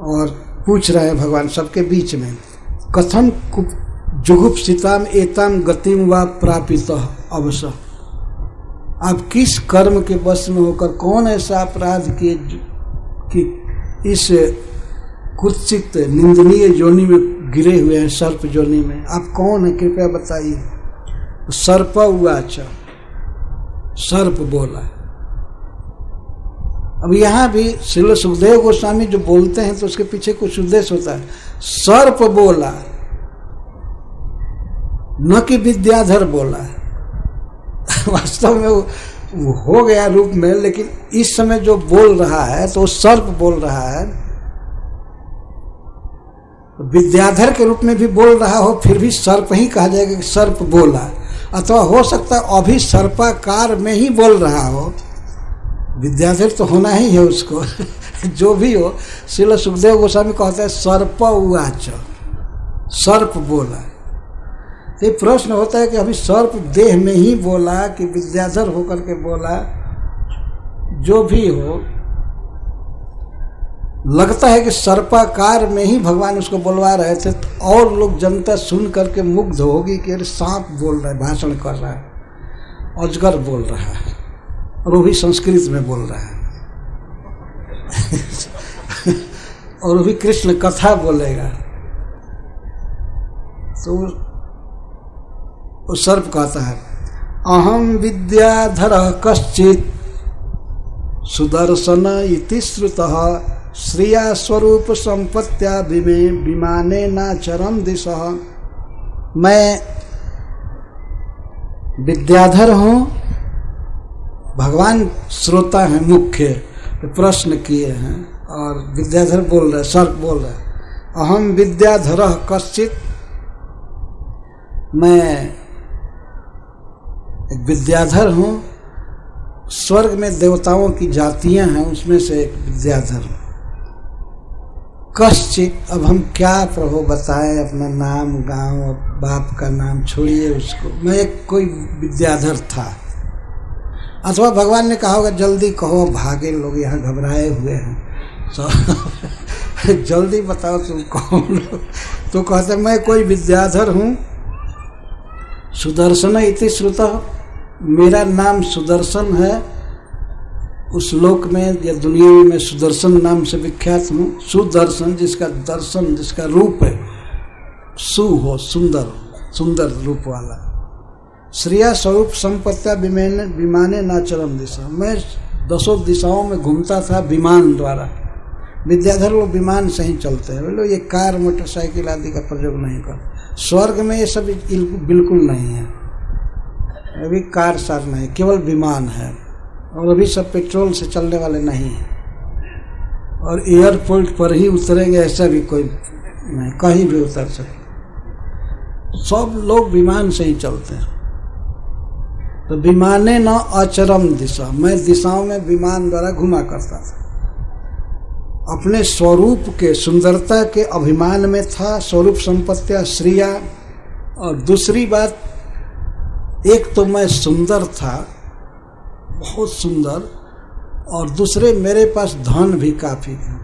और पूछ रहे हैं भगवान सबके बीच में, कथम जुगुप्सिताम एताम गतिम वा प्रापित अवश्य। आप किस कर्म के वश में होकर कौन ऐसा अपराध किए कि इस कुत्सित निंदनीय योनि में गिरे हुए हैं, सर्प योनि में? आप कौन है, कृपया बताइए। सर्प उवाच, सर्प बोला। अब यहाँ भी श्रील सुखदेव गोस्वामी जो बोलते हैं तो उसके पीछे कुछ उद्देश्य होता है। सर्प बोला, न कि विद्याधर बोला। वास्तव में वो हो गया रूप में, लेकिन इस समय जो बोल रहा है तो सर्प बोल रहा है। विद्याधर के रूप में भी बोल रहा हो फिर भी सर्प ही कहा जाएगा कि सर्प बोला, अथवा हो सकता है अभी सर्पाकार में ही बोल रहा हो। विद्याधर तो होना ही है उसको। जो भी हो, श्रील सुखदेव गोस्वामी कहते हैं सर्प उवाच, सर्प बोला। ये प्रश्न होता है कि अभी सर्प देह में ही बोला कि विद्याधर होकर के बोला। जो भी हो, लगता है कि सर्पाकार में ही भगवान उसको बोलवा रहे थे और लोग जनता सुन करके मुग्ध होगी कि अरे सांप बोल रहा है, भाषण कर रहा है, अजगर बोल रहा है, और वो भी संस्कृत में बोल रहा है। और वो भी कृष्ण कथा बोलेगा। तो वो सर्प कहता है, अहम विद्याधर कश्चित सुदर्शन इति श्रुतः श्रिया स्वरूप संपत्त्या विमाने नाचरम दिशः। मैं विद्याधर हूँ। भगवान श्रोता हैं, मुख्य प्रश्न किए हैं और विद्याधर बोल रहे, सर्प बोल रहे, अहम विद्याधर कश्चित, मैं एक विद्याधर हूँ। स्वर्ग में देवताओं की जातियां हैं, उसमें से एक विद्याधर हूँ। कश्चित, अब हम क्या प्रभु बताएं, अपना नाम, गांव, बाप का नाम छोड़िए उसको। मैं एक कोई विद्याधर था। अथवा भगवान ने कहा होगा जल्दी कहो, भागे लोग यहाँ घबराए हुए हैं, तो जल्दी बताओ तुम कौन हो। तो कहते मैं कोई विद्याधर हूँ, सुदर्शन इति श्रुतः, मेरा नाम सुदर्शन है। उस लोक में या दुनिया में मैं सुदर्शन नाम से विख्यात हूँ। सुदर्शन जिसका दर्शन, जिसका रूप है सु हो, सुंदर, सुंदर रूप वाला। श्रिया स्वरूप संपत्तिया विमाने नाचरम दिशा, मैं 10 दिशाओं में घूमता था विमान द्वारा। विद्याधर लोग विमान से ही चलते हैं, वे लोग ये कार मोटरसाइकिल आदि का प्रयोग नहीं करते। स्वर्ग में ये सब बिल्कुल नहीं है, अभी कार सार नहीं, केवल विमान है। और अभी सब पेट्रोल से चलने वाले नहीं हैं, और एयरपोर्ट पर ही उतरेंगे ऐसा भी कोई नहीं, कहीं भी उतर सकते। सब लोग विमान से ही चलते हैं। तो विमाने न अचरम दिशा, मैं दिशाओं में विमान द्वारा घुमा करता था। अपने स्वरूप के, सुंदरता के अभिमान में था, स्वरूप संपत्तिया श्रिया। और दूसरी बात, एक तो मैं सुंदर था, बहुत सुंदर, और दूसरे मेरे पास धन भी काफ़ी था,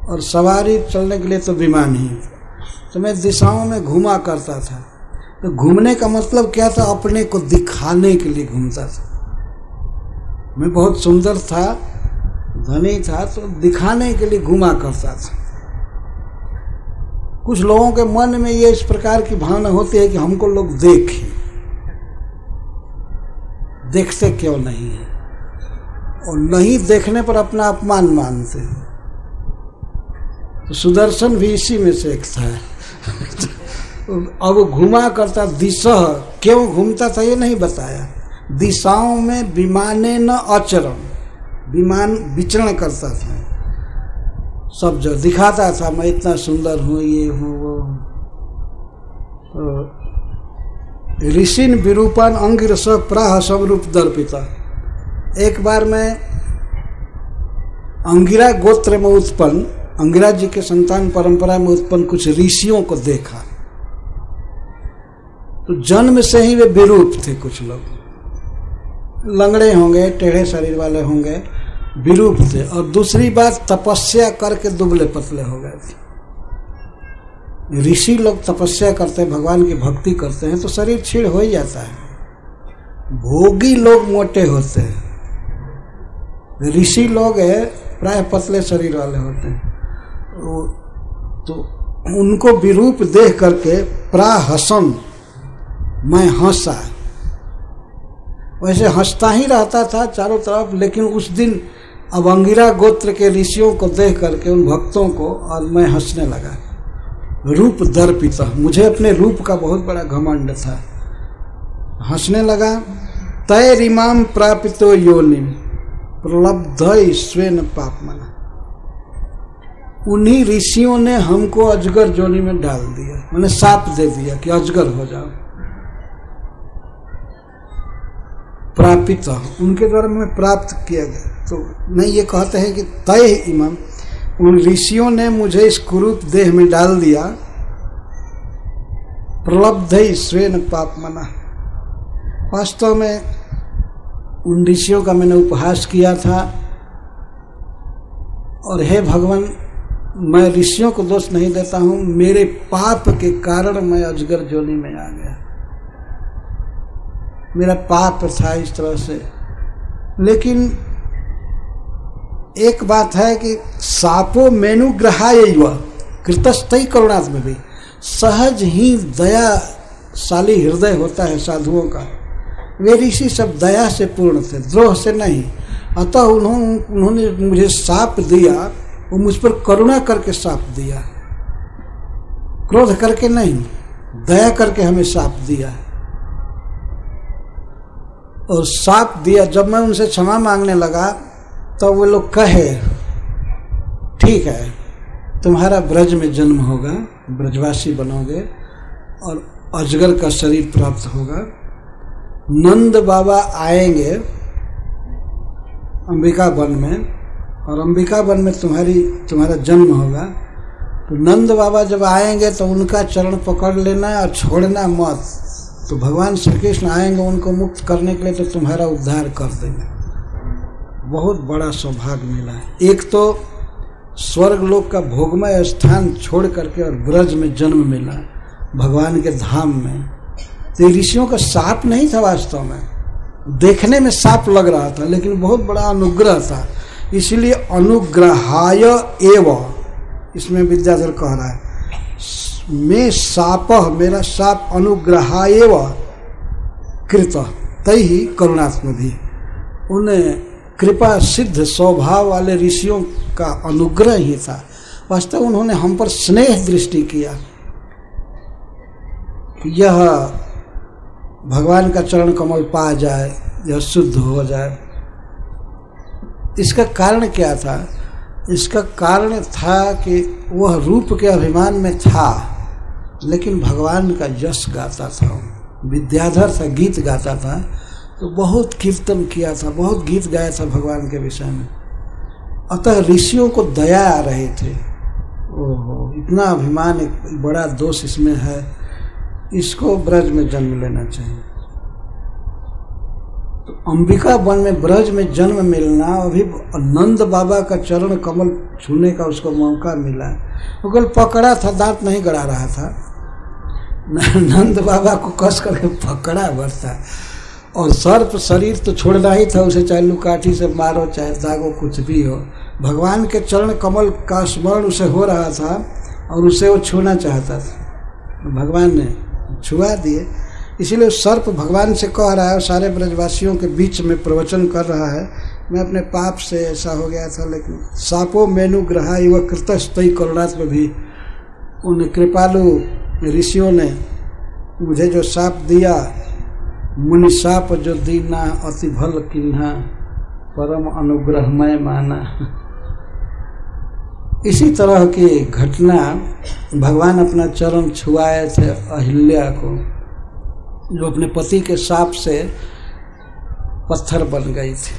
और सवारी चलने के लिए तो विमान ही। तो मैं दिशाओं में घूमा करता था। तो घूमने का मतलब क्या था? अपने को दिखाने के लिए घूमता था। मैं बहुत सुंदर था, धनी था, तो दिखाने के लिए घूमा करता था। कुछ लोगों के मन में ये इस प्रकार की भावना होती है कि हमको लोग देखें, देखते क्यों नहीं है, और नहीं देखने पर अपना अपमान मानते हैं। तो सुदर्शन भी इसी में से एक था। अब घुमा करता, दिशा क्यों घूमता था ये नहीं बताया। दिशाओं में विमाने न अचरम, विमान विचरण करता था, सब जो दिखाता था मैं इतना सुंदर हूँ, ये हूँ वो। ऋषिन विरूपान अंगिरस प्राह सब रूप दर्पिता। एक बार मैं अंगिरा गोत्र में उत्पन्न, अंगिरा जी के संतान परंपरा में उत्पन्न कुछ ऋषियों को देखा। तो जन्म से ही वे विरूप थे। कुछ लोग लंगड़े होंगे, टेढ़े शरीर वाले होंगे, विरूप थे। और दूसरी बात, तपस्या करके दुबले पतले हो गए थे। ऋषि लोग तपस्या करते हैं, भगवान की भक्ति करते हैं, तो शरीर क्षीण हो ही जाता है। भोगी लोग मोटे होते हैं, ऋषि लोग है प्राय पतले शरीर वाले होते हैं। तो उनको विरूप देख करके प्राहसन, मैं हंसा। वैसे हंसता ही रहता था चारों तरफ, लेकिन उस दिन अब अंगिरा गोत्र के ऋषियों को देख करके, उन भक्तों को, और मैं हंसने लगा। रूप दर्पिता, मुझे अपने रूप का बहुत बड़ा घमंड था, हंसने लगा। तय रिमाम प्रापितो योनिम प्रलब्ध स्वेन पापमना, उन्हीं ऋषियों ने हमको अजगर जोनी में डाल दिया, मैंने साप दे दिया कि अजगर हो जाओ। प्रापित, उनके द्वारा मैं प्राप्त किया गया। तो नहीं, ये कहते हैं कि तय इमाम, उन ऋषियों ने मुझे इस कुरूप देह में डाल दिया। प्रलब्ध स्वेन पापमना, वास्तव में उन ऋषियों का मैंने उपहास किया था। और हे भगवान, मैं ऋषियों को दोष नहीं देता हूँ, मेरे पाप के कारण मैं अजगर जोनी में आ गया, मेरा पाप था इस तरह से। लेकिन एक बात है कि सापो मेनुग्रहाय कृतस्थई करुणात्म भी, सहज ही दयाशाली हृदय होता है साधुओं का। वे ऋषि सब दया से पूर्ण थे, द्रोह से नहीं। अतः उन्होंने मुझे शाप दिया, वो मुझ पर करुणा करके शाप दिया, क्रोध करके नहीं, दया करके हमें शाप दिया। और शाप दिया, जब मैं उनसे क्षमा मांगने लगा तो वो लोग कहे ठीक है, तुम्हारा ब्रज में जन्म होगा, ब्रजवासी बनोगे और अजगर का शरीर प्राप्त होगा। नंद बाबा आएंगे अंबिका वन में, और अंबिका वन में तुम्हारा जन्म होगा। तो नंद बाबा जब आएंगे तो उनका चरण पकड़ लेना और छोड़ना मत, तो भगवान श्री कृष्ण आएंगे उनको मुक्त करने के लिए, तो तुम्हारा उद्धार कर देंगे। बहुत बड़ा सौभाग्य मिला है। एक तो स्वर्ग लोक का भोगमय स्थान छोड़ करके और ब्रज में जन्म मिला भगवान के धाम में। तो ऋषियों का शाप नहीं था, वास्तव में देखने में शाप लग रहा था, लेकिन बहुत बड़ा अनुग्रह था। इसलिए अनुग्रहाय एव, इसमें विद्याधर कह रहा है, मैं शाप, मेरा शाप अनुग्रहाय एव कृत तैहि करुणात्म भी। उन्हें कृपा सिद्ध स्वभाव वाले ऋषियों का अनुग्रह ही था। वास्तव उन्होंने हम पर स्नेह दृष्टि किया। यह भगवान का चरण कमल पा जाए, यह शुद्ध हो जाए। इसका कारण क्या था? इसका कारण था कि वह रूप के अभिमान में था, लेकिन भगवान का यश गाता था। विद्याधर था, गीत गाता था, तो बहुत कीर्तन किया था, बहुत गीत गाया था भगवान के विषय में। अतः ऋषियों को दया आ रही थी। ओहो, इतना अभिमान, एक बड़ा दोष इसमें है, इसको ब्रज में जन्म लेना चाहिए। तो अंबिका वन में ब्रज में जन्म मिलना, अभी नंद बाबा का चरण कमल छूने का उसको मौका मिला। वो कल पकड़ा था, दांत नहीं गड़ा रहा था, नंद बाबा को कस करके पकड़ा बरता, और सर्प शरीर तो छोड़ना ही था उसे, चाहे लुकाठी से मारो चाहे दागो, कुछ भी हो। भगवान के चरण कमल का स्मरण उसे हो रहा था और उसे वो छूना चाहता था, भगवान ने छुआ दिए। इसीलिए सर्प भगवान से कह रहा है, सारे ब्रजवासियों के बीच में प्रवचन कर रहा है, मैं अपने पाप से ऐसा हो गया था, लेकिन सापो मेनु ग्रहा युवा कृतस्तई करुणात्म भी। उन कृपालु ऋषियों ने मुझे जो शाप दिया, मुनि शाप जो दीना अति भल किन्हा, परम अनुग्रहमय माना। इसी तरह की घटना भगवान अपना चरण छुआए थे अहिल्या को, जो अपने पति के शाप से पत्थर बन गई थी।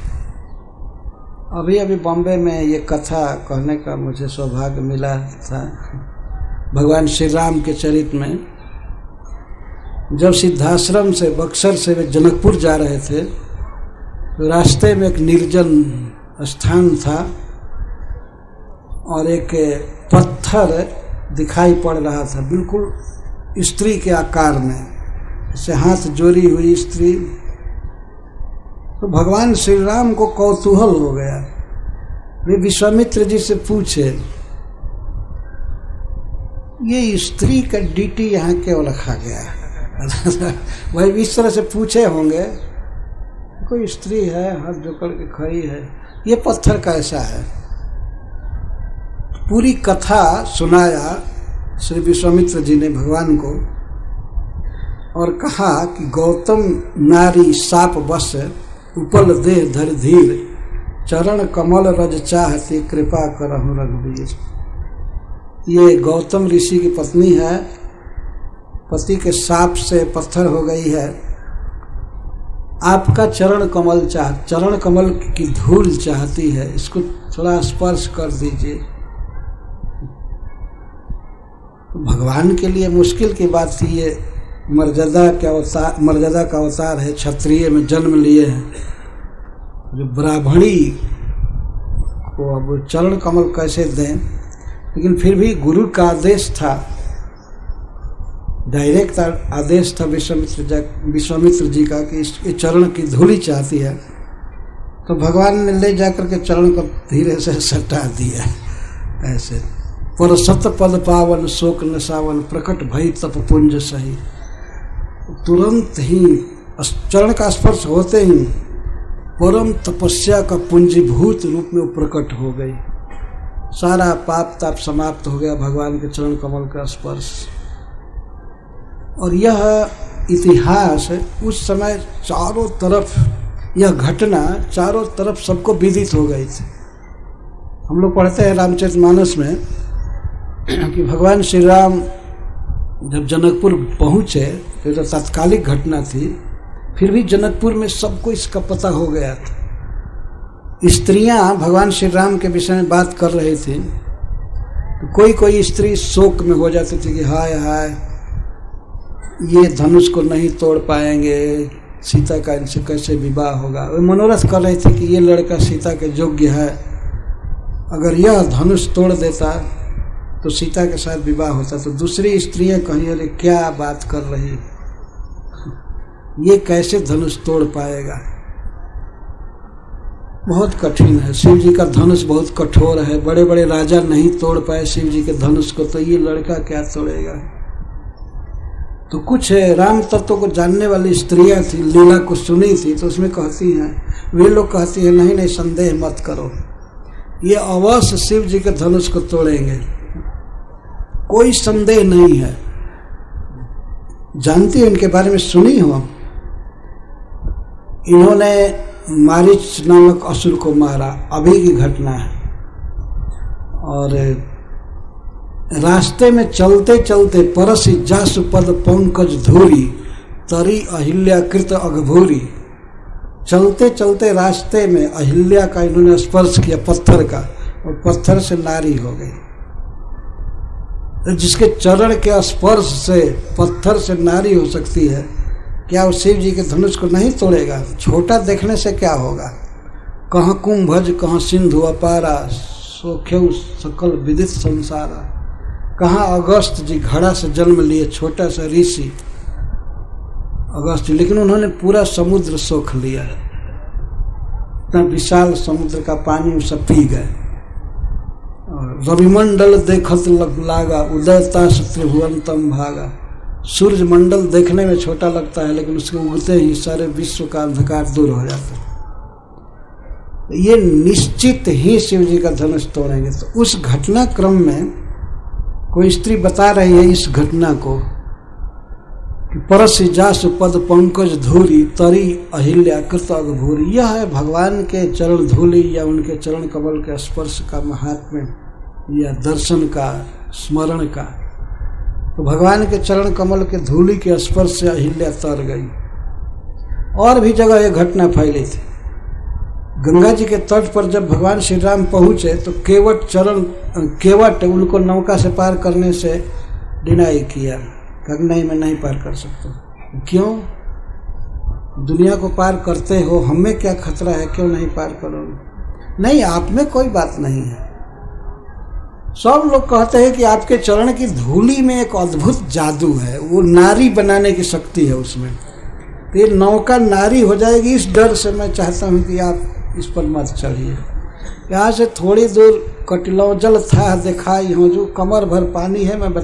अभी अभी बॉम्बे में ये कथा कहने का मुझे सौभाग्य मिला था। भगवान श्री राम के चरित्र में जब सिद्धाश्रम से बक्सर से वे जनकपुर जा रहे थे, तो रास्ते में एक निर्जन स्थान था और एक पत्थर दिखाई पड़ रहा था, बिल्कुल स्त्री के आकार में, जैसे हाथ जोड़ी हुई स्त्री। तो भगवान श्री राम को कौतूहल हो गया। वे विश्वामित्र जी से पूछे, ये स्त्री का डीटी यहाँ क्यों रखा गया है? वही इस तरह से पूछे होंगे, कोई स्त्री है हाथ जोड़ के खड़ी है, ये पत्थर कैसा है? पूरी कथा सुनाया श्री विश्वामित्र जी ने भगवान को और कहा कि गौतम नारी साप बस उपल देह धर धीर, चरण कमल रज चाहती कृपा करहु रघुवीर। ये गौतम ऋषि की पत्नी है, पति के शाप से पत्थर हो गई है, आपका चरण कमल की धूल चाहती है, इसको थोड़ा स्पर्श कर दीजिए। भगवान के लिए मुश्किल की बात थी, ये मर्यादा का अवतार है, क्षत्रिय में जन्म लिए हैं, जो ब्राह्मणी को अब चरण कमल कैसे दें? लेकिन फिर भी गुरु का आदेश था, डायरेक्ट आदेश था विश्वामित्र जी का कि इस चरण की धूली चाहती है। तो भगवान ने ले जाकर के चरण को धीरे से सटा दिया। ऐसे पर सत पद पावन शोक नसावन, प्रकट भई तप पुंज सही। तुरंत ही चरण का स्पर्श होते ही परम तपस्या का पुंजीभूत रूप में वो प्रकट हो गई। सारा पाप ताप समाप्त हो गया भगवान के चरण कमल का स्पर्श। और यह इतिहास उस समय चारों तरफ, यह घटना चारों तरफ सबको विदित हो गई थी। हम लोग पढ़ते हैं रामचरितमानस में कि भगवान श्री राम जब जनकपुर पहुँचे, तो तात्कालिक घटना थी, फिर भी जनकपुर में सबको इसका पता हो गया था। स्त्रियां भगवान श्री राम के विषय में बात कर रही थी, तो कोई कोई स्त्री शोक में हो जाती थी कि हाय हाय ये धनुष को नहीं तोड़ पाएंगे, सीता का इनसे कैसे विवाह होगा। वे मनोरथ कर रहे थे कि ये लड़का सीता के योग्य है, अगर यह धनुष तोड़ देता तो सीता के साथ विवाह होता। तो दूसरी स्त्रियां कहीं अरे क्या बात कर रही, ये कैसे धनुष तोड़ पाएगा, बहुत कठिन है। शिव जी का धनुष बहुत कठोर है, बड़े बड़े राजा नहीं तोड़ पाए शिव जी के धनुष को, तो ये लड़का क्या तोड़ेगा। तो कुछ राम तत्व को जानने वाली स्त्रियां थी, लीला को सुनी थी, तो उसमें कहती हैं, वे लोग कहती हैं नहीं नहीं संदेह मत करो, ये अवश्य शिव जी के धनुष को तोड़ेंगे, कोई संदेह नहीं है। जानती है इनके बारे में, सुनी हो, इन्होंने मारीच नामक असुर को मारा, अभी की घटना है। और रास्ते में चलते चलते परसि जासु पद पंकज धूरी तरी अहिल्याकृत अघभूरी, चलते चलते रास्ते में अहिल्या का इन्होंने स्पर्श किया, पत्थर का, और पत्थर से नारी हो गई। जिसके चरण के स्पर्श से पत्थर से नारी हो सकती है, क्या वो शिव जी के धनुष को नहीं तोड़ेगा। छोटा देखने से क्या होगा, कहाँ कुंभज कहाँ सिंधु अपारा, सोख्यौ सकल विदित संसारा। कहाँ अगस्त जी घड़ा से जन्म लिए, छोटा सा ऋषि अगस्त जी, लेकिन उन्होंने पूरा समुद्र सोख लिया, इतना विशाल समुद्र का पानी सब पी गए। रविमंडल देखत लागा उदयता त्रिभुवनतम भागा, सूर्य मंडल देखने में छोटा लगता है, लेकिन उसके उगते ही सारे विश्व का अंधकार दूर हो जाता है। ये निश्चित ही शिव जी का धनुष तोड़ेंगे। तो उस घटनाक्रम में कोई स्त्री बता रही है इस घटना को कि परसि जासु पद पंकज धूरी तरी अहिल्या कृत अघभूरी। यह है भगवान के चरण धूलि या उनके चरण कमल के स्पर्श का महात्म्य या दर्शन का, स्मरण का। तो भगवान के चरण कमल के धूलि के स्पर्श से अहिल्या तर गई। और भी जगह यह घटना फैली थी। गंगा जी के तट पर जब भगवान श्री राम पहुंचे तो केवट उनको नौका से पार करने से डिनाई किया, कहा नहीं मैं नहीं पार कर सकता। क्यों, दुनिया को पार करते हो, हमें क्या खतरा है, क्यों नहीं पार करोगे। नहीं, आप में कोई बात नहीं है। सब लोग कहते हैं कि आपके चरण की धूलि में एक अद्भुत जादू है, वो नारी बनाने की शक्ति है उसमें। तो ये नौका नारी हो जाएगी, इस डर से मैं चाहता हूँ कि आप इस पर मत चढ़िए। यहाँ से थोड़ी दूर कटिलौजल था दिखाई हो, जो कमर भर पानी है, मैं